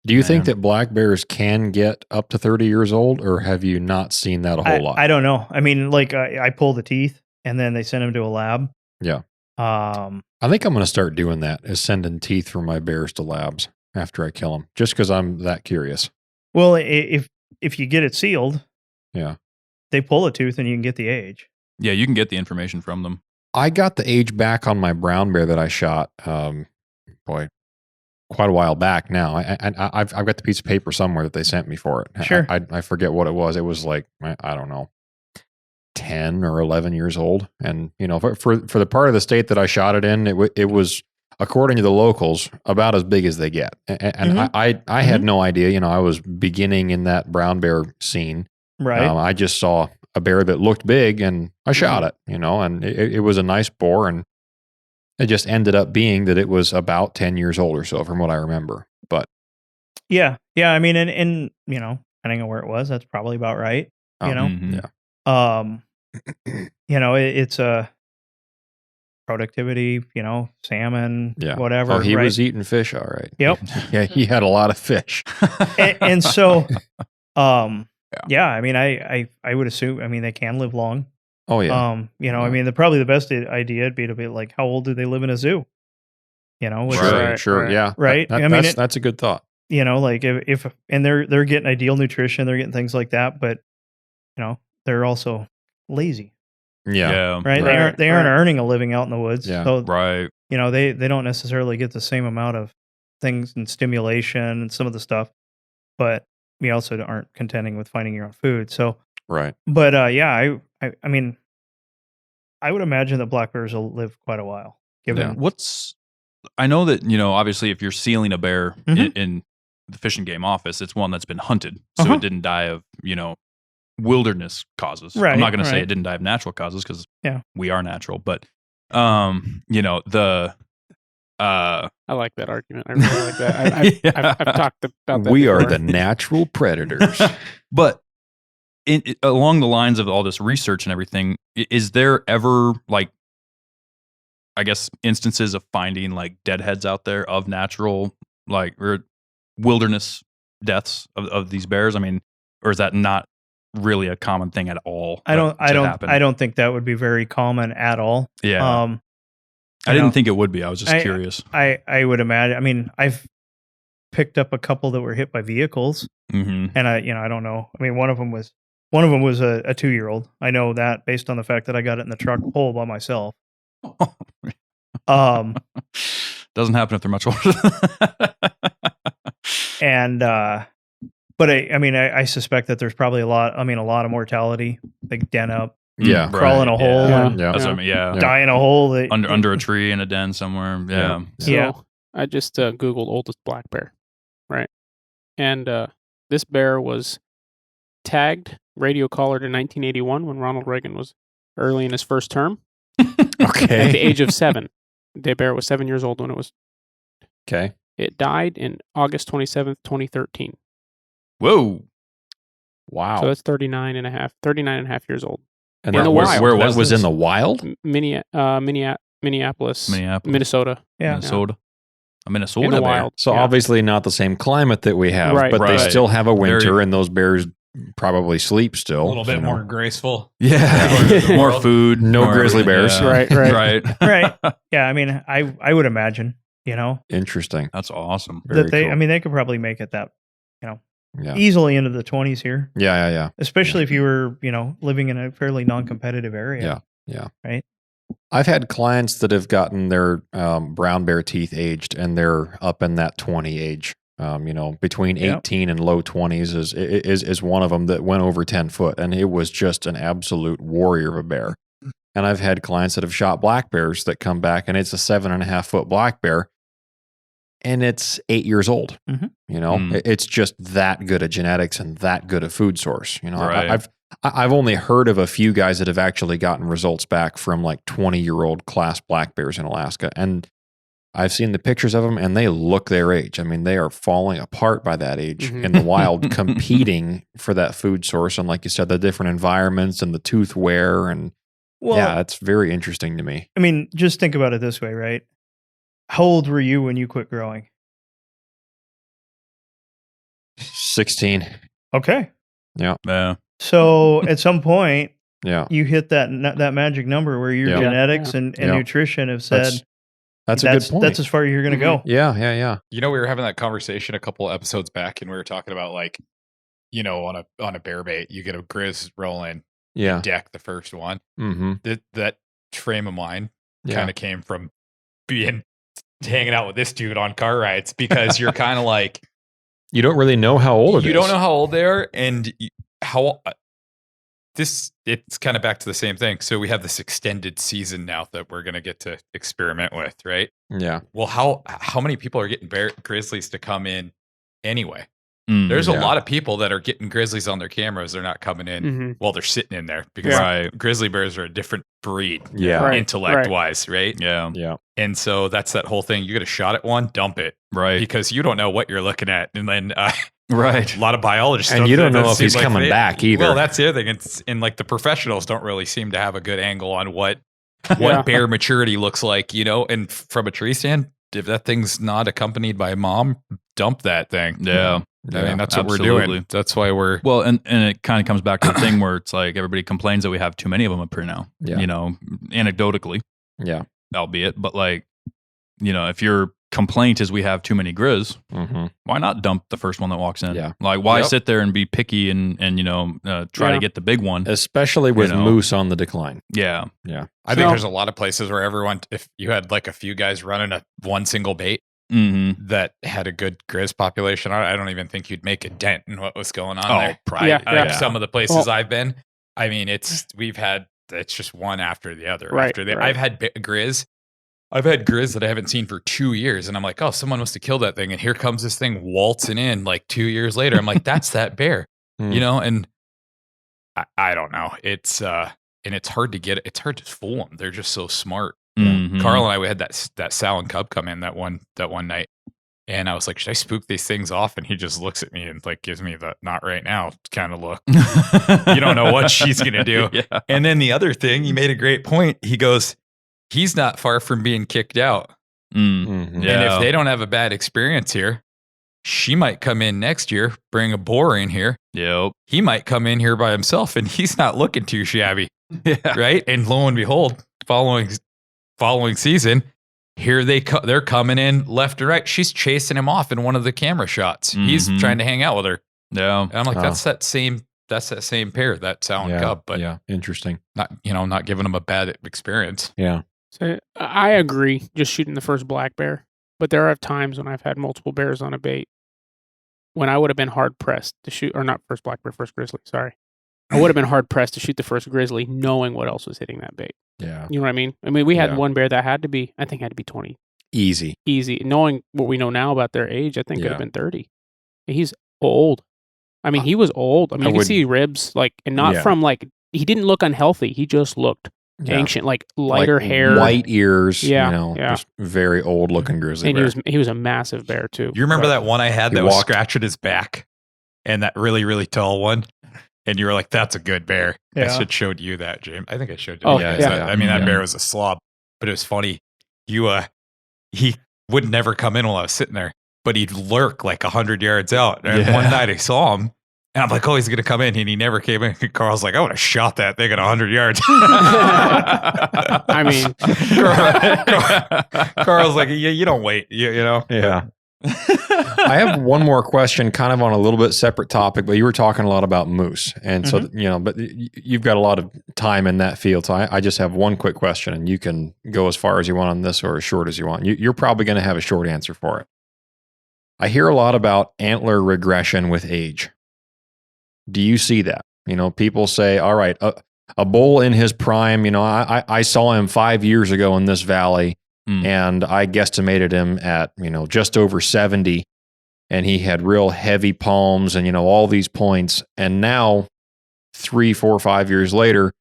Do you think that black bears can get up to 30 years old, or have you not seen that a whole lot? I don't know. I mean, like I pull the teeth and then they send them to a lab. Yeah. I think I'm going to start doing that, is sending teeth from my bears to labs after I kill them, just because I'm that curious. Well, if you get it sealed, they pull a tooth and you can get the age. Yeah, you can get the information from them. I got the age back on my brown bear that I shot, quite a while back now. I've got the piece of paper somewhere that they sent me for it. Sure. I forget what it was. It was like, I don't know, 10 or 11 years old. And, for the part of the state that I shot it in, it was, according to the locals, about as big as they get. And I had no idea, I was beginning in that brown bear scene. Right. I just saw a bear that looked big and I shot it, and it was a nice boar, and it just ended up being that it was about 10 years old or so from what I remember. But yeah. I mean, and depending on where it was, that's probably about right. It's a productivity, salmon, whatever. Oh, he was eating fish. All right. Yep. Yeah. He had a lot of fish. and so, I mean, I would assume, I mean, they can live long. Oh yeah. I mean, probably the best idea would be to be like, how old do they live in a zoo? Sure. Yeah. Right. That's a good thought. Like if they're getting ideal nutrition, they're getting things like that, but they're also lazy. Yeah. Right. They aren't earning a living out in the woods. Yeah. So, right. They don't necessarily get the same amount of things and stimulation and some of the stuff, but we also aren't contending with finding your own food. So, right. But I mean, I would imagine that black bears will live quite a while. I know that, obviously if you're sealing a bear in the Fish and Game office, it's one that's been hunted. So it didn't die of, wilderness causes. Right, I'm not going to say it didn't die of natural causes because we are natural, but, I like that argument. I really like that. I've talked about that. We before. are the natural predators. But along the lines of all this research and everything, is there ever instances of finding deadheads out there of natural or wilderness deaths of these bears? I mean, or is that not really a common thing at all? I don't think that would be very common at all. Yeah. I didn't think it would be. I was just curious. I would imagine. I mean, I've picked up a couple that were hit by vehicles, and I don't know. I mean, one of them was a 2-year-old. I know that based on the fact that I got it in the truck whole by myself. Doesn't happen if they're much older. And but I suspect that there's probably a lot of mortality, like den up, crawl in a hole, and That's what I mean, die in a hole under a tree in a den somewhere. Yeah. So I just Googled oldest black bear, right? And this bear was tagged, radio collared in 1981 when Ronald Reagan was early in his first term. Okay. At the age of 7. The bear was 7 years old when it was. Okay. It died in August 27th, 2013. Whoa. Wow. So that's 39 and a half years old. And in that the was, wild. where That was in the wild? Minneapolis, Minneapolis. Minnesota. Yeah. Minnesota. A Minnesota In the bear. wild. So Yeah. obviously not the same climate that we have, Right, but they right. still have a winter, Very- and those bears probably sleep still. A little bit you know. more graceful. Yeah. More food. No more grizzly everything. bears. Yeah. Right. Right. Right. Yeah. I mean, I would imagine, Interesting. That's awesome. Very that they, cool. I mean, they could probably make it that, Yeah. easily into the 20s here, Yeah. especially if you were, living in a fairly non-competitive area. Yeah. Right. I've had clients that have gotten their brown bear teeth aged, and they're up in that 20 age. Between Yep. 18 and low 20s is one of them that went over 10 foot, and it was just an absolute warrior of a bear. And I've had clients that have shot black bears that come back, and it's a 7.5 foot black bear, and it's 8 years old. Mhm. It's just that good of genetics and that good of food source. Right. I've only heard of a few guys that have actually gotten results back from like 20-year-old class black bears in Alaska, and I've seen the pictures of them, and they look their age. I mean, they are falling apart by that age Mhm. in the wild, competing for that food source. And like you said, the different environments and the tooth wear, and Well, yeah, it's very interesting to me. I mean, just think about it this way, right? How old were you when you quit growing? 16. Okay. Yeah. So at some point, Yeah, you hit that magic number where your Yeah. genetics and Yeah. nutrition have said that's a good point. That's as far as you're going to go. Yeah. We were having that conversation a couple episodes back, and we were talking about on a bear bait, you get a grizz rolling, Yeah. deck the first one. Mm-hmm. That frame of mind Yeah. kind of came from hanging out with this dude on car rides, because you're kind of like, You don't really know how old it is. you don't know how old they are, and how it's kind of back to the same thing. So we have this extended season now that we're going to get to experiment with, right? Yeah. Well, how many people are getting grizzlies to come in anyway? Mm, There's yeah. a lot of people that are getting grizzlies on their cameras. They're not coming in Mhm. while they're sitting in there, because Right. grizzly bears are a different breed, Yeah. Right. intellect wise, right? Yeah. Yeah. And so that's that whole thing. You get a shot at one, dump it, Right. because you don't know what you're looking at. And then Right. a lot of biologists, And stuff you don't that know if seem he's coming back either. Well, that's the other thing. And like the professionals don't really seem to have a good angle on what Yeah. bear maturity looks like, And from a tree stand, if that thing's not accompanied by mom, dump that thing. Yeah. I mean, that's what we're absolutely. doing. That's why we're. Well, and it kind of comes back to the thing where it's like everybody complains that we have too many of them up here now. Yeah. Anecdotally, Yeah. albeit, but like, if your complaint is we have too many grizz, Mm-hmm. why not dump the first one that walks in? Yeah. Like, why Yep. sit there and be picky and try Yeah. to get the big one? Especially with know. moose on the decline. Yeah. Yeah. I think So- there's a lot of places where everyone, if you had like a few guys running one single bait Mm-hmm. that had a good grizz population, I don't even think you'd make a dent in what was going on Oh, there. probably. Yeah, Like yeah. some of the places Well- I've been, I mean, it's just one after the other. Right, After the, right. I've had grizz. I've had grizz that I haven't seen for 2 years, and I'm like, oh, someone must have killed that thing, and here comes this thing waltzing in like 2 years later. I'm like, that's that bear, Mm. And I don't know. It's and it's hard to get. It's hard to fool them. They're just so smart. Mhm. Carl and I, we had that Sal and Cub come in that one night, and I was like, should I spook these things off? And he just looks at me and like gives me the not right now kind of look. You don't know what she's gonna do. Yeah. And then the other thing, he made a great point. He goes, he's not far from being kicked out. Mm. Mhm. Yeah. And if they don't have a bad experience here, she might come in next year, bring a boar in here. Yep. He might come in here by himself, and he's not looking too shabby, Yeah. right? And lo and behold, following season, here they're coming in left and right. She's chasing him off in one of the camera shots. He's Mhm. trying to hang out with her. Yeah. And I'm like, Oh. that's that same pair, that Sal and Yeah. Cub, but yeah. Interesting. not giving them a bad experience. Yeah. So I agree, just shooting the first black bear. But there are times when I've had multiple bears on a bait when I would have been hard pressed to shoot, or not first black bear, first grizzly. Sorry, I would have been hard pressed to shoot the first grizzly, knowing what else was hitting that bait. Yeah. You know what I mean? I mean, we had Yeah. one bear that had to be 20 Easy. easy. Knowing what we know now about their age, I think could Yeah. have been 30. He's old. I mean, he was old. I mean, I you can would- see ribs, like, and not Yeah. from like he didn't look unhealthy. He just looked Yeah. ancient, like lighter Like hair, white ears. Yeah, yeah. Just very old looking grizzly and bear. he was a massive bear too. You remember But- that one I had He that was walked- scratching his back? and that really, really tall one. And you were like, that's a good bear. I Yeah. should showed you that, James. I think I showed you. Oh, guys yeah. that. I mean, that Yeah. bear was a slob, but it was funny. He would never come in while I was sitting there, but he'd lurk like 100 yards out. And Yeah. one night I saw him, and I'm like, oh, he's going to come in. And he never came in. And Carl's like, I would have shot that thing at 100 yards. I mean, Carl's like, yeah, you don't wait. You know? Yeah. I have one more question, kind of on a little bit separate topic, but you were talking a lot about moose. And so, but you've got a lot of time in that field. So I just have one quick question, and you can go as far as you want on this or as short as you want. You're probably going to have a short answer for it. I hear a lot about antler regression with age. Do you see that? People say, all right, a bull in his prime, I saw him 5 years ago in this valley. And I guesstimated him at, just over 70, and he had real heavy palms and, all these points. And now 3, 4, 5 years later,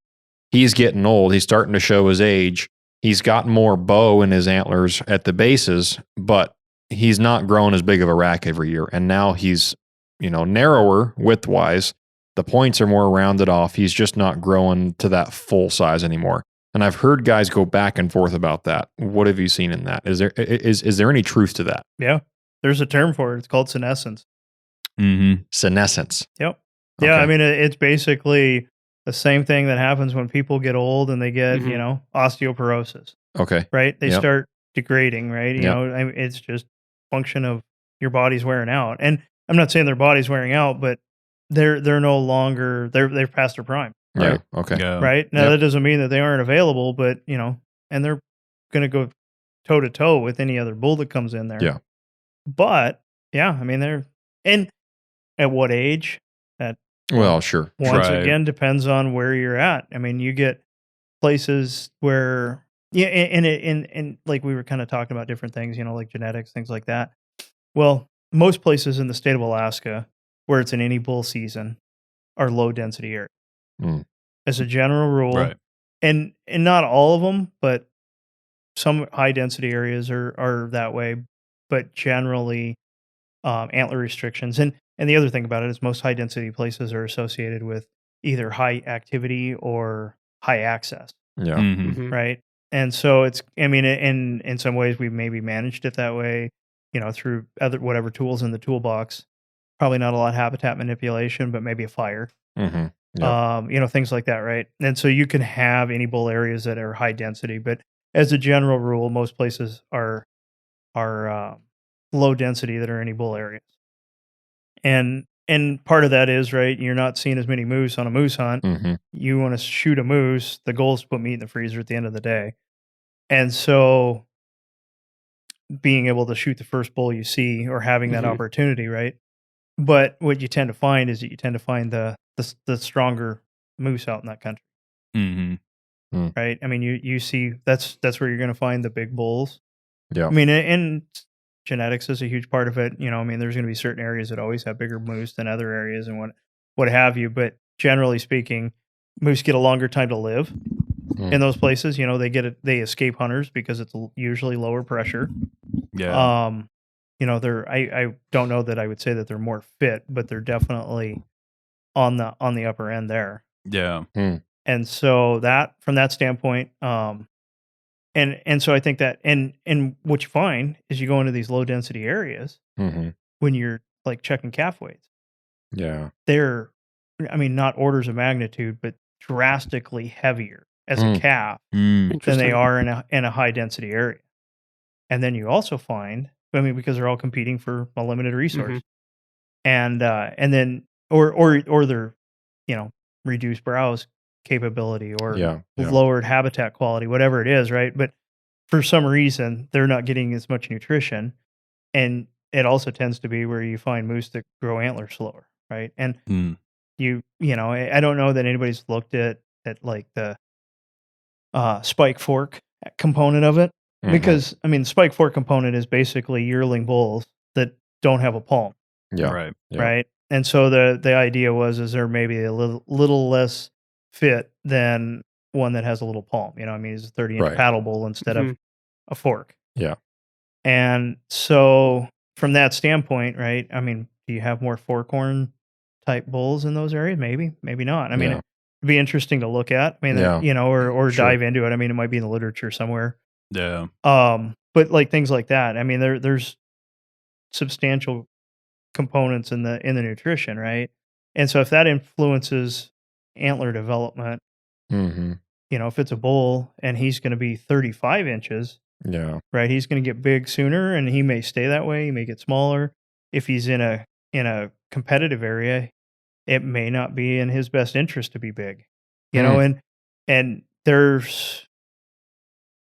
he's getting old. He's starting to show his age. He's got more bow in his antlers at the bases, but he's not grown as big of a rack every year. And now he's, narrower width-wise. The points are more rounded off. He's just not growing to that full size anymore. And I've heard guys go back and forth about that. What have you seen in that? Is there any truth to that? Yeah. There's a term for it. It's called senescence. Mm-hmm. Senescence. Yep. Yeah. Okay. I mean, it's basically the same thing that happens when people get old and they get, osteoporosis, Okay. right? They Yep. start degrading, right? Yep. It's just function of your body's wearing out. And I'm not saying their body's wearing out, but they're no longer, they've passed their prime. Right. Okay. Yeah. Right. Now, Yep. that doesn't mean that they aren't available, but, and they're going to go toe to toe with any other bull that comes in there. Yeah. But, yeah, I mean, and at what age? Well, sure. Once Right. again, depends on where you're at. I mean, you get places where, and like we were kind of talking about different things, like genetics, things like that. Well, most places in the state of Alaska where it's an any bull season are low density areas. As a general rule, Right. and not all of them, but some high density areas are that way. But generally, antler restrictions, and the other thing about it is most high density places are associated with either high activity or high access, Yeah. Mm-hmm. right? And so in some ways we maybe managed it that way, through other whatever tools in the toolbox. Probably not a lot of habitat manipulation, but maybe a fire. Mm-hmm. Yep. Things like that, right? And so you can have any bull areas that are high density, but as a general rule, most places are low density that are any bull areas. And part of that is, right, you're not seeing as many moose on a moose hunt. Mm-hmm. You want to shoot a moose, the goal is to put meat in the freezer at the end of the day. And so being able to shoot the first bull you see or having that opportunity, right? But what you tend to find is that you tend to find the stronger moose out in that country. Mm-hmm. Right? I mean, you see that's where you're going to find the big bulls. Yeah. I mean, and genetics is a huge part of it. I mean, there's going to be certain areas that always have bigger moose than other areas and what have you. But generally speaking, moose get a longer time to live in those places. They escape hunters because it's usually lower pressure. Yeah. I don't know that I would say that they're more fit, but they're definitely on the upper end there. Yeah. And so that from that standpoint, and so I think that and what you find is you go into these low density areas when you're like checking calf weights. Yeah. They're, I mean, not orders of magnitude, but drastically heavier as a calf than they are in a high density area. And then you also find, I mean, because they're all competing for a limited resource, and then or their reduced browse capability or lowered habitat quality, whatever it is, right? But for some reason, they're not getting as much nutrition, and it also tends to be where you find moose that grow antlers slower, right? And I don't know that anybody's looked at like the spike fork component of it. Because, I mean, the spike fork component is basically yearling bulls that don't have a palm. Yeah. Right. Yeah. Right. And so the idea is they're maybe a little less fit than one that has a little palm. I mean, it's a 30-inch paddle bull instead of a fork. Yeah. And so from that standpoint, right, I mean, do you have more fork horn type bulls in those areas. Maybe not. I mean, Yeah. it'd be interesting to look at. I mean, Yeah. you know, or Sure. dive into it. I mean, it might be in the literature somewhere. Yeah. But like things like that. I mean, there's substantial components in the nutrition, right? And so if that influences antler development, Mm-hmm. you know, if it's a bull and he's going to be 35 inches, Yeah. right? He's going to get big sooner, and he may stay that way. He may get smaller. If he's in a competitive area, it may not be in his best interest to be big, you know. And there's,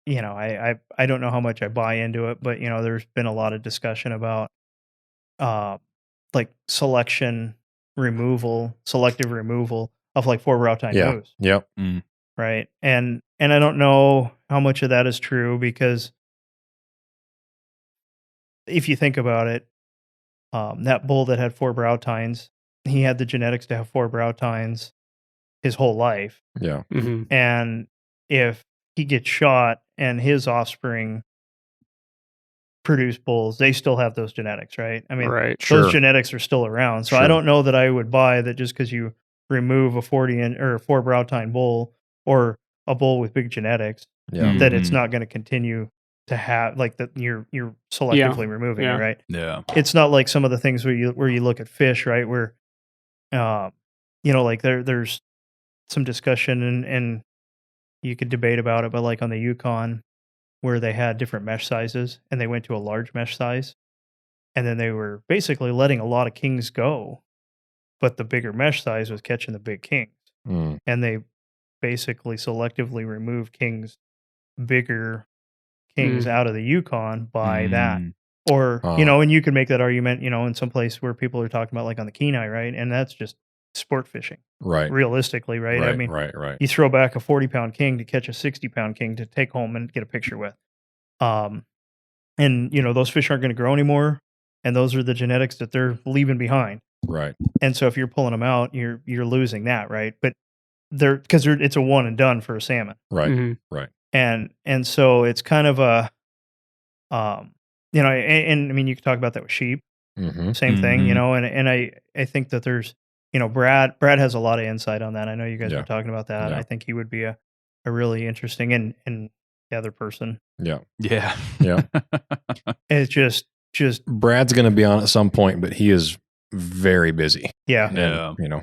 you know, I don't know how much I buy into it, but you know, there's been a lot of discussion about like selective removal of like four-brow tine Yeah. moose, Yep. right? And I don't know how much of that is true, because if you think about it, that bull that had 4 brow tines, he had the genetics to have 4 brow tines his whole life. Yeah. Mhm. And if he gets shot and his offspring produce bulls, they still have those genetics, right? I mean, Right. those Sure. genetics are still around. So I Sure. don't know that I would buy that just because you remove a 40 or a 4 brow tine bull or a bull with big genetics, Yeah. that it's Mhm. not going to continue to have like that you're selectively removing Yeah. it, right? Yeah. It's not like some of the things where you look at fish, right? Where you know, like there's some discussion and you could debate about it, but like on the Yukon where they had different mesh sizes and they went to a large mesh size, and then they were basically letting a lot of kings go, but the bigger mesh size was catching the big kings. Mm. And they basically selectively removed bigger kings out of the Yukon by that. Mm. Or, Oh. you know, and you could make that argument, you know, in some place where people are talking about like on the Kenai, right? And that's just sport fishing, Right. realistically, right? I mean, right. you throw back a 40-pound king to catch a 60-pound king to take home and get a picture with. And, you know, those fish aren't going to grow anymore. And those are the genetics that they're leaving behind. Right. And so if you're pulling them out, you're losing that, right? But because it's a one and done for a salmon. Right. Mhm. And so it's kind of a, you know, and I mean, you could talk about that with sheep, Mm-hmm. same thing, you Mhm. know, and I think that there's, you know, Brad has a lot of insight on that. I know you guys Yeah. were talking about that. Yeah. I think he would be a really interesting and the other person. Yeah. Yeah. Yeah. It's just, Brad's going to be on at some point, but he is very busy. yeah. And, Yeah. you know,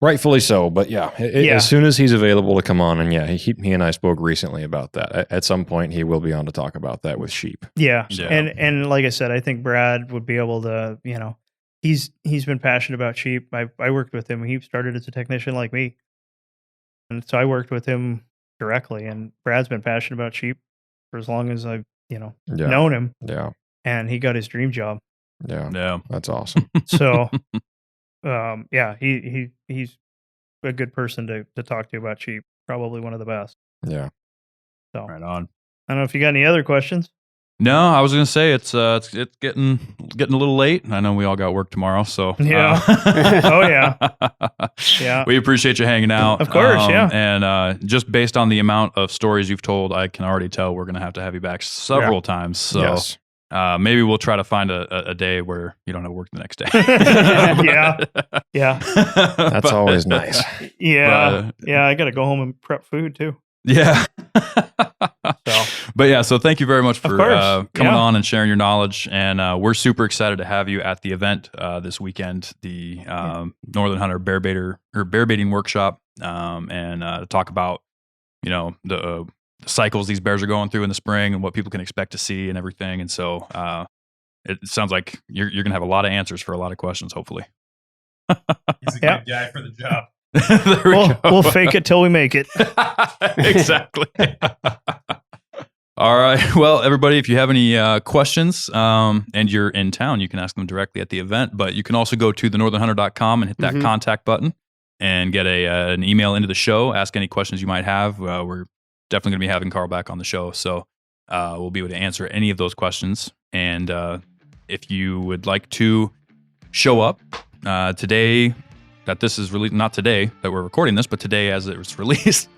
rightfully so. But yeah, Yeah. as soon as he's available to come on, and yeah, he and I spoke recently about that. At some point, he will be on to talk about that with sheep. Yeah. Yeah. And like I said, I think Brad would be able to, you know, he's been passionate about sheep. I worked with him. He started as a technician like me. And so I worked with him directly, and Brad's been passionate about sheep for as long as I've, you know, Yeah. known him, Yeah. and he got his dream job. Yeah. Yeah. That's awesome. So, yeah, he's a good person to talk to about sheep. Probably one of the best. Yeah. So Right on. I don't know if you got any other questions. No, I was gonna say it's getting a little late. I know we all got work tomorrow, so Yeah. Oh, yeah. Yeah. We appreciate you hanging out, Of course, yeah. And just based on the amount of stories you've told, I can already tell we're gonna have you back several times. So Yes. maybe we'll try to find a day where you don't have work the next day. Yeah. Yeah. That's always nice. Yeah. Yeah. I got to go home and prep food too. Yeah. So. But yeah, so thank you very much for course. coming Yeah. on and sharing your knowledge. And we're super excited to have you at the event this weekend, the Northern Hunter bear baiting workshop, and to talk about, you know, the cycles these bears are going through in the spring and what people can expect to see and everything. And so it sounds like you're going to have a lot of answers for a lot of questions, hopefully. He's a Yeah. good guy for the job. There we go. We'll fake it till we make it. Exactly. All right. Well, everybody, if you have any questions and you're in town, you can ask them directly at the event. But you can also go to thenorthernhunter.com and hit that contact button and get an email into the show. Ask any questions you might have. We're definitely going to be having Carl back on the show. So we'll be able to answer any of those questions. And if you would like to show up today, that this is released, not today that we're recording this, but today as it was released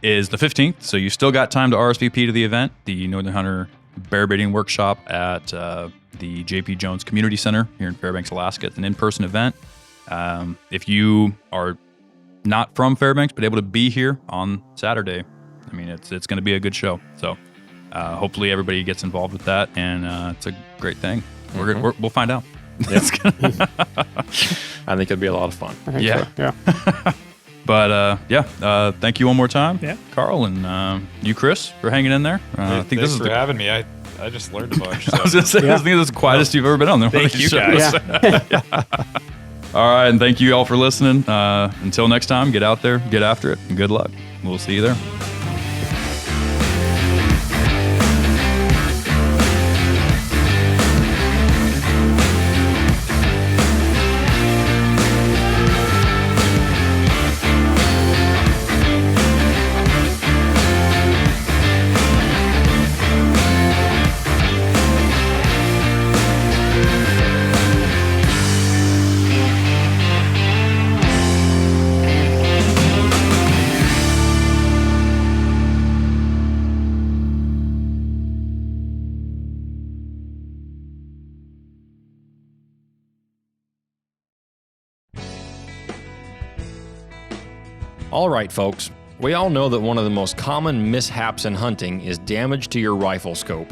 is the 15th. So you still got time to RSVP to the event, the Northern Hunter Bear Baiting Workshop at the JP Jones Community Center here in Fairbanks, Alaska. It's an in-person event. If you are not from Fairbanks but able to be here on Saturday, I mean, it's going to be a good show. So hopefully everybody gets involved with that, and it's a great thing. We'll find out. I think it'd be a lot of fun. Yeah. So, yeah. But thank you one more time, Yeah. Carl, and you, Chris, for hanging in there. I think this is for having me. I just learned a bunch. So. I was going to say, I think this is the quietest you've ever been on there. Thank you, guys. Yeah. All right, and thank you all for listening. Until next time, get out there, get after it, and good luck. We'll see you there. All right, folks. We all know that one of the most common mishaps in hunting is damage to your rifle scope.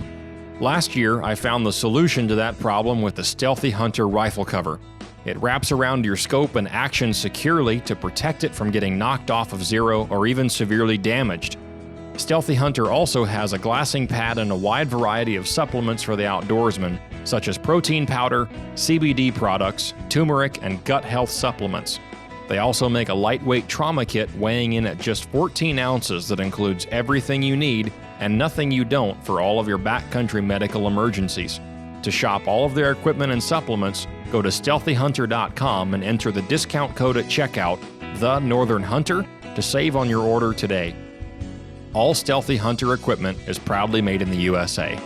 Last year, I found the solution to that problem with the Stealthy Hunter rifle cover. It wraps around your scope and actions securely to protect it from getting knocked off of zero or even severely damaged. Stealthy Hunter also has a glassing pad and a wide variety of supplements for the outdoorsman, such as protein powder, CBD products, turmeric, and gut health supplements. They also make a lightweight trauma kit weighing in at just 14 ounces that includes everything you need and nothing you don't for all of your backcountry medical emergencies. To shop all of their equipment and supplements, go to StealthyHunter.com and enter the discount code at checkout, The Northern Hunter, to save on your order today. All Stealthy Hunter equipment is proudly made in the USA.